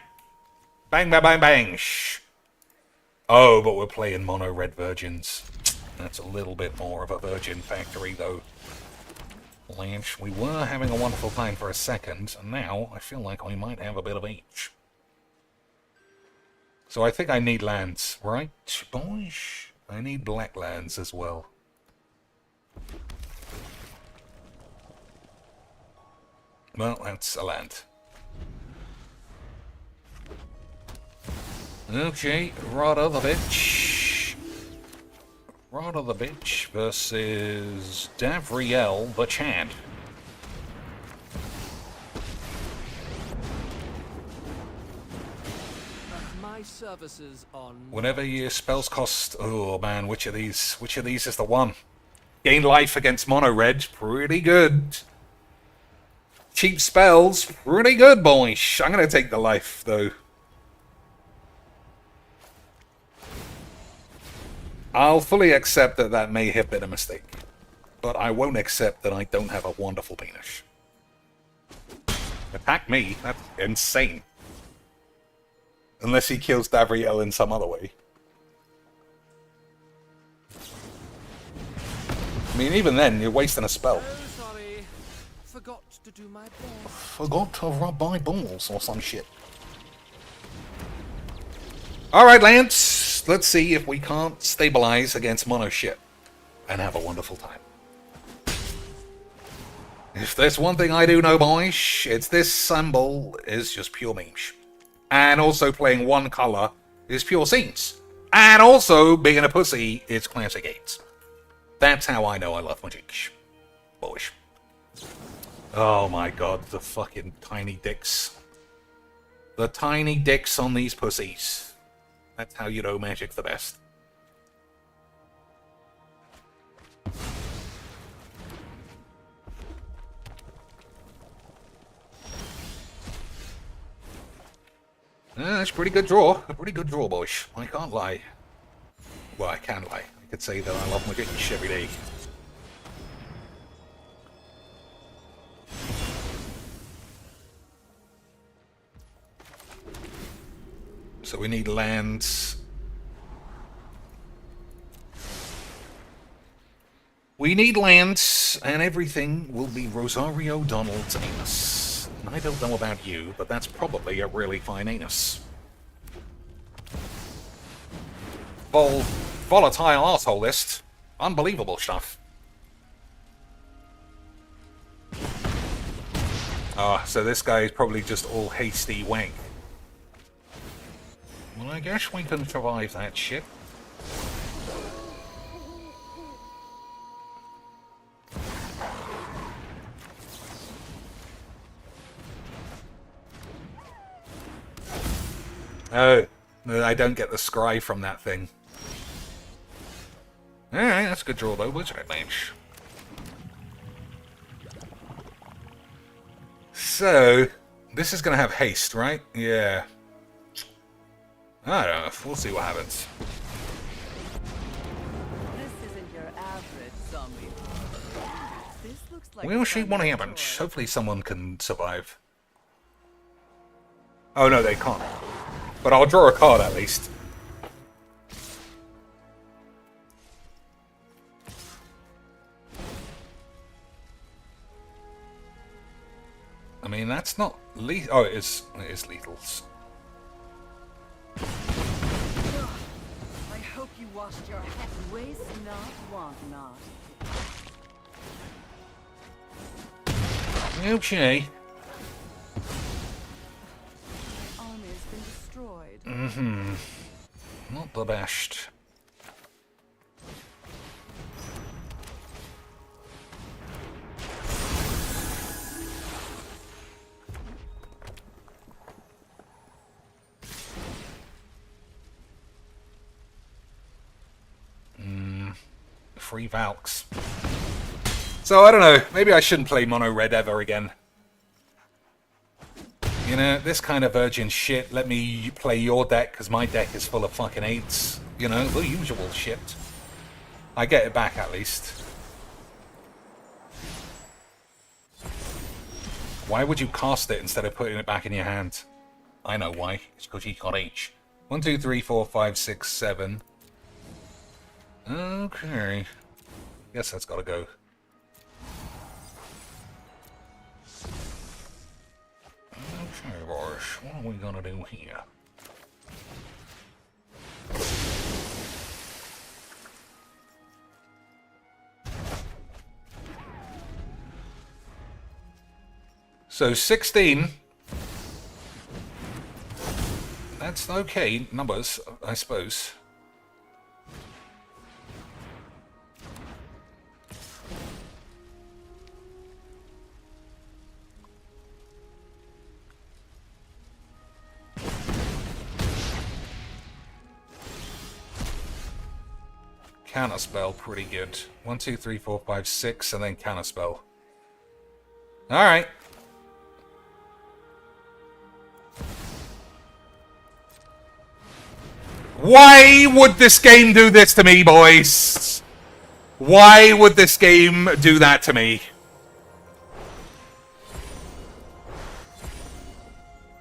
Bang, bang, bang, bang. Shh. Oh, but we're playing mono red virgins. That's a little bit more of a virgin factory, though. Lynch, we were having a wonderful time for a second, and now I feel like we might have a bit of each. So I think I need lands, right, boys? I need black lands as well. Well, that's a land. Okay, Rada the bitch. Rada the bitch versus Davriel the Chad. My services on. Whenever your spells cost, oh man, which of these is the one? Gain life against mono red, pretty good. Cheap spells, pretty good, boys. I'm gonna take the life though. I'll fully accept that that may have been a mistake, but I won't accept that I don't have a wonderful penis. Attack me? That's insane. Unless he kills Davriel in some other way. I mean, even then, you're wasting a spell. Oh, sorry. Forgot to do my best. Forgot to rub my balls or some shit. Alright, Lance. Let's see if we can't stabilize against mono shit. And have a wonderful time. If there's one thing I do know, boys, it's this symbol is just pure memes. And also playing one color is pure scenes. And also being a pussy is classic 8. That's how I know I love Mageecs. Boys. Oh my god, the fucking tiny dicks. The tiny dicks on these pussies. That's how you know Magic's the best. That's a pretty good draw. A pretty good draw, boys. I can't lie. Well, I can lie. I could say that I love Mageecs every day. So we need lands. We need lands, and everything will be Rosario Donald's anus. And I don't know about you, but that's probably a really fine anus. Volatile arsehole list. Unbelievable stuff. Ah, so this guy is probably just all hasty wank. Well, I guess we can survive that shit. Oh, I don't get the scry from that thing. Alright, that's a good draw though, wasn't it, mage? So, this is going to have haste, right? Yeah. I don't know, we'll see what happens. This isn't your average zombie. This looks like We'll see what happens. Hopefully someone can survive. Oh no, they can't. But I'll draw a card at least. I mean, that's not lethal. Oh, it is lethals. I hope you washed your head. Waste not, want not. Okay. My armor's been destroyed. Mm-hmm. Not the best. Free Valks. So, I don't know. Maybe I shouldn't play Mono Red ever again. You know, this kind of virgin shit, let me play your deck, because my deck is full of fucking 8s. You know, the usual shit. I get it back, at least. Why would you cast it instead of putting it back in your hand? I know why. It's because you got H. 1, 2, 3, 4, 5, 6, 7. Okay. Guess that's gotta go. Okay, boys. What are we gonna do here? So 16. That's okay numbers, I suppose. Counterspell, pretty good. 1, 2, 3, 4, 5, 6, and then counterspell. Alright. Why would this game do this to me, boys? Why would this game do that to me?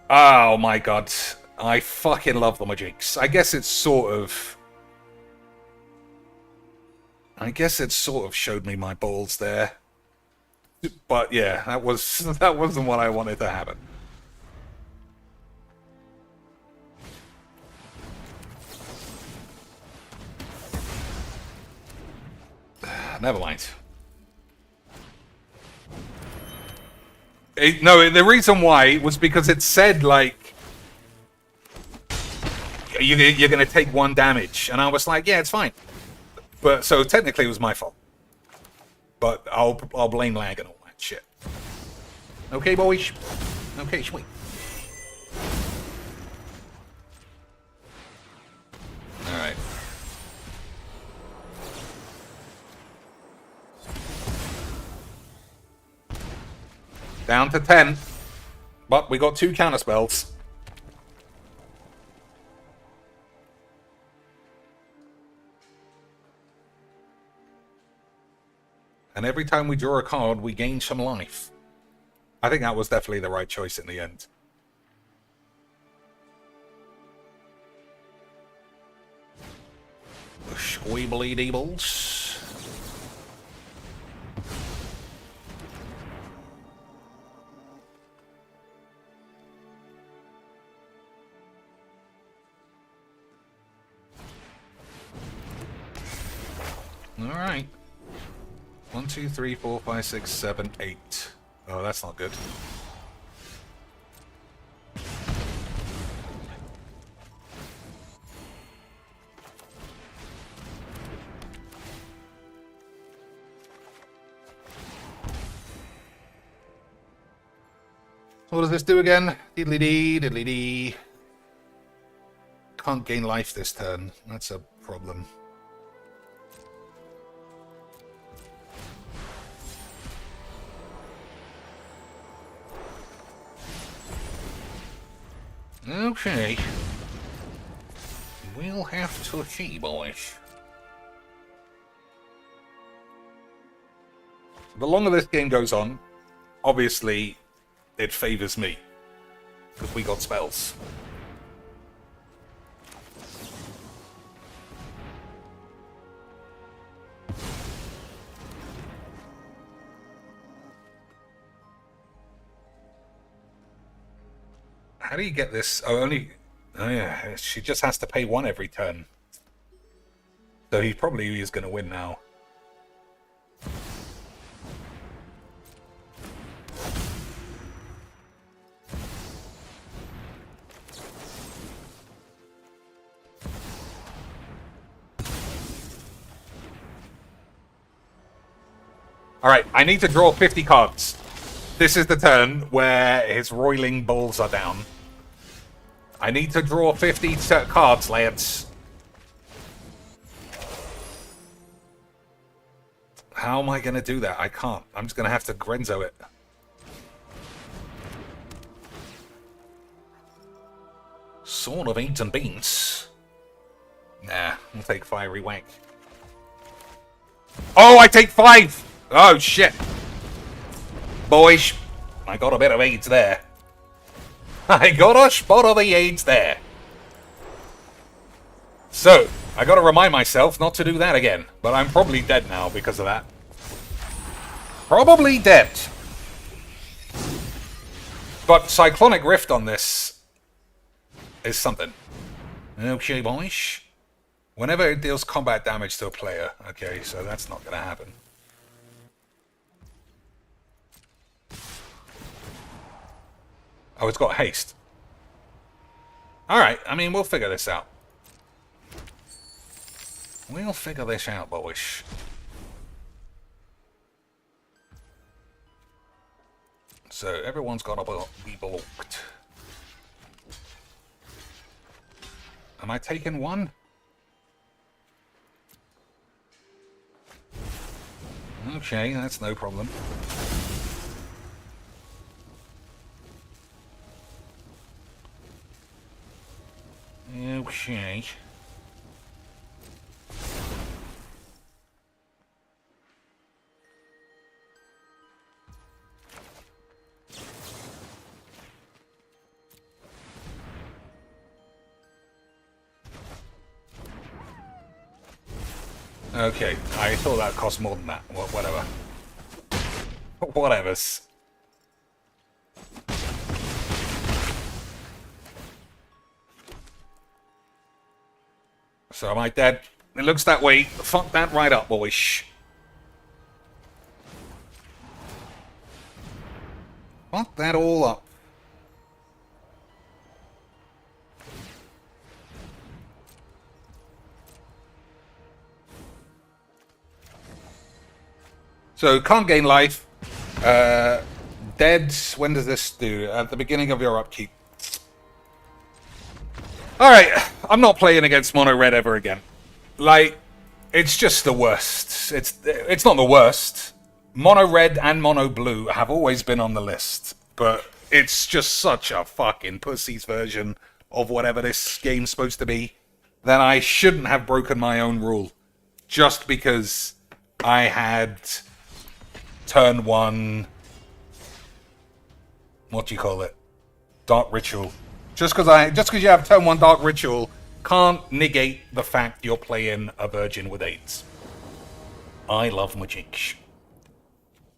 Oh my god. I fucking love the Mageecs. I guess it sort of showed me my balls there. But yeah, that wasn't what I wanted to happen. Never mind. No, the reason why was because it said, like, you're going to take 1 damage. And I was like, yeah, it's fine. But so technically it was my fault. But I'll blame lag and all that shit. Okay, boys. Okay, sweet. Alright. Down to 10. But we got 2 counterspells. And every time we draw a card, we gain some life. I think that was definitely the right choice in the end. Squeeblebeaners. Alright. 1, 2, 3, 4, 5, 6, 7, 8. Oh, that's not good. What does this do again? Diddly-dee, diddly-dee. Can't gain life this turn. That's a problem. Okay. We'll have to see, boys. The longer this game goes on, obviously, it favors me. Because we got spells. How do you get this? Oh, only... Oh, yeah. She just has to pay 1 every turn. So he probably is going to win now. Alright, I need to draw 50 cards. This is the turn where his roiling balls are down. I need to draw 50 cards, lads. How am I going to do that? I can't. I'm just going to have to Grenzo it. Sword of Beans and Beans. Nah, I'll take Fiery Whack. Oh, I take 5! Oh, shit. Boys, I got a bit of AIDS there. I got a spot of the AIDS there. So, I gotta remind myself not to do that again. But I'm probably dead now because of that. Probably dead. But Cyclonic Rift on this is something. Okay, boys. Whenever it deals combat damage to a player. Okay, so that's not gonna happen. Oh, it's got haste. Alright, I mean, we'll figure this out. We'll figure this out, boys. So, everyone's got to be blocked. Am I taking 1? Okay, that's no problem. Okay. Okay, I thought that cost more than that. Well, whatever. Whatevers. So am I dead? It looks that way. Fuck that right up, boys. Fuck that all up. So, can't gain life. Dead, when does this do? At the beginning of your upkeep. Alright, I'm not playing against Mono Red ever again. Like, it's just the worst. It's not the worst. Mono Red and Mono Blue have always been on the list. But it's just such a fucking pussy's version of whatever this game's supposed to be that I shouldn't have broken my own rule. Just because I had turn 1... What do you call it? Dark Ritual. Just because you have turn 1 Dark Ritual can't negate the fact you're playing a Virgin with AIDS. I love Mageecs.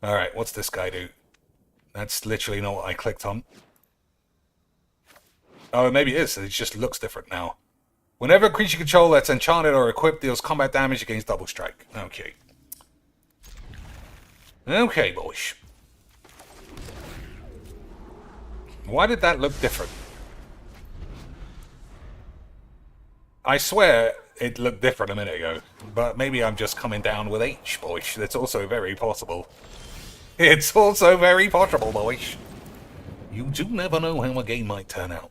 Alright, what's this guy do? That's literally not what I clicked on. Oh, maybe it is. It just looks different now. Whenever a creature control that's enchanted or equipped deals combat damage against double strike. Okay. Okay, boys. Why did that look different? I swear it looked different a minute ago. But maybe I'm just coming down with H, boys. That's also very possible. It's also very possible, boys. You do never know how a game might turn out.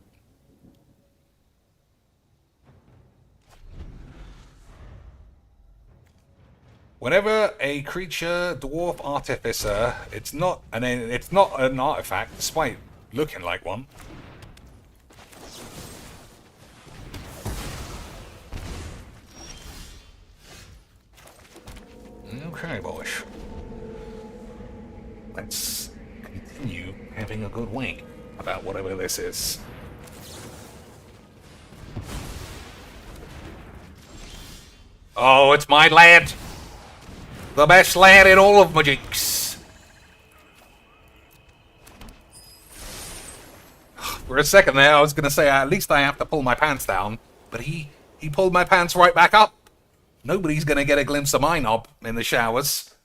Whenever a creature, dwarf, artificer, it's not an artifact, despite looking like one. Okay, boys. Let's continue having a good wing about whatever this is. Oh, it's my land! The best land in all of Mageecs! For a second there, I was going to say at least I have to pull my pants down, but he pulled my pants right back up. Nobody's going to get a glimpse of my knob in the showers.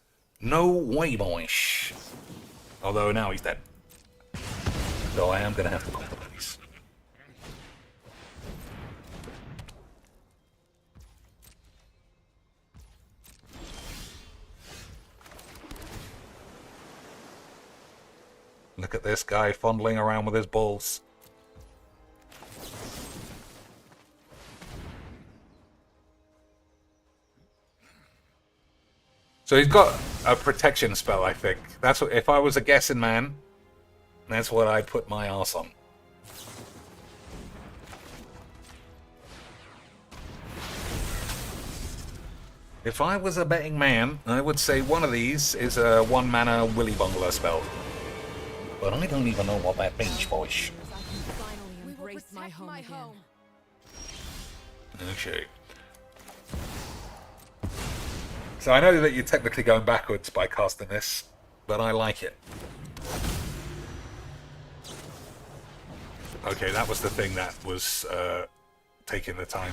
No way, boys. Although now he's dead. So I am going to have to call the police. Look at this guy fondling around with his balls. So he's got a protection spell, I think. That's what, if I was a guessing man, that's what I'd put my arse on. If I was a betting man, I would say one of these is a 1-mana Willy Bongler spell. But I don't even know what that means, boys. Okay. So I know that you're technically going backwards by casting this, but I like it. Okay, that was the thing that was taking the time.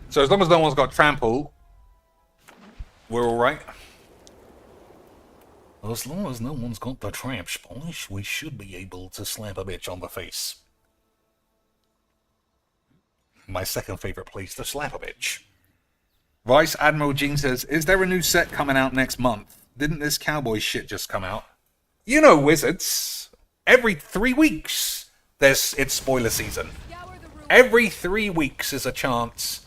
So as long as no one's got trample, we're alright. As long as no one's got the traps, boys, we should be able to slap a bitch on the face. My second favourite place to slap a bitch. Vice Admiral Jean says, is there a new set coming out next month? Didn't this cowboy shit just come out? You know, Wizards. Every 3 weeks, it's spoiler season. Every 3 weeks is a chance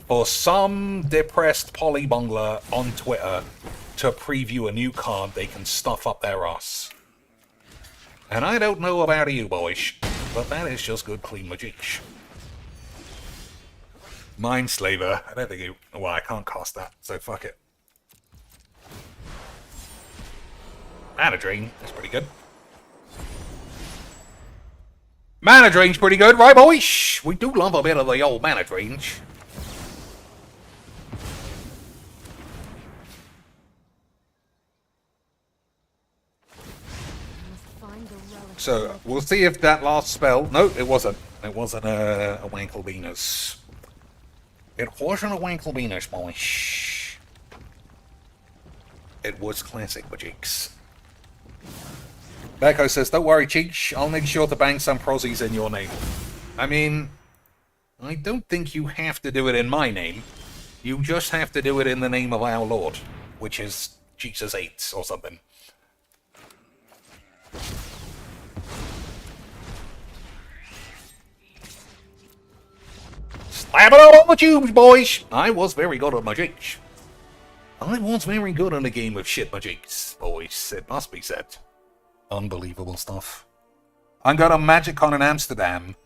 for some depressed polybongler on Twitter to preview a new card they can stuff up their ass. And I don't know about you, boys, but that is just good, clean Mageecs. Mindslaver, I don't think you... Well, I can't cast that, so fuck it. Mana Drain, that's pretty good. Mana Drain's pretty good, right, boys? We do love a bit of the old Mana Drains. So, we'll see if that last spell... No, it wasn't. It wasn't a Wanklebeaner's. It wasn't a Wanklebeaner's, boys. It was classic Mageecs. Becco says, don't worry, Cheech. I'll make sure to bang some prozzies in your name. I mean, I don't think you have to do it in my name. You just have to do it in the name of our Lord, which is Jesus 8 or something. Slap it all on the tubes, boys! I was very good at Mageecs. I was very good in a game of shit Mageecs, boys. It must be said. Unbelievable stuff. I'm going to MagicCon in Amsterdam,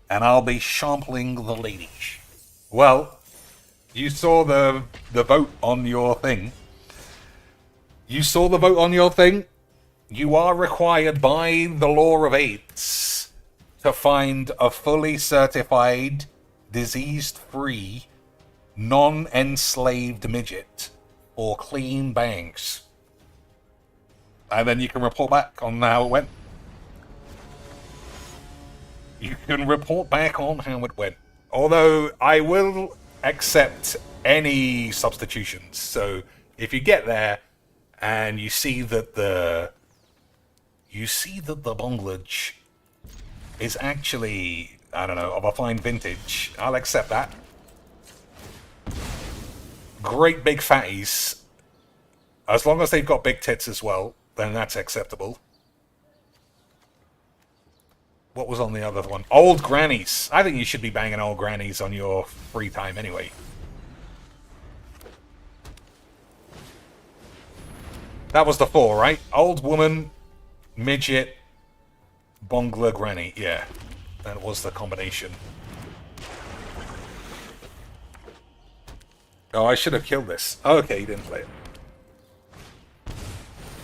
and I'll be shampling the ladies. Well, you saw the vote on your thing. You saw the vote on your thing? You are required by the law of AIDS to find a fully certified, disease-free, non-enslaved midget or clean bangs. And then you can report back on how it went. You can report back on how it went. Although, I will accept any substitutions. So, if you get there, and you see that the Bongler is actually, I don't know, of a fine vintage, I'll accept that. Great big fatties. As long as they've got big tits as well, then that's acceptable. What was on the other one? Old grannies. I think you should be banging old grannies on your free time anyway. That was the 4, right? Old woman, midget, Bongler, granny. Yeah, that was the combination. Oh, I should have killed this. Okay, he didn't play it.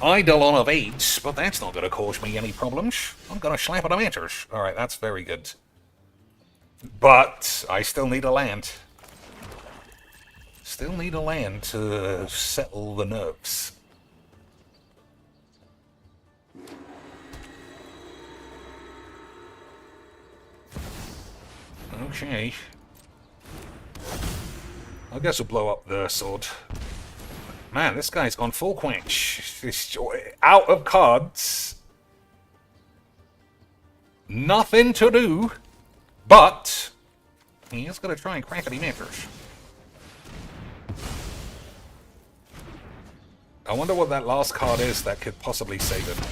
Eidolon of 8, but that's not going to cause me any problems. I'm going to slap at the matters. Alright, that's very good. But I still need a land. Still need a land to settle the nerves. Okay. I guess we'll blow up the sword. Man, this guy's gone full quench. Out of cards. Nothing to do. But he is going to try and crackety matters. I wonder what that last card is that could possibly save him.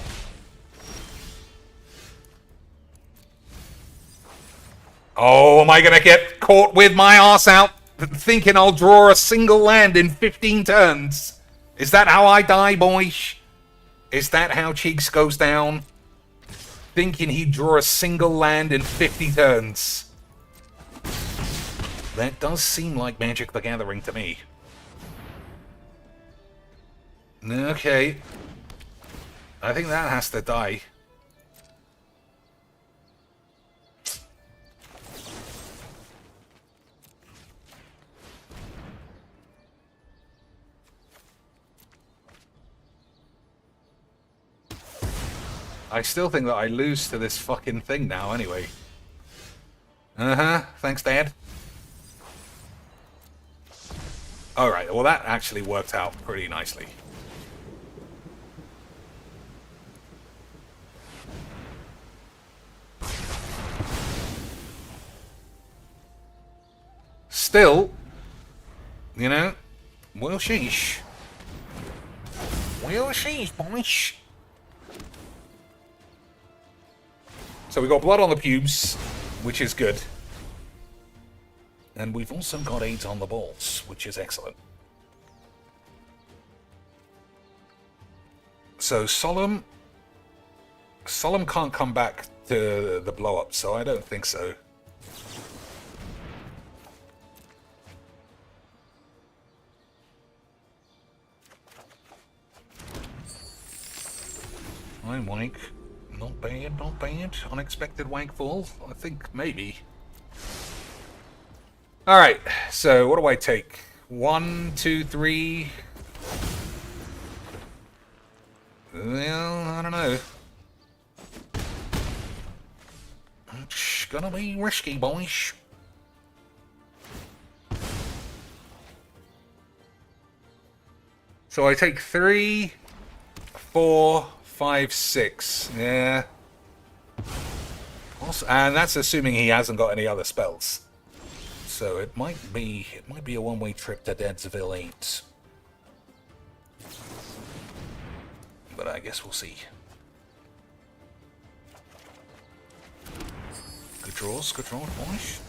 Oh, am I going to get caught with my arse out? Thinking I'll draw a single land in 15 turns. Is that how I die, boys? Is that how Cheeks goes down? Thinking he'd draw a single land in 50 turns. That does seem like Magic the Gathering to me. Okay. I think that has to die. I still think that I lose to this fucking thing now, anyway. Thanks, Dad. Alright, well that actually worked out pretty nicely. Still, you know, well sheesh. Well sheesh, boys. So we got blood on the pubes, which is good. And we've also got 8 on the balls, which is excellent. So Solemn can't come back to the blow up, so I don't think so. I'm wank. Not bad, not bad. Unexpected wank fall? I think maybe. Alright, so what do I take? 1, 2, 3. Well, I don't know. It's gonna be risky, boys. So I take 3, 4, 5, 6. Yeah. Also, and that's assuming he hasn't got any other spells. So it might be a one-way trip to Deadsville 8. But I guess we'll see. Good draws, boys.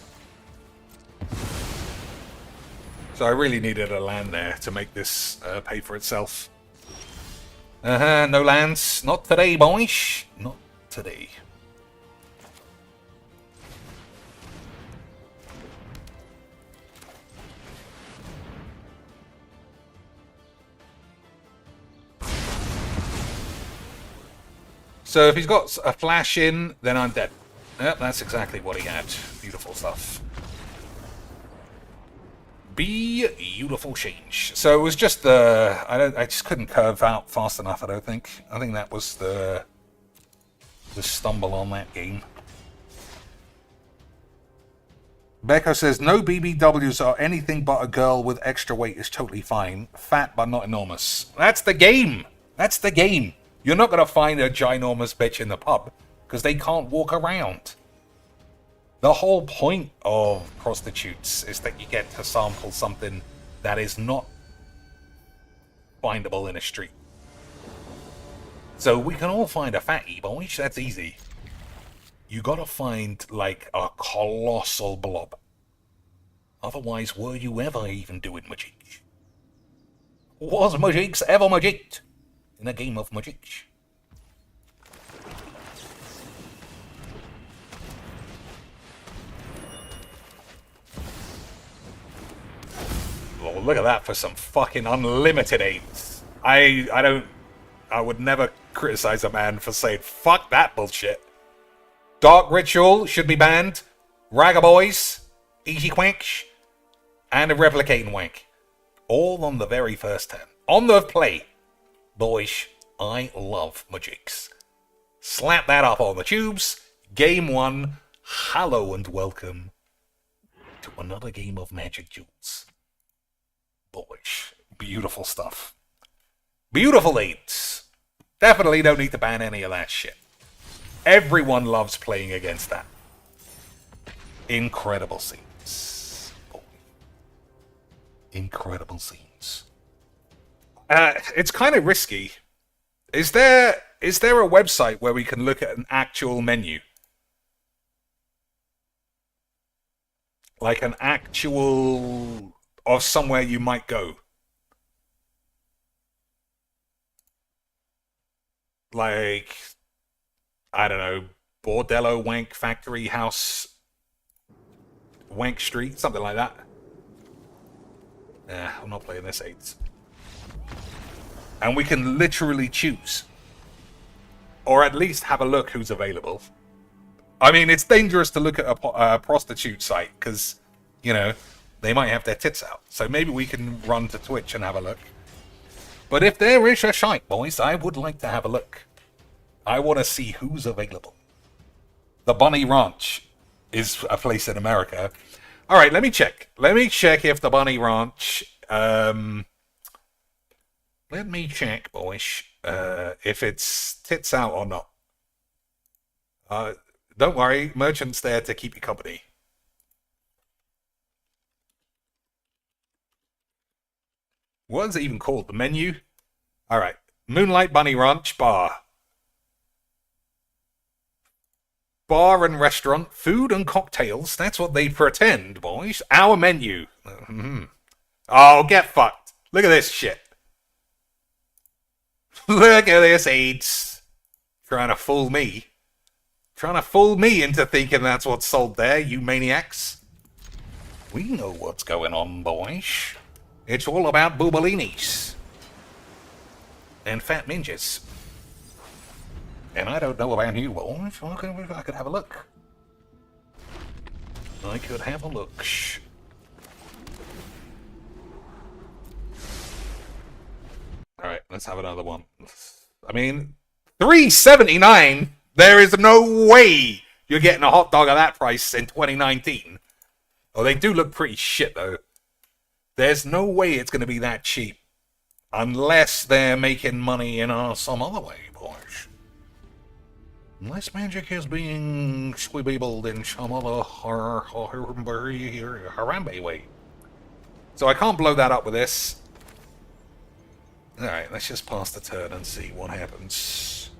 So I really needed a land there to make this pay for itself. No lands. Not today, boys. Not today. So if he's got a flash in, then I'm dead. Yep, that's exactly what he had. Beautiful stuff. Beautiful change. So it was just the I just couldn't curve out fast enough. I don't think. I think that was the stumble on that game. Becco says no BBWs are anything but a girl with extra weight is totally fine. Fat but not enormous. That's the game. That's the game. You're not gonna find a ginormous bitch in the pub because they can't walk around. The whole point of prostitutes is that you get to sample something that is not findable in a street. So we can all find a fatty, boys. That's easy. You gotta find, like, a colossal blob. Otherwise, were you ever even doing Mageecs? Was Mageecs ever Mageeked in a game of Mageecs? Oh, look at that for some fucking unlimited aids. I would never criticize a man for saying, fuck that bullshit. Dark Ritual should be banned. Ragga Boys, Easy Quacks, and a Replicating Wank. All on the very first turn. On the play. Boys, I love Mageecs. Slap that up on the tubes. Game 1. Hello and welcome to another game of Magic Jewels. Boys, beautiful stuff. Beautiful aids. Definitely don't need to ban any of that shit. Everyone loves playing against that. Incredible scenes. Boy. Incredible scenes. It's kind of risky. Is there a website where we can look at an actual menu? Like an actual of somewhere you might go. Like, I don't know, Bordello, Wank Factory House, Wank Street, something like that. Nah, I'm not playing this 8. And we can literally choose. Or at least have a look who's available. I mean, it's dangerous to look at a prostitute site, because, you know, they might have their tits out. So maybe we can run to Twitch and have a look. But if there is a shite, boys, I would like to have a look. I want to see who's available. The Bunny Ranch is a place in America. All right, let me check. Let me check if the Bunny Ranch... let me check, boys, if it's tits out or not. Don't worry, merchant's there to keep you company. What is it even called? The menu? All right. Moonlight Bunny Ranch Bar. Bar and restaurant, food and cocktails. That's what they pretend, boys. Our menu. Oh, get fucked. Look at this shit. Look at this AIDS. Trying to fool me. Trying to fool me into thinking that's what's sold there, you maniacs. We know what's going on, boys. It's all about boobalinis. And fat ninjas. And I don't know about you, boys. I could have a look. I could have a look. Alright, let's have another one. I mean, $3.79? There is no way you're getting a hot dog at that price in 2019. Oh, they do look pretty shit, though. There's no way it's going to be that cheap. Unless they're making money in some other way, boys. Unless magic is being squeebled in some other Harambe way. So I can't blow that up with this. Alright, let's just pass the turn and see what happens.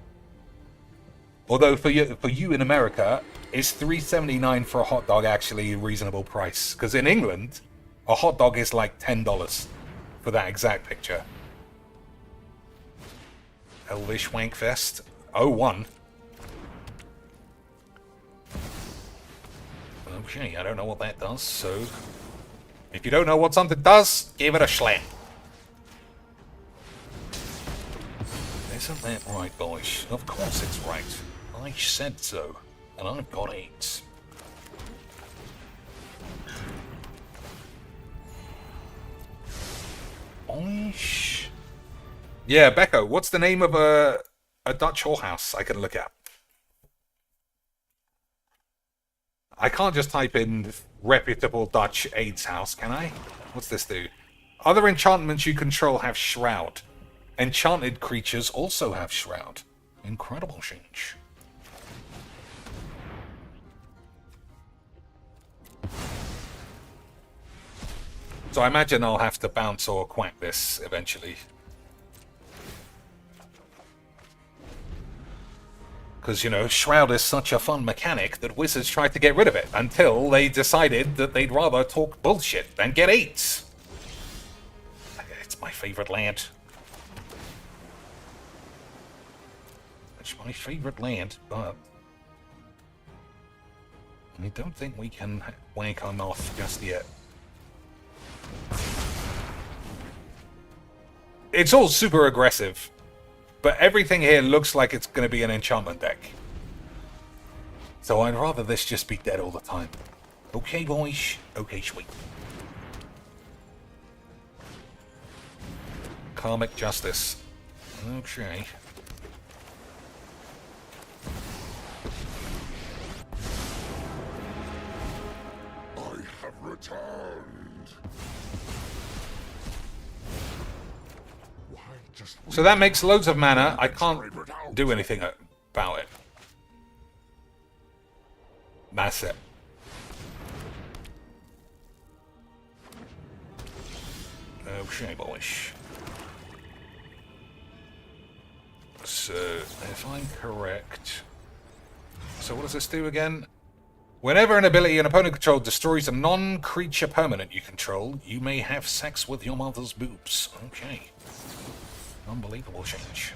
Although for you in America, is $3.79 for a hot dog actually a reasonable price? Because in England, a hot dog is like $10 for that exact picture. Elvish Wankfest 01. Okay, I don't know what that does, so if you don't know what something does, give it a slam. Isn't that right, boys? Of course it's right. I said so, and I've got 8. Oish. Yeah, Becco, what's the name of a Dutch whorehouse I can look at? I can't just type in reputable Dutch AIDS house, can I? What's this do? Other enchantments you control have Shroud. Enchanted creatures also have Shroud. Incredible change. So I imagine I'll have to bounce or quack this eventually. Because, you know, Shroud is such a fun mechanic that Wizards tried to get rid of it until they decided that they'd rather talk bullshit than get 8s. It's my favorite land. It's my favorite land, but I don't think we can wank him off just yet. It's all super aggressive, but everything here looks like it's going to be an enchantment deck. So I'd rather this just be dead all the time. Okay, boys. Okay, sweet. Karmic Justice. Okay. I have returned. Why just So that makes loads of mana. I can't do anything about it. That's it. Okay, boys. So, if I'm correct... So what does this do again? Whenever an ability an opponent controls destroys a non-creature permanent you control, you may have sex with your mother's boobs. Okay. Unbelievable change.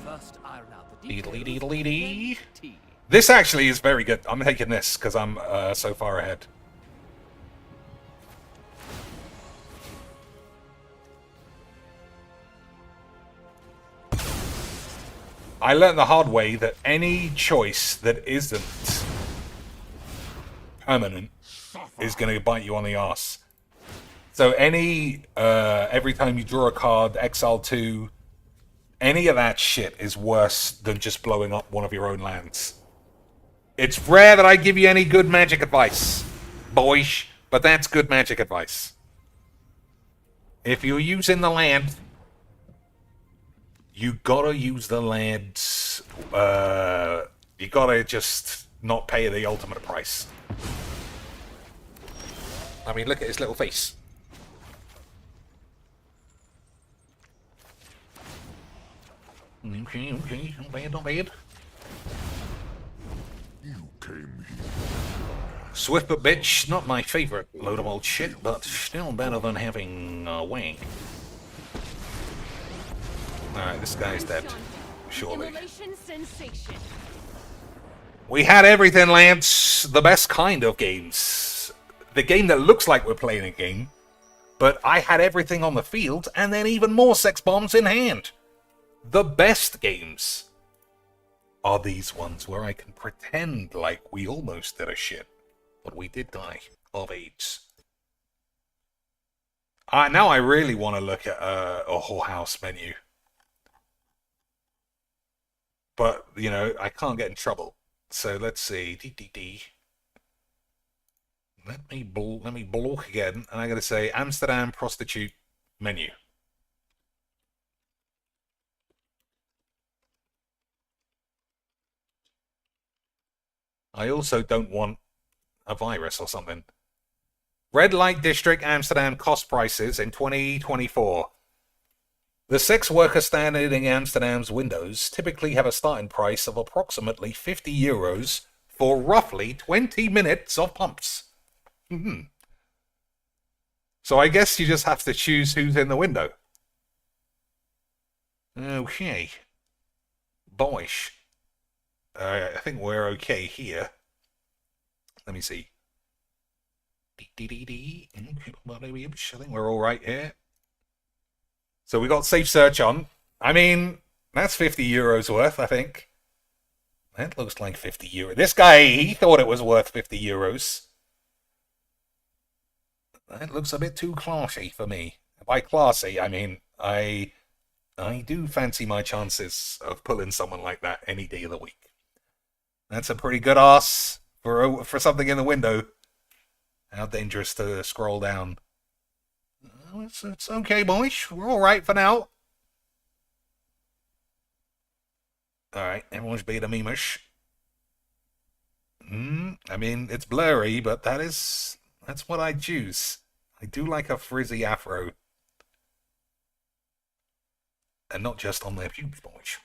First, iron out the Deedly. This actually is very good. I'm taking this because I'm so far ahead. I learned the hard way that any choice that isn't permanent is going to bite you on the ass. So any, every time you draw a card, exile 2, any of that shit is worse than just blowing up one of your own lands. It's rare that I give you any good magic advice, boys, but that's good magic advice. If you're using the land, you gotta use the land, you gotta just not pay the ultimate price. I mean, look at his little face. Okay, not bad, not bad. you came here? Swift but bitch, not my favorite load of old shit, but still better than having a wank. Alright, this guy's dead. Surely. We had everything, Lance. The best kind of games. The game that looks like we're playing a game, but I had everything on the field, and then even more sex bombs in hand. The best games are these ones where I can pretend like we almost did a shit, but we did die of AIDS. Now I really want to look at a whorehouse menu. But, you know, I can't get in trouble. So let's see. Let me block again, and I'm going to say Amsterdam prostitute menu. I also don't want a virus or something. Red Light District Amsterdam cost prices in 2024. The sex worker standard in Amsterdam's windows typically have a starting price of approximately €50 for roughly 20 minutes of pumps. So I guess you just have to choose who's in the window. Okay. Boys. I think we're okay here. Let me see. I think we're all right here. So we got safe search on. I mean, that's 50 euros worth, I think. That looks like 50 euros. This guy, he thought it was worth 50 euros. That looks a bit too classy for me. By classy, I mean, I do fancy my chances of pulling someone like that any day of the week. That's a pretty good ass for something in the window. How dangerous to scroll down. It's okay, boys. We're alright for now. Alright, everyone's being a memeish. I mean, it's blurry, but that's what I choose. I do like a frizzy afro. And not just on their pubes, boys.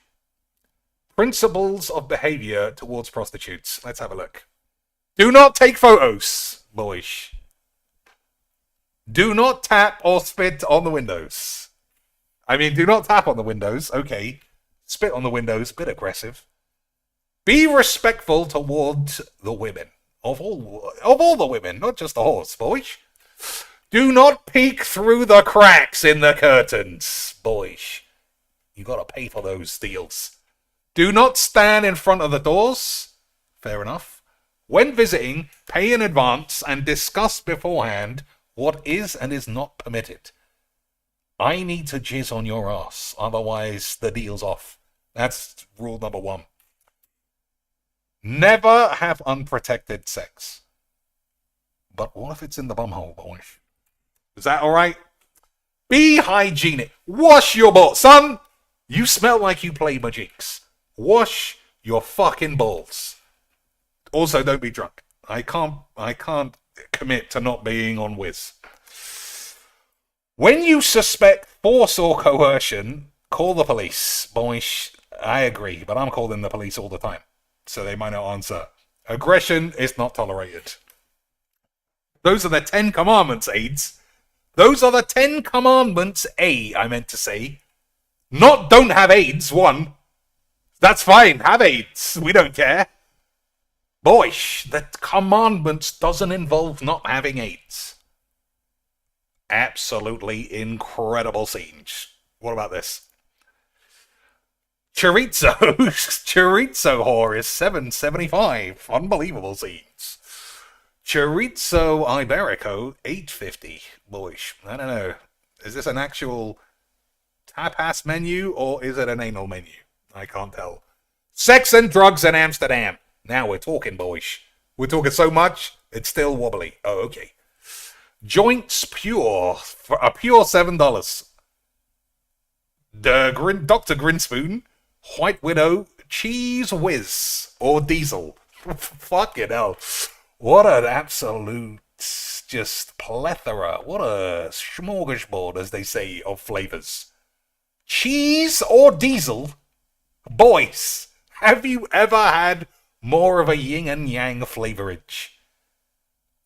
Principles of behavior towards prostitutes. Let's have a look. Do not take photos, boys. Do not tap or spit on the windows. I mean, do not tap on the windows. Okay. Spit on the windows. Bit aggressive. Be respectful towards the women. Of all the women, not just the horse, boys. Do not peek through the cracks in the curtains, boys. You gotta pay for those deals. Do not stand in front of the doors. Fair enough. When visiting, pay in advance and discuss beforehand what is and is not permitted. I need to jizz on your ass, otherwise the deal's off. That's rule number 1. Never have unprotected sex. But what if it's in the bumhole, boys? Is that alright? Be hygienic. Wash your balls. Son, you smell like you play Mageecs. Wash your fucking balls. Also, don't be drunk. I can't commit to not being on whiz. When you suspect force or coercion, call the police. Boys, I agree, but I'm calling the police all the time, so they might not answer. Aggression is not tolerated. Those are the 10 commandments, AIDS. Those are the 10 commandments, I meant to say. Not don't have AIDS, 1. That's fine, have AIDS. We don't care. Boys, the commandments doesn't involve not having AIDS. Absolutely incredible scenes. What about this? Chorizo whore is $7.75. Unbelievable scenes. Chorizo Iberico, $8.50. Boys, I don't know. Is this an actual tapas menu or is it an anal menu? I can't tell. Sex and drugs in Amsterdam. Now we're talking, boys. We're talking so much, it's still wobbly. Oh, okay. Joints pure, for a pure $7. Dr. Grinspoon, White Widow, Cheese Whiz, or Diesel. Fucking hell. What an absolute, just plethora. What a smorgasbord, as they say, of flavors. Cheese or Diesel? Boys, have you ever had more of a yin and yang flavorage?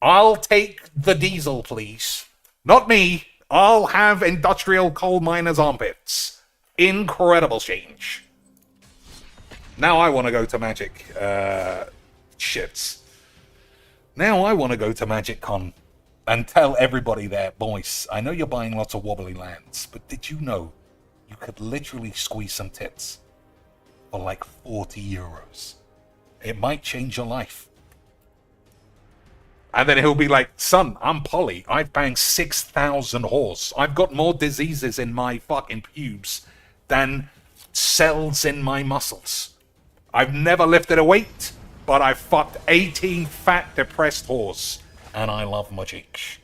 I'll take the Diesel, please. Not me. I'll have industrial coal miners' armpits. Incredible change. Now I want to go to Magic. Shits. Now I want to go to Magic Con and tell everybody there, boys, I know you're buying lots of wobbly lands, but did you know you could literally squeeze some tits for like 40 euros? It might change your life. And then he'll be like, son, I'm Polly. I've banged 6,000 whores. I've got more diseases in my fucking pubes than cells in my muscles. I've never lifted a weight, but I've fucked 18 fat, depressed whores. And I love Mageecs.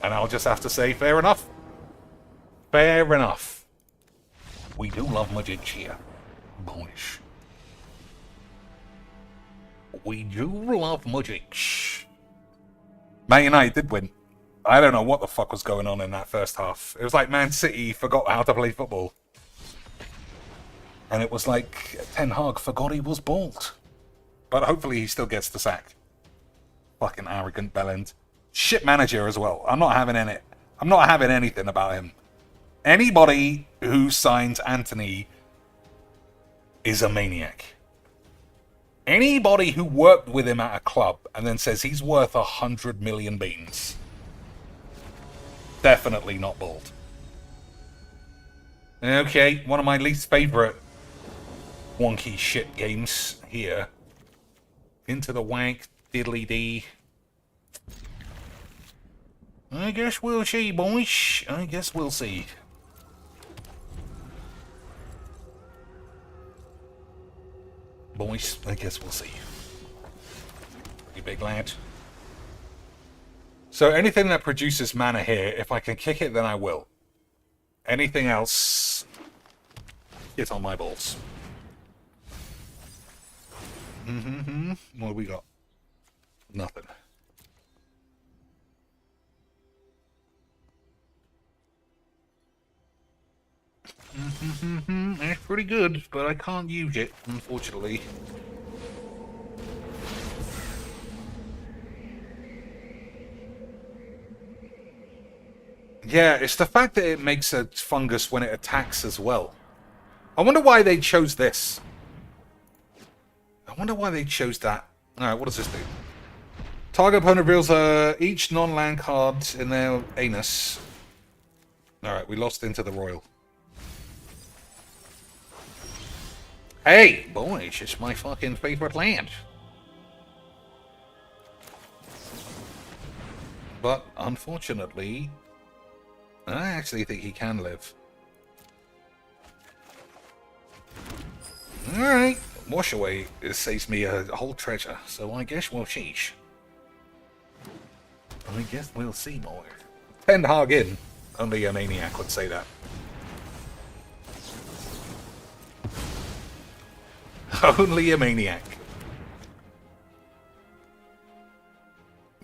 And I'll just have to say, fair enough. Fair enough. We do love Mageecs here, boys. We do love Mageecs. Man United did win. I don't know what the fuck was going on in that first half. It was like Man City forgot how to play football. And it was like Ten Hag forgot he was bald. But hopefully he still gets the sack. Fucking arrogant bellend. Shit manager as well. I'm not having anything about him. Anybody who signs Anthony is a maniac. Anybody who worked with him at a club and then says he's worth 100 million beans. Definitely not bald. Okay, one of my least favorite wonky shit games here. Into the wank, diddly dee. I guess we'll see, boys. I guess we'll see. Boys, I guess we'll see. You big lad. So anything that produces mana here, if I can kick it, then I will. Anything else, it's on my balls. What do we got? Nothing. It's pretty good, but I can't use it, unfortunately. Yeah, it's the fact that it makes a fungus when it attacks as well. I wonder why they chose this. I wonder why they chose that. Alright, what does this do? Target opponent reveals each non-land card in their anus. Alright, we lost into the Royal. Hey, boys, it's my fucking favorite land. But, unfortunately, I actually think he can live. Alright, wash away. It saves me a whole treasure, so I guess we'll sheesh. I guess we'll see more. 10 hog in. Only a maniac would say that. Only a maniac.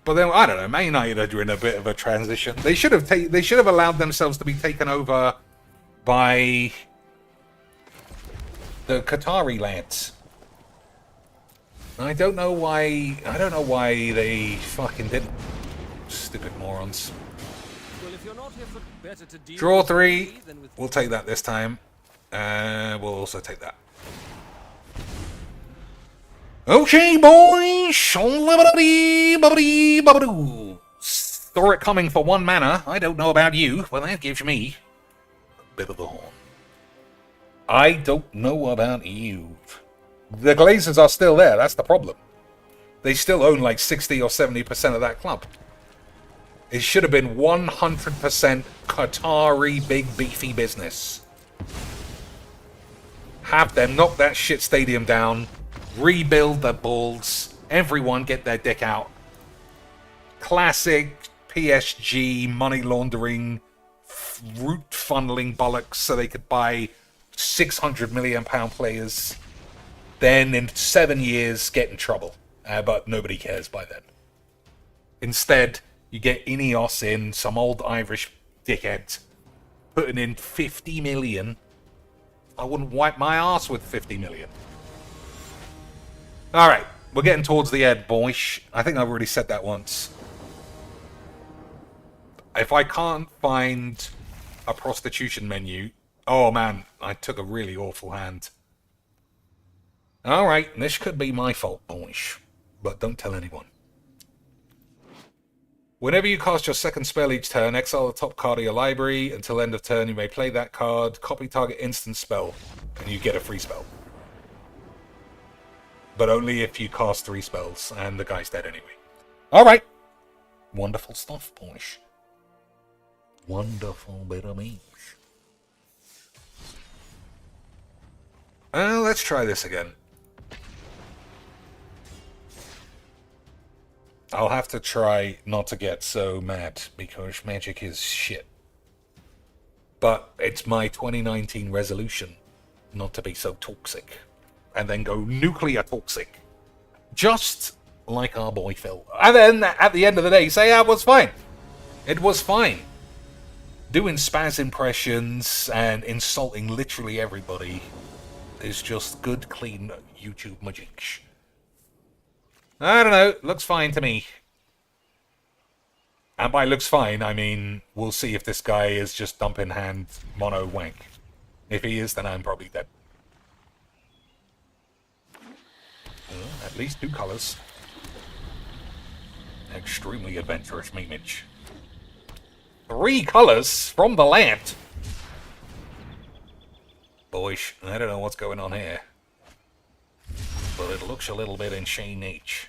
But then I don't know. Man United are in a bit of a transition. They should have allowed themselves to be taken over by the Qatari lads. I don't know why. I don't know why they fucking didn't. Stupid morons. Well, if you're not here for better to deal Draw with 3. me than with We'll take that this time. We'll also take that. Okay, boys. Saw it coming for 1 mana. I don't know about you, but that gives me a bit of the horn. I don't know about you. The Glazers are still there. That's the problem. They still own like 60 or 70% of that club. It should have been 100% Qatari big beefy business. Have them knock that shit stadium down. Rebuild the balls. Everyone get their dick out. Classic PSG money laundering, root funneling bollocks so they could buy £600 million players. Then in 7 years get in trouble. But nobody cares by then. Instead, you get Ineos in, some old Irish dickhead, putting in 50 million. I wouldn't wipe my ass with 50 million. Alright, we're getting towards the end, boys. I think I've already said that once. If I can't find a prostitution menu... Oh man, I took a really awful hand. Alright, this could be my fault, boys. But don't tell anyone. Whenever you cast your second spell each turn, exile the top card of your library. Until end of turn, you may play that card, copy target instant spell, and you get a free spell. But only if you cast 3 spells, and the guy's dead anyway. Alright. Wonderful stuff, boys. Wonderful bit of meat. Let's try this again. I'll have to try not to get so mad, because Magic is shit. But it's my 2019 resolution not to be so toxic. And then go nuclear toxic. Just like our boy Phil. And then, at the end of the day, say, yeah, it was fine. It was fine. Doing spaz impressions and insulting literally everybody is just good, clean YouTube Mageecs. I don't know. Looks fine to me. And by looks fine, I mean, we'll see if this guy is just dump in hand mono wank. If he is, then I'm probably dead. At least 2 colors. Extremely adventurous memeage. 3 colors from the land. boys. I don't know what's going on here. But it looks a little bit insane each.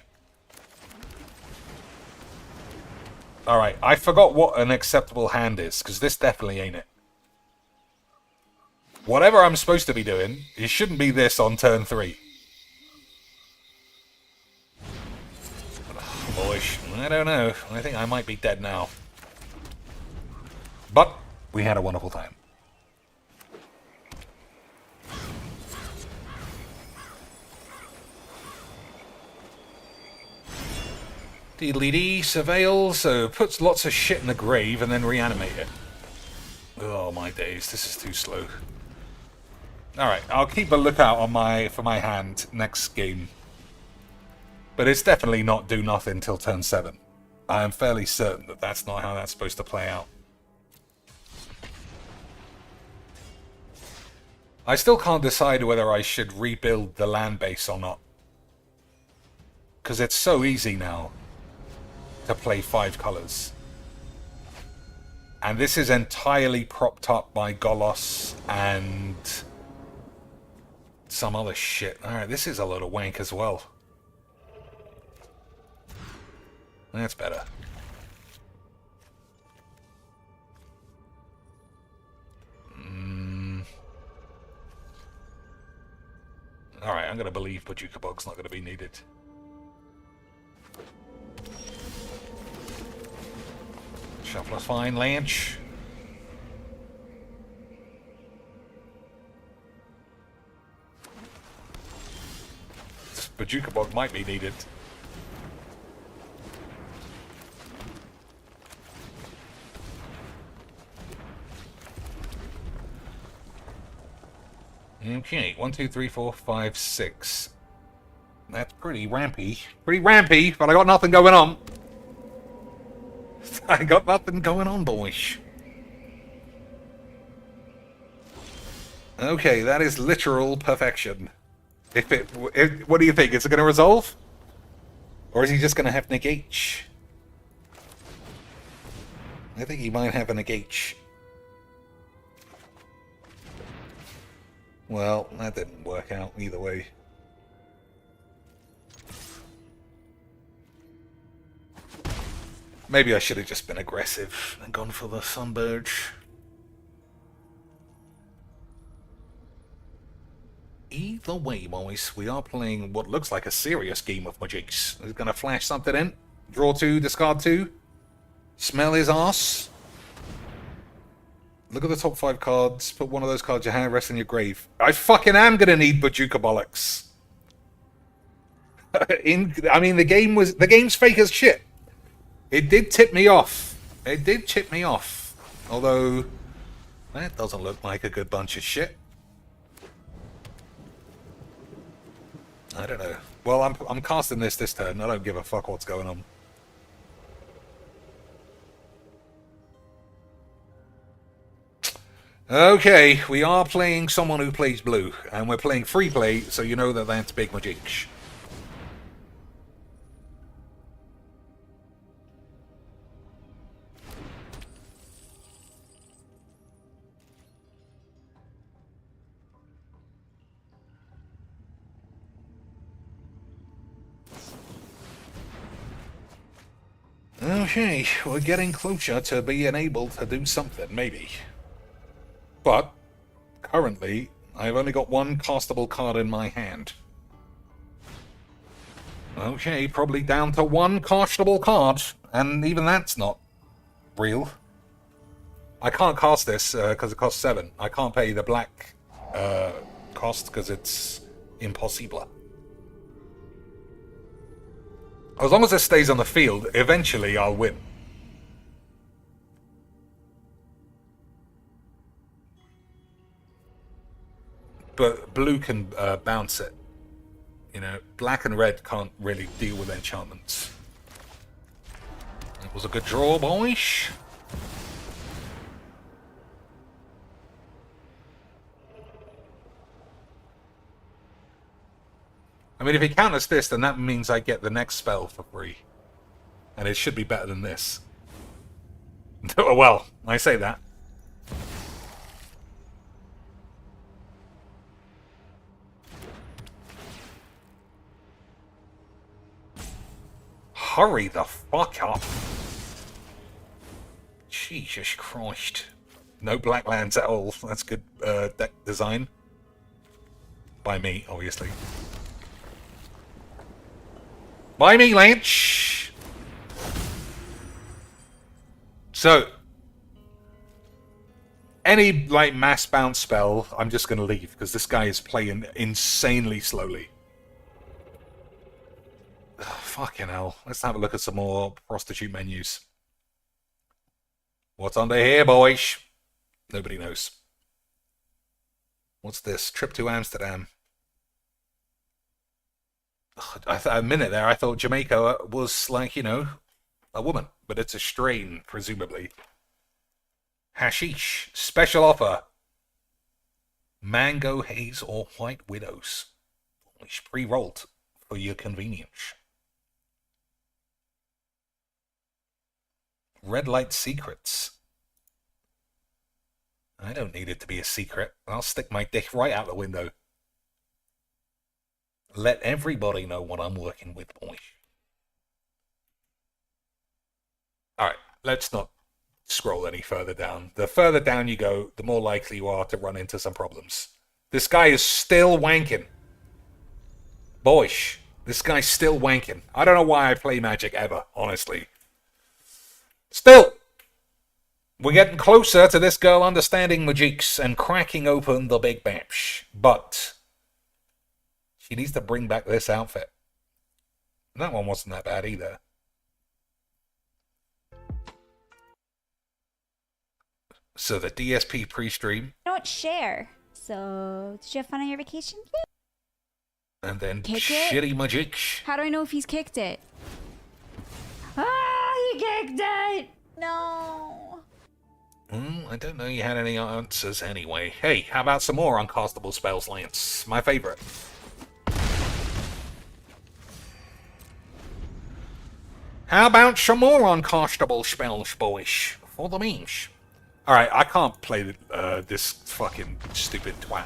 Alright, I forgot what an acceptable hand is, because this definitely ain't it. Whatever I'm supposed to be doing, it shouldn't be this on turn 3. Oh, boys, I don't know. I think I might be dead now. But we had a wonderful time. Deedly-dee, surveil, so puts lots of shit in the grave and then reanimate it. Oh my days, this is too slow. Alright, I'll keep a lookout on for my hand next game. But it's definitely not do nothing till turn 7. I am fairly certain that that's not how that's supposed to play out. I still can't decide whether I should rebuild the land base or not. Because it's so easy now to play 5 colours. And this is entirely propped up by Golos and some other shit. Alright, this is a load of wank as well. That's better. Alright, I'm going to believe Bajuka Bog's not going to be needed. Shuffler's fine, Lanch. This Bajuka Bog might be needed. Okay, 1, 2, 3, 4, 5, 6. That's pretty rampy. Pretty rampy, but I got nothing going on. I got nothing going on, boys. Okay, that is literal perfection. What do you think? Is it going to resolve? Or is he just going to have negate? I think he might have a negate. Well, that didn't work out either way. Maybe I should have just been aggressive and gone for the Sunburge. Either way, boys, we are playing what looks like a serious game of Mageecs. He's going to flash something in. Draw 2, discard 2. Smell his ass. Look at the top 5 cards. Put one of those cards you have, rest in your grave. I fucking am going to need Bajuka Bollocks. I mean, the game's fake as shit. It did tip me off. It did tip me off. Although, that doesn't look like a good bunch of shit. I don't know. Well, I'm casting this turn. I don't give a fuck what's going on. Okay, we are playing someone who plays blue. And we're playing free play, so you know that that's big Mageecs. Okay, we're getting closer to being able to do something, maybe. But, currently, I've only got one castable card in my hand. Okay, probably down to one castable card, and even that's not real. I can't cast this because it costs 7. I can't pay the black cost because it's impossible. As long as it stays on the field, eventually I'll win. But blue can bounce it. You know, black and red can't really deal with enchantments. It was a good draw, boys. I mean, if he counters this, then that means I get the next spell for free. And it should be better than this. Well, I say that. hurry the fuck up. Jesus Christ. No black lands at all. That's good deck design. By me, obviously. By me, Lynch! So, any, like, mass bounce spell, I'm just gonna leave, because this guy is playing insanely slowly. Ugh, fucking hell. Let's have a look at some more prostitute menus. What's under here, boys? Nobody knows. What's this? Trip to Amsterdam. Ugh, a minute there, I thought Jamaica was, like, you know, a woman. But it's a strain, presumably. Hashish. Special offer. Mango Haze or White Widows. Pre-rolled for your convenience. Red Light Secrets. I don't need it to be a secret. I'll stick my dick right out the window. Let everybody know what I'm working with, boys. Alright, let's not scroll any further down. The further down you go, the more likely you are to run into some problems. This guy is still wanking. Boys, this guy's still wanking. I don't know why I play Magic ever, honestly. Still, we're getting closer to this girl understanding Mageecs and cracking open the big batch. But she needs to bring back this outfit. That one wasn't that bad either. So the DSP pre-stream. Don't share. So, did you have fun on your vacation? And then Kick shitty it? Mageecs. How do I know if he's kicked it? Ah, he kicked it! No. I don't know you had any answers anyway. Hey, how about some more uncastable spells, Lance? My favorite. How about some more uncastable spells, boys? For the memes. Alright, I can't play this fucking stupid twat.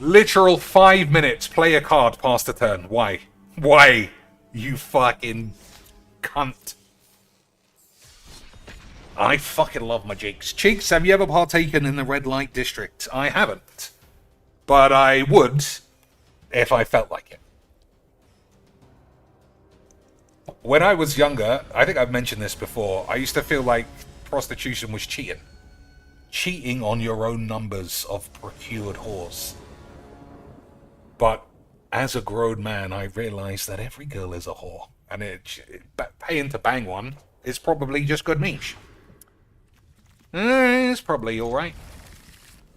Literal 5 minutes, play a card, pass the turn. Why? Why? You fucking cunt. I fucking love my Cheeks. Cheeks, have you ever partaken in the red light district? I haven't. But I would if I felt like it. When I was younger, I think I've mentioned this before, I used to feel like prostitution was cheating. Cheating on your own numbers of procured whores. But as a grown man, I realized that every girl is a whore. And paying to bang one is probably just good meat. It's probably alright.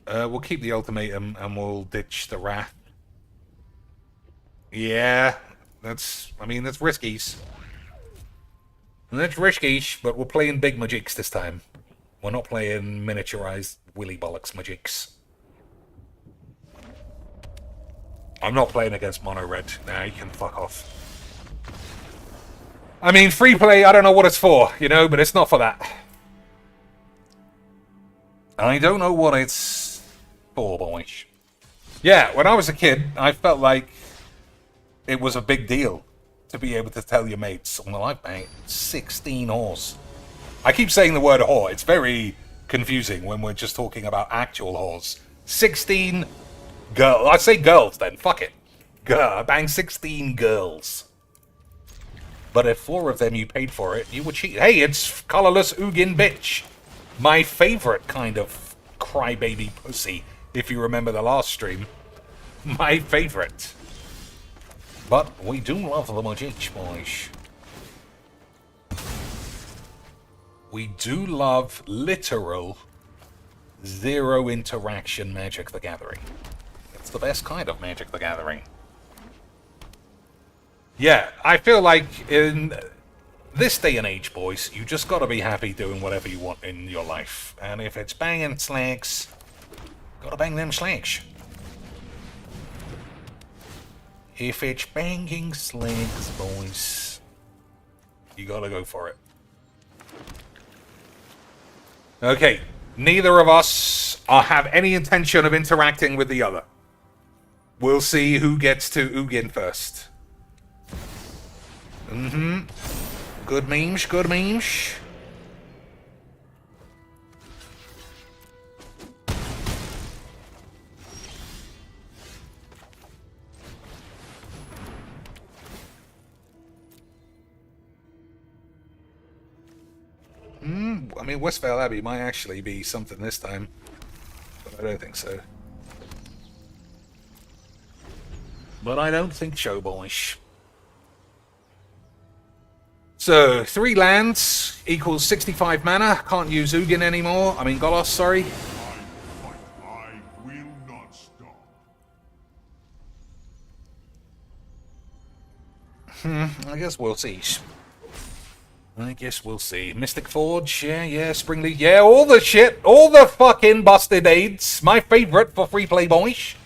We'll keep the ultimatum and we'll ditch the wrath. Yeah, that's riskies. That's riskies, but we're playing big Mageecs this time. We're not playing miniaturized Willy Bollocks Mageecs. I'm not playing against Mono Red. Nah, you can fuck off. I mean, free play, I don't know what it's for, you know, but it's not for that. I don't know what it's for, boys. Yeah, when I was a kid, I felt like it was a big deal to be able to tell your mates, well, I've banged 16 whores. I keep saying the word whore. It's very confusing when we're just talking about actual whores. 16 girls. I say girls then. Fuck it. Girl, I banged 16 girls. But if 4 of them you paid for it, you were cheating. Hey, it's colorless Ugin bitch. My favorite kind of crybaby pussy, if you remember the last stream. My favorite. But we do love the Mageecs, boys. We do love literal zero interaction Magic the Gathering. It's the best kind of Magic the Gathering. Yeah, I feel like in this day and age, boys, you just gotta be happy doing whatever you want in your life. And if it's banging slags, gotta bang them slags. If it's banging slags, boys, you gotta go for it. Okay, neither of us have any intention of interacting with the other. We'll see who gets to Ugin first. Good memes, good memes. I mean, Westvale Abbey might actually be something this time, but I don't think so. But I don't think so, boys. So, 3 lands equals 65 mana. Can't use Ugin anymore. I mean, Golos, sorry. I will not stop. I guess we'll see. I guess we'll see. Mystic Forge, yeah, Springleaf, yeah, all the shit, all the fucking busted aids. My favorite for free play, boys.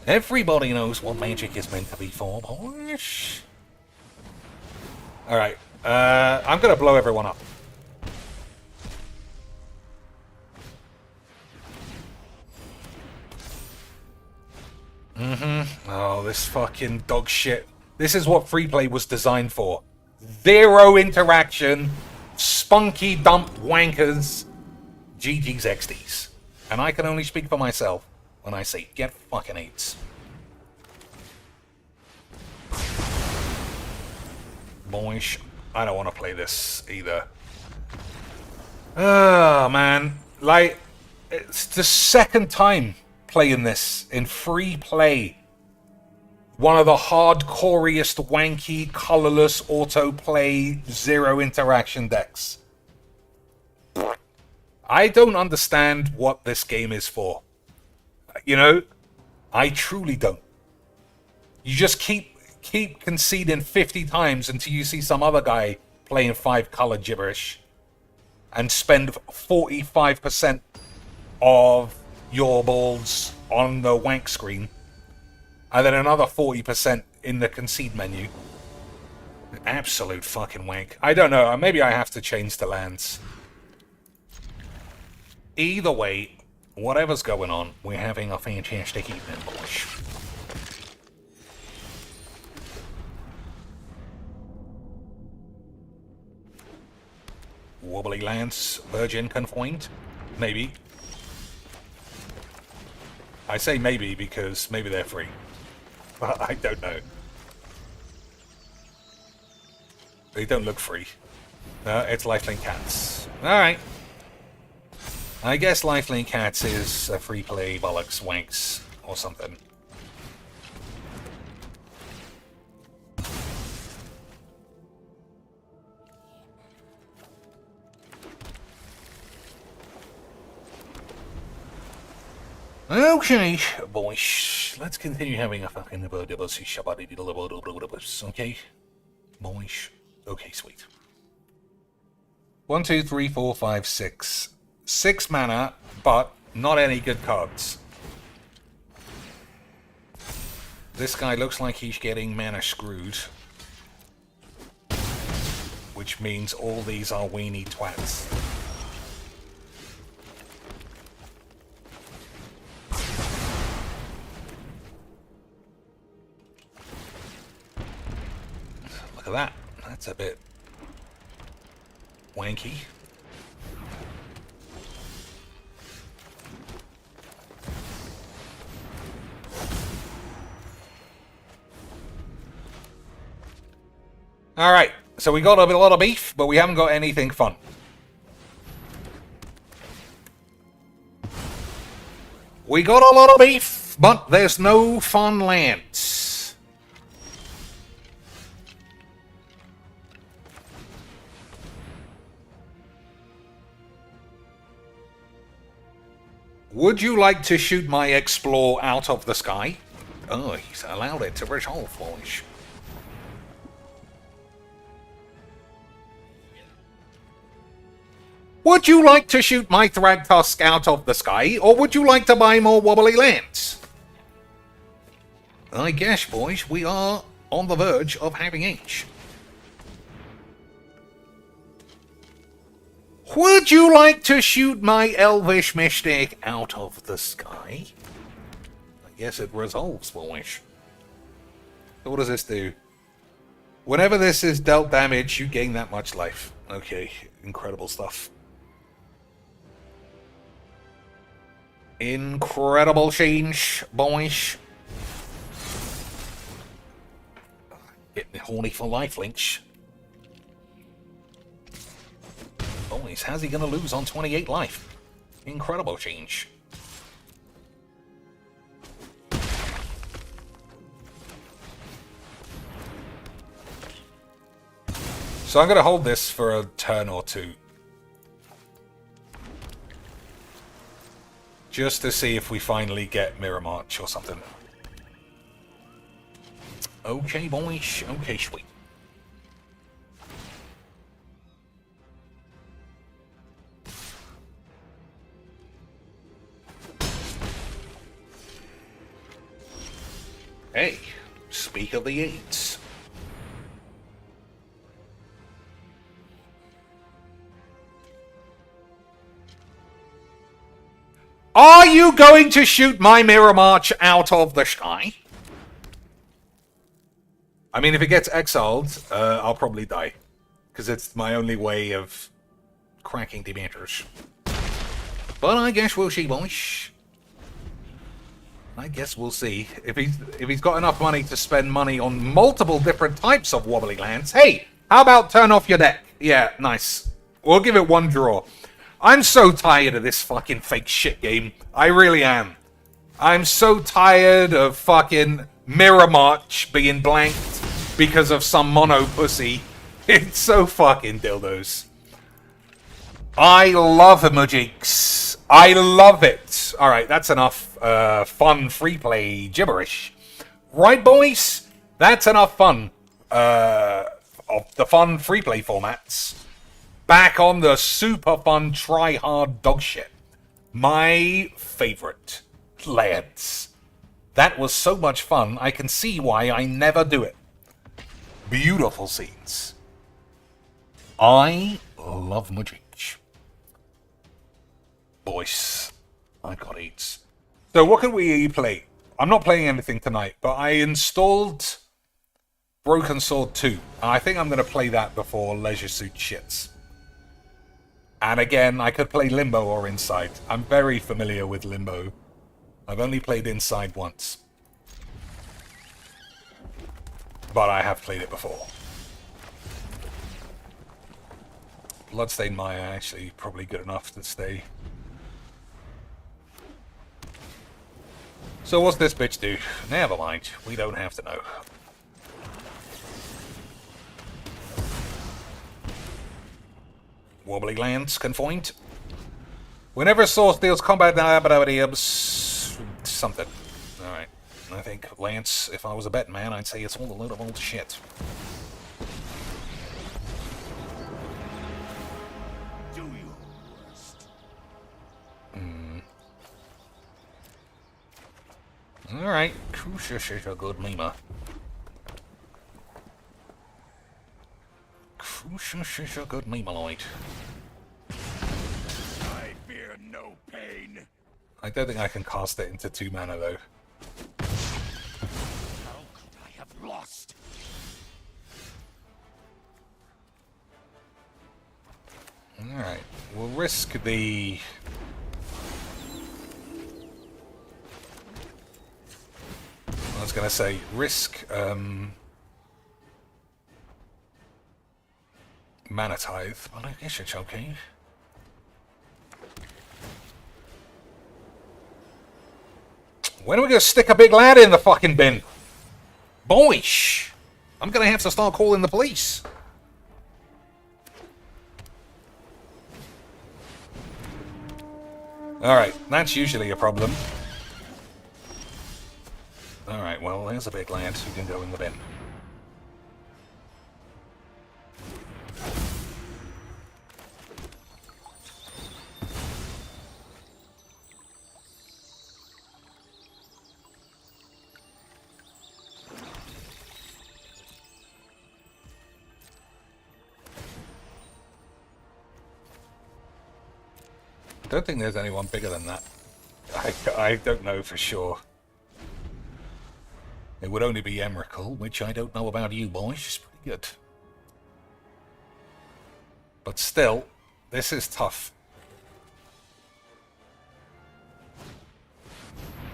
Everybody knows what Magic is meant to be for, boys. Alright, I'm gonna blow everyone up. Oh, this fucking dog shit. This is what free play was designed for. 0 interaction, spunky dump wankers, GG's XDs. And I can only speak for myself when I say get fucking AIDS. Boys, I don't want to play this either. Oh man, like, it's the second time playing this in free play. One of the hardcoreiest, wanky, colorless, autoplay, 0 interaction decks. I don't understand what this game is for. You know, I truly don't. You just keep conceding 50 times until you see some other guy playing 5-color gibberish and spend 45% of your balls on the wank screen. And then another 40% in the concede menu. Absolute fucking wank. I don't know. Maybe I have to change the lands. Either way, whatever's going on, we're having a fantastic evening, boys. Wobbly lands, Virgin confined? Maybe. I say maybe because maybe they're free. But I don't know. They don't look free. It's Lifelink Cats. Alright. I guess Lifelink Cats is a free play bollocks wanks or something. Okay, boys, let's continue having a fucking okay, boys. Okay, sweet. 1, 2, 3, 4, 5, 6. 6 mana, but not any good cards. This guy looks like he's getting mana screwed, which means all these are weenie twats. Look at that. That's a bit wanky. Alright, so we got a lot of beef, but we haven't got anything fun. We got a lot of beef, but there's no fun lands. Would you like to shoot my Explore out of the sky? Oh, he's allowed it to resolve, boys. Would you like to shoot my Thragtusk out of the sky, or would you like to buy more wobbly lands? I guess, boys, we are on the verge of having each. Would you like to shoot my Elvish Mystic out of the sky? I guess it resolves, boys. So what does this do? Whenever this is dealt damage, you gain that much life. Okay, incredible stuff. Incredible change, boys. Getting horny for life, Lynch. Boys, how's he gonna lose on 28 life? Incredible change. So I'm gonna hold this for a turn or two. Just to see if we finally get Mirror March or something. Okay, boys. Okay, sweet. Hey, speak of the eights. Are you going to shoot my Mirror March out of the sky? I mean, if it gets exiled, I'll probably die. Because it's my only way of cracking dementors. But I guess we'll see, boys. I guess we'll see. If he's got enough money to spend money on multiple different types of wobbly lands. Hey, how about turn off your deck? Yeah, nice. We'll give it one draw. I'm so tired of this fucking fake shit game. I really am. I'm so tired of fucking Mirror March being blanked because of some mono pussy. It's so fucking dildos. I love Mageecs. I love it. Alright, that's enough fun free play gibberish. Right, boys? That's enough fun of the fun free play formats. Back on the super fun try-hard dog shit. My favorite. Lads. That was so much fun, I can see why I never do it. Beautiful scenes. I love Mageecs. Boys, I got eats. So what can we play? I'm not playing anything tonight, but I installed Broken Sword 2. I think I'm going to play that before Leisure Suit shits. And again, I could play Limbo or Inside. I'm very familiar with Limbo. I've only played Inside once. But I have played it before. Bloodstained Maya actually probably good enough to stay. So what's this bitch do? Never mind. We don't have to know. Wobbly lands confined. Whenever source deals combat something. Alright. I think Lance, if I was a betting man, I'd say it's all a load of old shit. Do your worst. Alright. Crucius is a good memer. Crucius is a good memeloid. I fear no pain. I don't think I can cast it into 2 mana though. How could I have lost? Alright, we'll risk the... I was gonna say, risk, Mana Tithe, but I guess it's okay. When are we gonna stick a big lad in the fucking bin? Boyish! I'm gonna have to start calling the police. Alright, that's usually a problem. Alright, well, there's a big lad who can go in the bin. I don't think there's anyone bigger than that. I don't know for sure. It would only be Emrakul, which I don't know about you boys. It's pretty Good. But still, this is tough.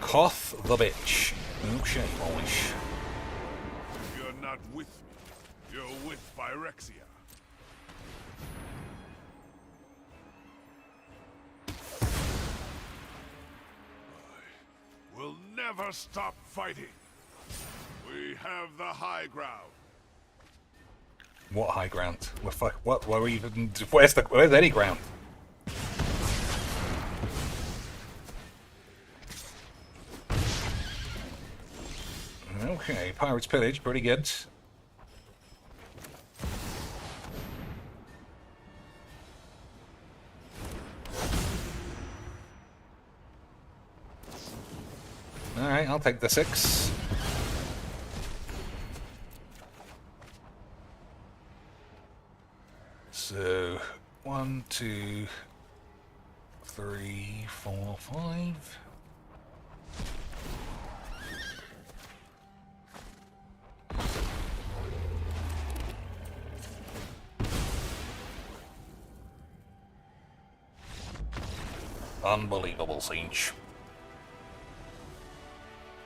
Koth the bitch. Okay, boys. You're not with me. You're with Phyrexia. We'll never stop fighting. We have the high ground. What high ground? What? Where even? Where's any ground? Okay, Pirate's Pillage, pretty good. Alright, I'll take the 6. So, 1, 2, 3, 4, 5. Unbelievable, Siege.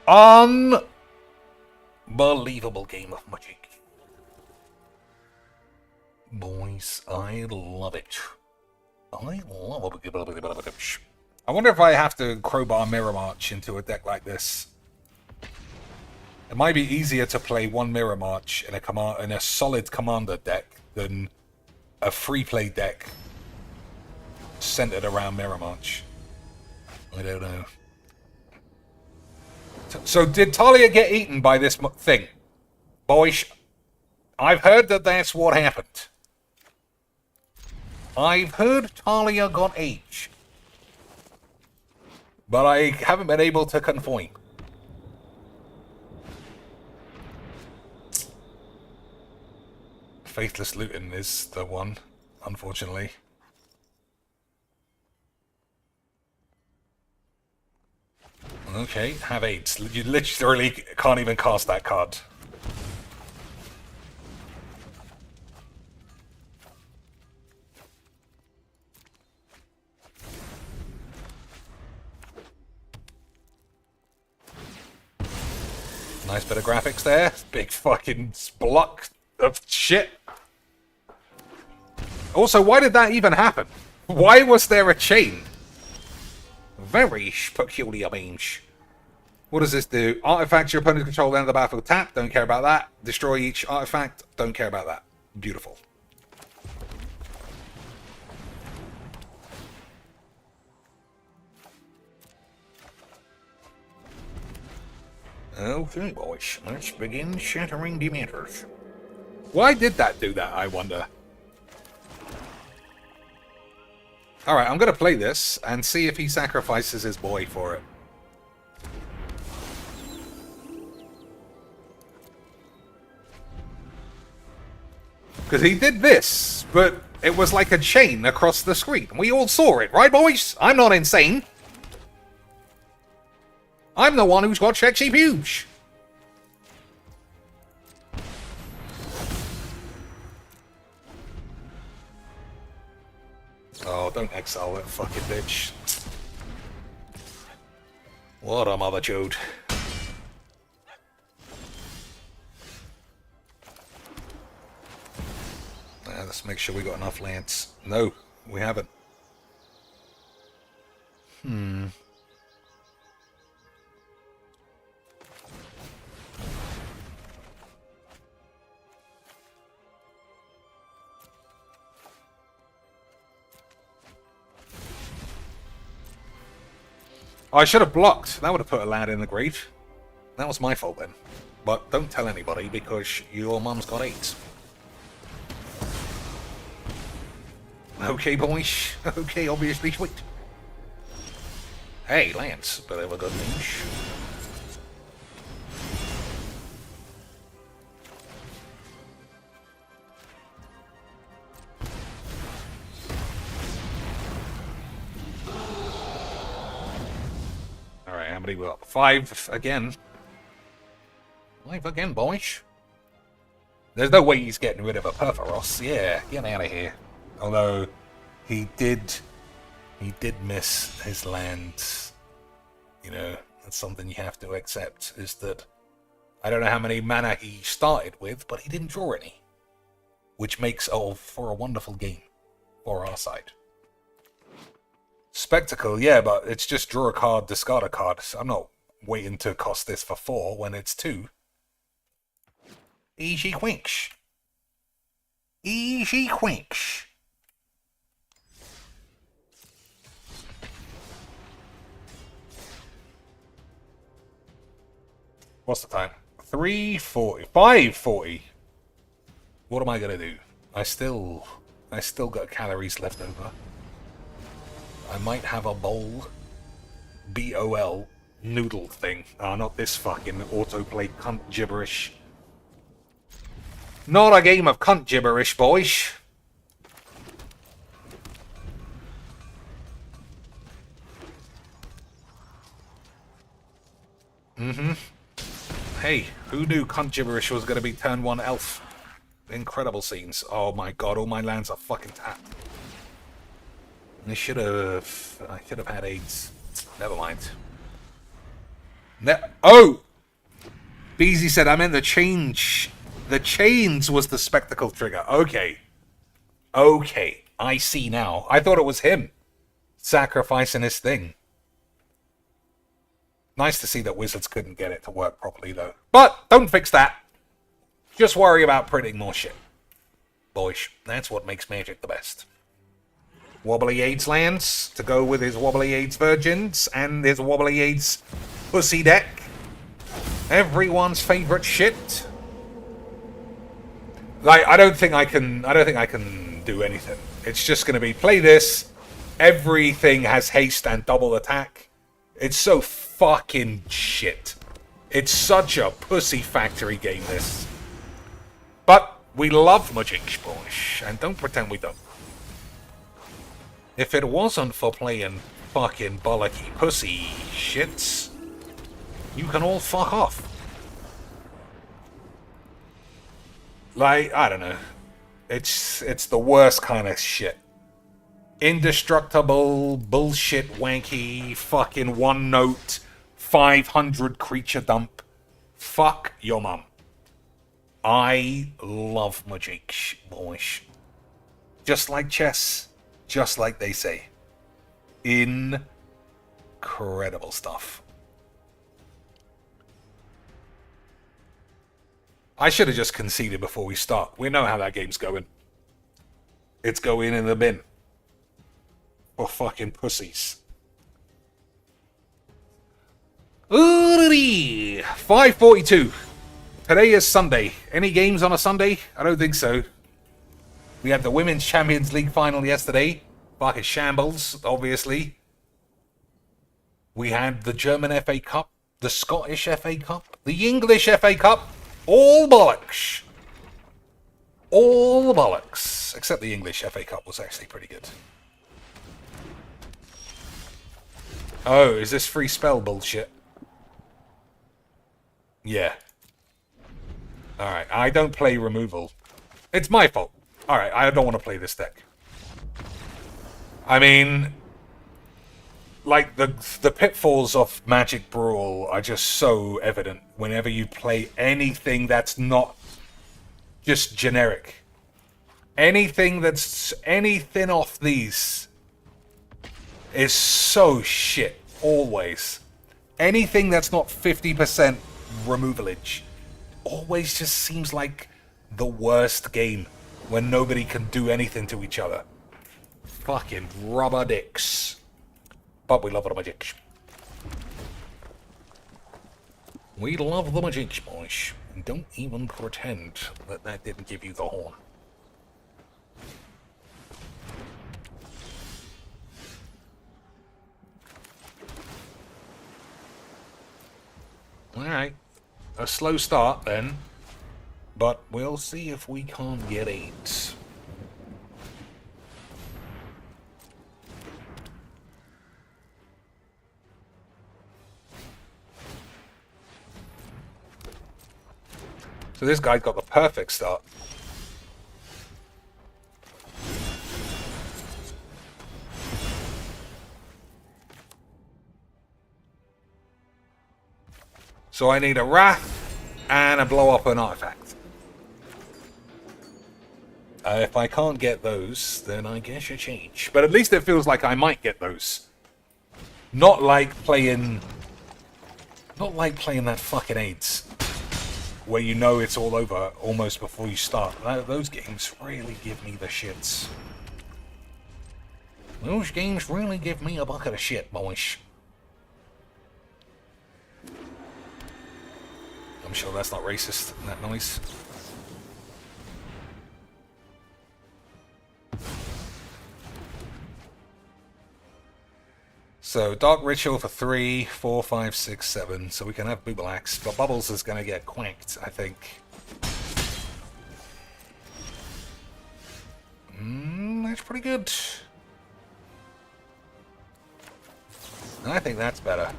Unbelievable game of Magic. Boys, I love it. I love it. I wonder if I have to crowbar Mirror March into a deck like this. It might be easier to play one Mirror March in a solid commander deck than a free play deck centered around Mirror March. I don't know. So did Talia get eaten by this thing? Boys, I've heard that that's what happened. I've heard Talia got aged. But I haven't been able to confirm. Faithless Luton is the one, unfortunately. Okay, have 8. You literally can't even cast that card. Nice bit of graphics there. Big fucking block of shit. Also, why did that even happen? Why was there a chain? Very peculiar range. What does this do? Artifact your opponent's control end of the battlefield. Tap. Don't care about that. Destroy each artifact. Don't care about that. Beautiful. Okay, boys. Let's begin shattering Dementors. Why did that do that, I wonder? Alright, I'm going to play this and see if he sacrifices his boy for it. Because he did this, but it was like a chain across the screen. We all saw it, right, boys? I'm not insane. I'm the one who's got sexy pubes. Oh, don't exile that fucking bitch. What a mother chode. Let's make sure we got enough lands. No, we haven't. I should have blocked. That would have put a land in the grave. That was my fault then. But don't tell anybody because your mum's got 8. Okay, boys. Okay, obviously sweet. Hey, Lance, bit of a good news. Alright, how many we got? 5 again. 5 again, boys. There's no way he's getting rid of a Perforos. Yeah, get out of here. Although, he did miss his lands. You know, that's something you have to accept, is that I don't know how many mana he started with, but he didn't draw any. Which makes for a wonderful game for our side. Spectacle, yeah, but it's just draw a card, discard a card. So I'm not waiting to cost this for 4 when it's 2. Easy quinks. Easy quinks. What's the time? 3:40. 5:40. What am I gonna do? I still got calories left over. I might have a bowl. BOL noodle thing. Not this fucking autoplay cunt gibberish. Not a game of cunt gibberish, boys. Hey, who knew cunt gibberish was going to be turn 1 elf? Incredible scenes. Oh my god, all my lands are fucking tapped. I should have had AIDS. Never mind. Oh! Beezy said, I meant the change. The chains was the spectacle trigger. Okay. Okay, I see now. I thought it was him sacrificing his thing. Nice to see that Wizards couldn't get it to work properly, though. But don't fix that. Just worry about printing more shit. Boys, that's what makes Magic the best. Wobbly AIDS lands to go with his Wobbly AIDS Virgins and his Wobbly AIDS Pussy deck. Everyone's favorite shit. Like, I don't think I can do anything. It's just gonna be play this. Everything has haste and double attack. It's so fucking shit. It's such a pussy factory game, this. But we love Mageecs, boys, and don't pretend we don't. If it wasn't for playing fucking bollocky pussy shits, you can all fuck off. Like, I don't know. It's the worst kind of shit. Indestructible, bullshit, wanky, fucking one note, 500 creature dump. Fuck your mum. I love Mageecs, boys. Just like chess, just like they say. Incredible stuff. I should have just conceded before we start. We know how that game's going. It's going in the bin. For fucking pussies. 5:42. Today is Sunday. Any games on a Sunday? I don't think so. We had the Women's Champions League final yesterday. Fucking shambles, obviously. We had the German FA Cup, the Scottish FA Cup, the English FA Cup. All bollocks. All bollocks. Except the English FA Cup was actually pretty good. Oh, is this free spell bullshit? Yeah. Alright, I don't play removal. It's my fault. Alright, I don't want to play this deck. I mean, like, the pitfalls of Magic Brawl are just so evident whenever you play anything that's not just generic. Anything off these is so shit, always. Anything that's not 50% removalage always just seems like the worst game when nobody can do anything to each other. Fucking rubber dicks. But we love the Mageecs. We love the Mageecs, boys. And don't even pretend that that didn't give you the horn. Alright. A slow start then. But we'll see if we can't get 8. So this guy got the perfect start. So I need a Wrath and a blow up an artifact. If I can't get those, then I guess you change. But at least it feels like I might get those. Not like playing that fucking AIDS, where you know it's all over almost before you start. Those games really give me the shits. Those games really give me a bucket of shit, boys. I'm sure that's not racist, that noise. So, Dark Ritual for 3, 4, 5, 6, 7. So we can have Booble-Axe. But Bubbles is going to get quacked, I think. That's pretty good. I think that's better.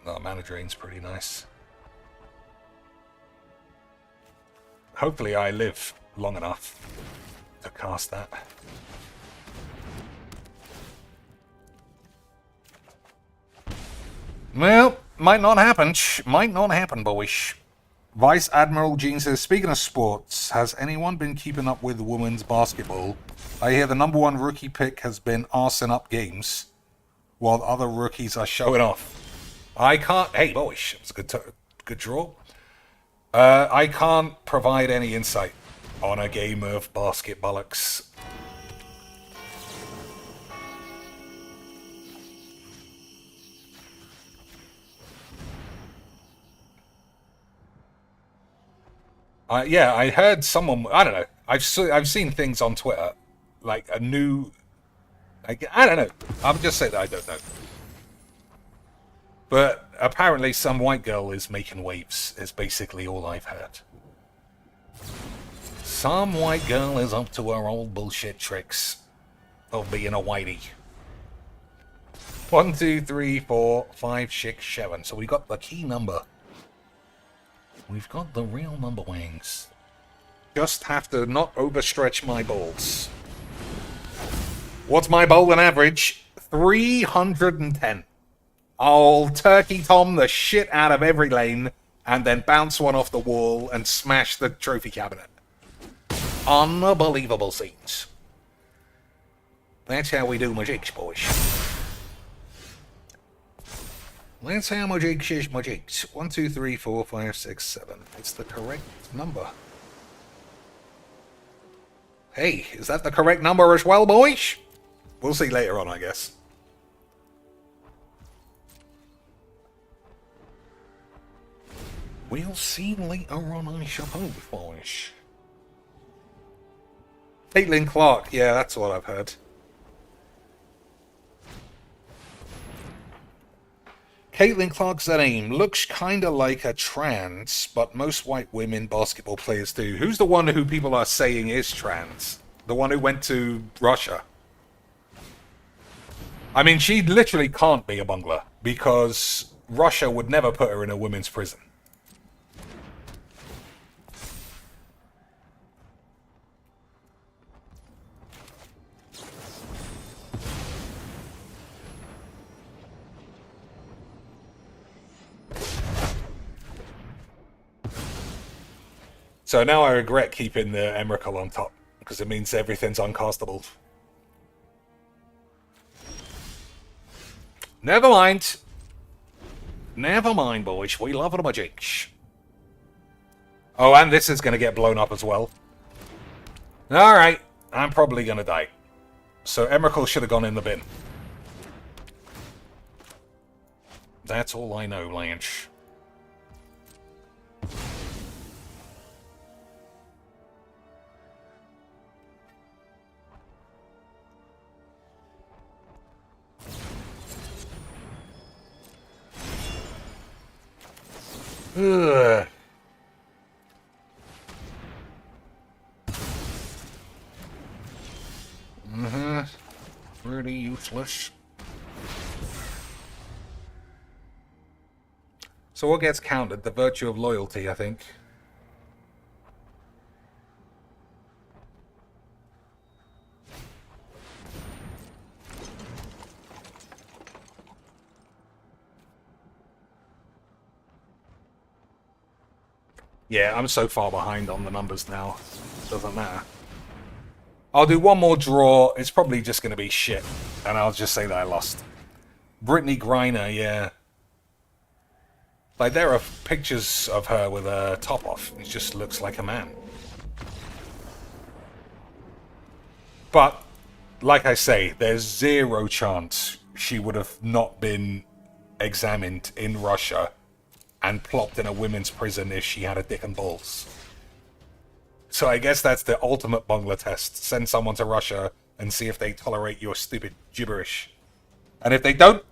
Oh, Mana Drain's pretty nice. Hopefully I live long enough to cast that. Well, might not happen. Might not happen, boys. Vice Admiral Jean says, speaking of sports, has anyone been keeping up with women's basketball? I hear the #1 rookie pick has been arsing up games, while other rookies are showing off. I can't... Hey, boys, it's a good draw. I can't provide any insight on a game of basket bollocks. Yeah, I heard someone... I don't know. I've seen things on Twitter, like a new... Like, I don't know. I'll just say that I don't know. But apparently some white girl is making waves, is basically all I've heard. Some white girl is up to her old bullshit tricks of being a whitey. 1, 2, 3, 4, 5, 6, 7. So we got the key number. We've got the real number wings. Just have to not overstretch my balls. What's my bowling average? 310. I'll Turkey Tom the shit out of every lane and then bounce one off the wall and smash the trophy cabinet. Unbelievable scenes. That's how we do Mageecs, boys. That's how Mageecs is Mageecs. 1, 2, 3, 4, 5, 6, 7. It's the correct number. Hey, is that the correct number as well, boys? We'll see later on, I guess. We'll see later on, I suppose, boys. Caitlin Clark, yeah, that's what I've heard. Caitlin Clark's name looks kinda like a trans, but most white women basketball players do. Who's the one who people are saying is trans? The one who went to Russia. I mean, she literally can't be a Bongler, because Russia would never put her in a women's prison. So now I regret keeping the Emrakul on top, because it means everything's uncastable. Never mind. Never mind, boys. We love the Mageecs. Oh, and this is going to get blown up as well. Alright. I'm probably going to die. So Emrakul should have gone in the bin. That's all I know, Blanche. Ugh. pretty useless. So what gets counted? The virtue of loyalty, I think. Yeah, I'm so far behind on the numbers now. Doesn't matter. I'll do one more draw. It's probably just going to be shit. And I'll just say that I lost. Brittany Griner, yeah. Like, there are pictures of her with her top off. It just looks like a man. But, like I say, there's zero chance she would have not been examined in Russia and plopped in a women's prison if she had a dick and balls. So I guess that's the ultimate Bongler test. Send someone to Russia and see if they tolerate your stupid gibberish. And if they don't,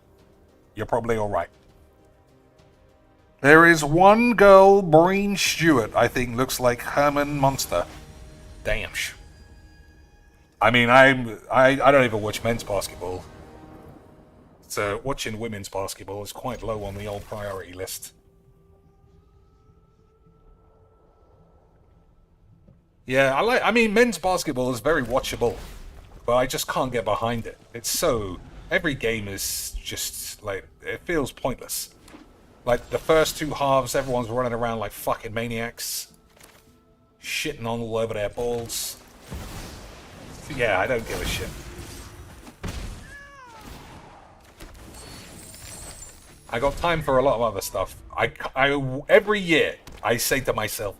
you're probably alright. There is one girl, Breen Stewart, I think looks like Herman Munster. Damn. I mean, I don't even watch men's basketball. So watching women's basketball is quite low on the old priority list. Yeah, I mean, men's basketball is very watchable, but I just can't get behind it. It's so... Every game is just, like, it feels pointless. Like, the first two halves, everyone's running around like fucking maniacs. Shitting on all over their balls. Yeah, I don't give a shit. I got time for a lot of other stuff. Every year, I say to myself,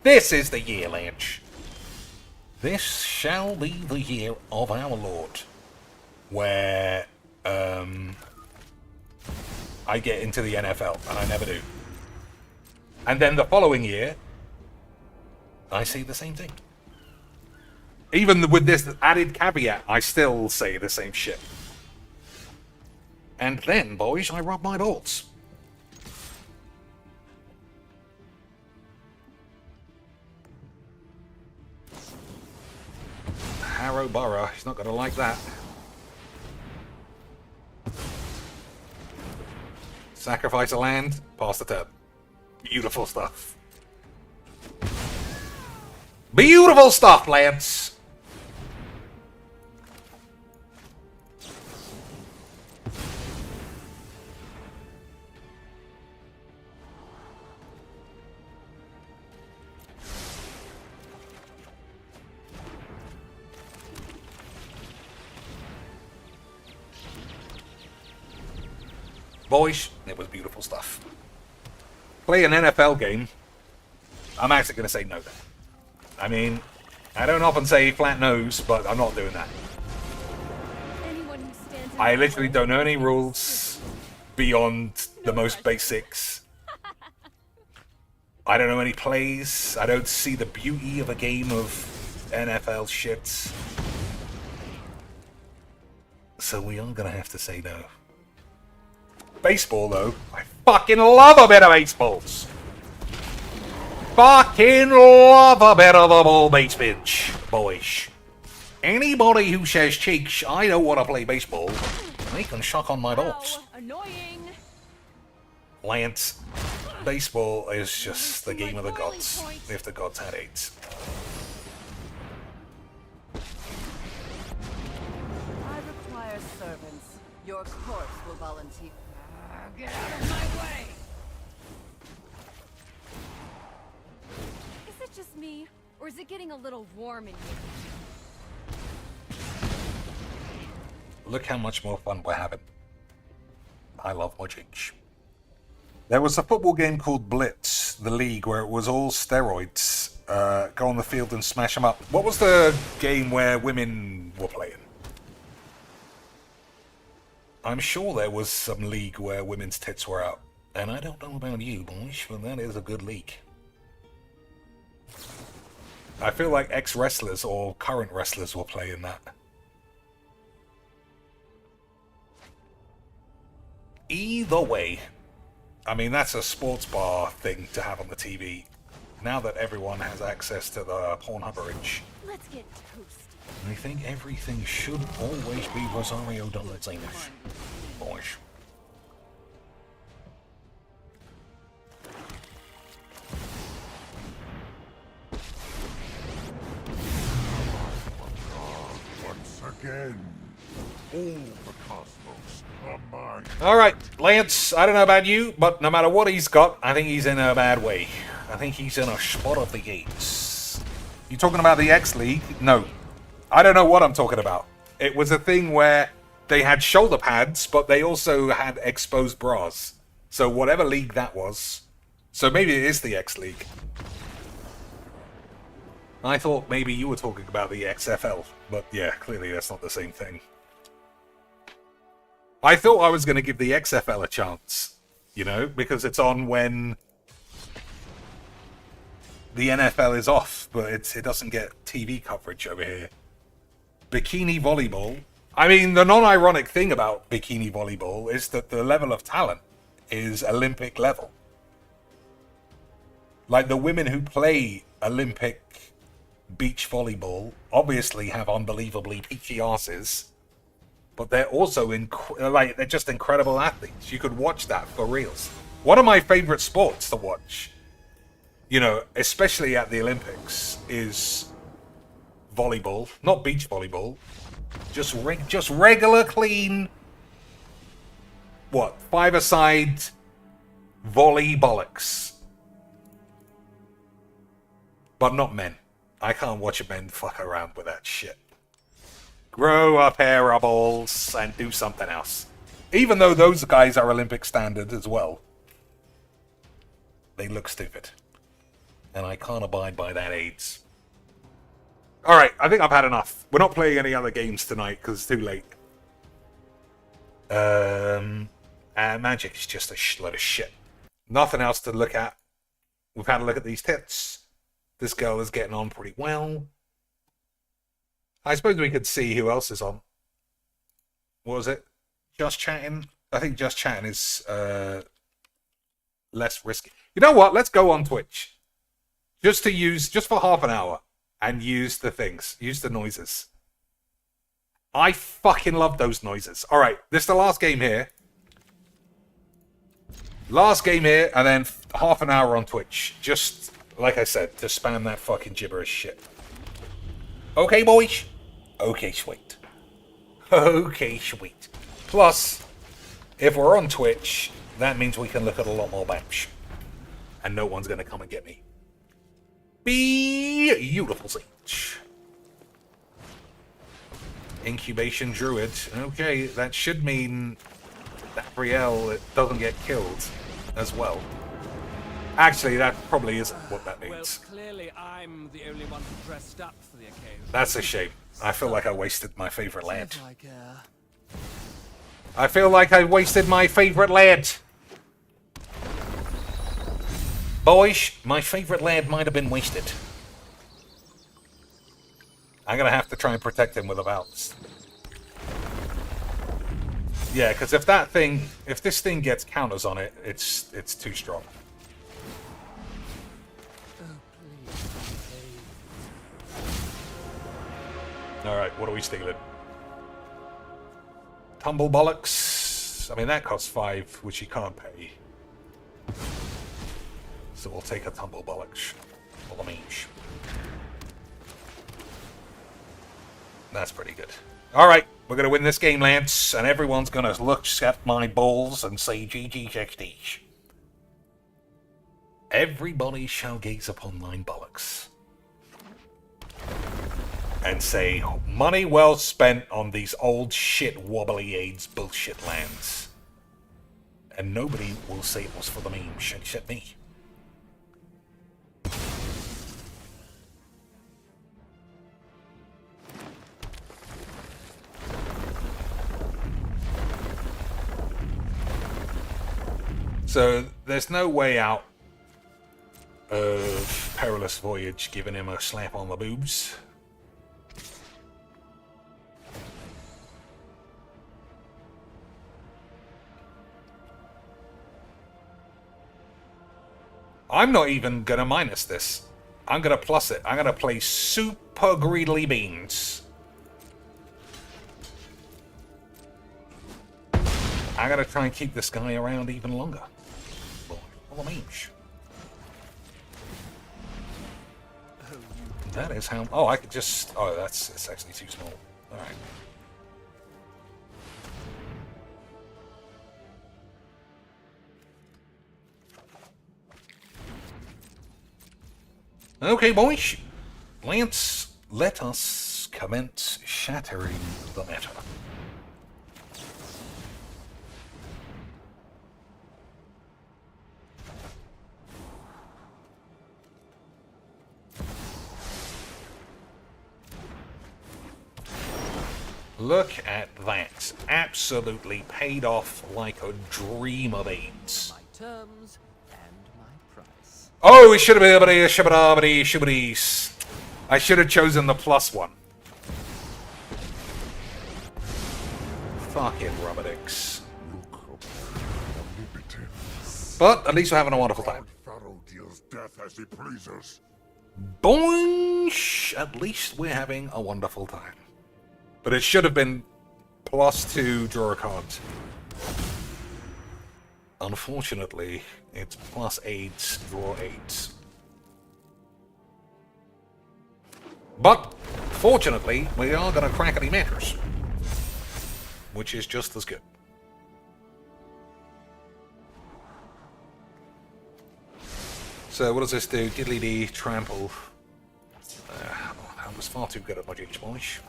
this is the year, Lynch. This shall be the year of our Lord. Where, I get into the NFL, and I never do. And then the following year, I say the same thing. Even with this added caveat, I still say the same shit. And then, boys, I rub my balls. Harrow Borough, he's not going to like that. Sacrifice a land, pass the turn. Beautiful stuff. Beautiful stuff, Lance! Boys, it was beautiful stuff. Play an NFL game. I'm actually going to say no there. I mean, I don't often say flat nose, but I'm not doing that. I literally don't know any rules beyond the most basics. I don't know any plays. I don't see the beauty of a game of NFL shit. So we are going to have to say no. Baseball, though. I fucking love a bit of baseballs. Fucking love a bit of a ball base pitch, boys. Anybody who says, cheeks, I don't want to play baseball, they can suck on my balls. Annoying. Lance, baseball is just the game of the gods, if the gods had AIDS. I require servants. Your corpse will volunteer. Get out of my way! Is it just me, or is it getting a little warm in here? Look how much more fun we're having. I love Mageecs. There was a football game called Blitz, the league, where it was all steroids. Go on the field and smash them up. What was the game where women were playing? I'm sure there was some league where women's tits were out. And I don't know about you, boys, but that is a good league. I feel like ex-wrestlers or current wrestlers were playing that. Either way, I mean, that's a sports bar thing to have on the TV. Now that everyone has access to the Pornhub range. Let's get toasty. I think everything should always be Rosario Donatinish. Boys. Once again, all the cosmos are mine. Alright, Lance, I don't know about you, but no matter what he's got, I think he's in a bad way. I think he's in a spot of the gates. You talking about the X League? No. I don't know what I'm talking about. It was a thing where they had shoulder pads, but they also had exposed bras. So whatever league that was. So maybe it is the X League. I thought maybe you were talking about the XFL, but yeah, clearly that's not the same thing. I thought I was going to give the XFL a chance, you know, because it's on when the NFL is off, but it doesn't get TV coverage over here. Bikini volleyball. I mean, the non-ironic thing about bikini volleyball is that the level of talent is Olympic level. Like, the women who play Olympic beach volleyball obviously have unbelievably peachy asses, but they're also they're just incredible athletes. You could watch that for reals. One of my favorite sports to watch, you know, especially at the Olympics, is volleyball, not beach volleyball, just regular clean, what, five-a-side volley bollocks, but not men. I can't watch a men fuck around with that shit. Grow a pair of balls and do something else. Even though those guys are Olympic standard as well, they look stupid, and I can't abide by that AIDS. Alright, I think I've had enough. We're not playing any other games tonight because it's too late. Magic is just a load of shit. Nothing else to look at. We've had a look at these tits. This girl is getting on pretty well. I suppose we could see who else is on. What was it? Just Chatting? I think Just Chatting is less risky. You know what? Let's go on Twitch. Just for half an hour. And use the things. Use the noises. I fucking love those noises. Alright, this is the last game here. Last game here, and then half an hour on Twitch. Just, like I said, to spam that fucking gibberish shit. Okay, boys? Okay, sweet. Okay, sweet. Plus, if we're on Twitch, that means we can look at a lot more BAMS. And no one's going to come and get me. Beautiful siege. Incubation Druid. Okay, that should mean that Brielle doesn't get killed as well. Actually, that probably isn't what that means. Well, clearly I'm the only one who dressed up for the occasion. That's a shame. I feel like I wasted my favorite lad. I feel like I wasted my favorite lad. Boys, my favorite lad might have been wasted. I'm gonna have to try and protect him with a bounce. Yeah, because if this thing gets counters on it, it's too strong. Alright, what are we stealing? Tumble bollocks. I mean, that costs 5, which you can't pay. So we'll take a tumble bollocks. For the mage. That's pretty good. Alright, we're going to win this game, Lance, and everyone's going to look at my balls and say GG60. Everybody shall gaze upon thine bollocks. And say, money well spent on these old shit wobbly AIDS bullshit lands. And nobody will say it was for the memes except me. So, there's no way out of Perilous Voyage giving him a slap on the boobs. I'm not even going to minus this. I'm going to plus it. I'm going to play super greedily beans I gotta try and keep this guy around even longer. Boy, what a means. That is how... Oh, I could just... Oh, it's actually too small. Alright. Okay, boys. Let us commence shattering the meta. Look at that. Absolutely paid off like a dream of AIDS. My terms and my price. Oh, it should have been shibbity. I should have chosen the +1. Fucking rubber dicks. But at least we're having a wonderful time. Pharaoh deals death as he pleases. Boinsh! At least we're having a wonderful time. But it should have been +2 draw a card. Unfortunately, it's +8 draw 8. But fortunately, we are going to crackety matters, which is just as good. So what does this do? Diddly dee, trample. That was far too good at Mageecs, boys.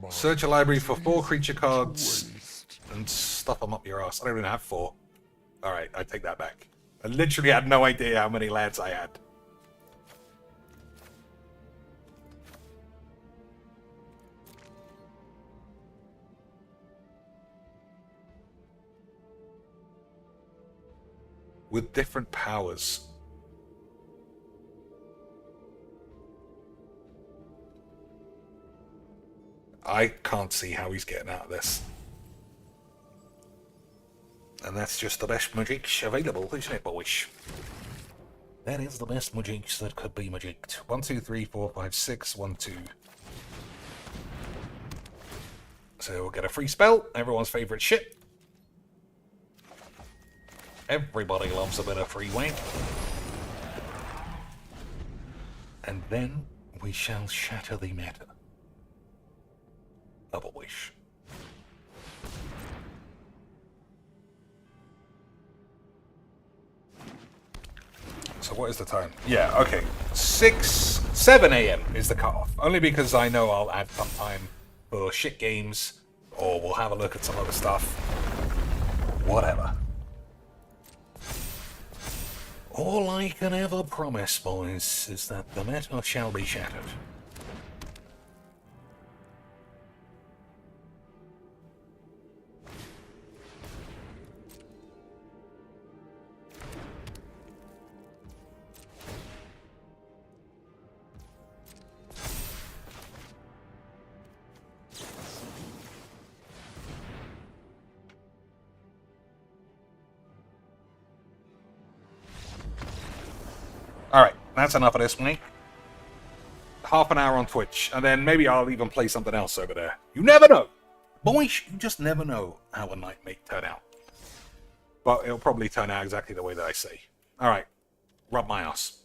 Search a library for 4 creature cards and stuff them up your ass. I don't even have 4. Alright, I take that back. I literally had no idea how many lands I had. With different powers. I can't see how he's getting out of this. And that's just the best Mageecs available, isn't it, boys? That is the best Mageecs that could be Mageeked. 1, 2, 3, 4, 5, 6, 1, 2. So we'll get a free spell, everyone's favourite shit. Everybody loves a bit of free wank. And then we shall shatter the meta. Of a wish. So what is the time? Yeah, okay. 7 a.m. is the cutoff. Only because I know I'll add some time for shit games, or we'll have a look at some other stuff. Whatever. All I can ever promise, boys, is that the meta shall be shattered. Alright, that's enough of this, mate. Half an hour on Twitch, and then maybe I'll even play something else over there. You never know! Boys, you just never know how a night may turn out. But it'll probably turn out exactly the way that I say. Alright, rub my ass.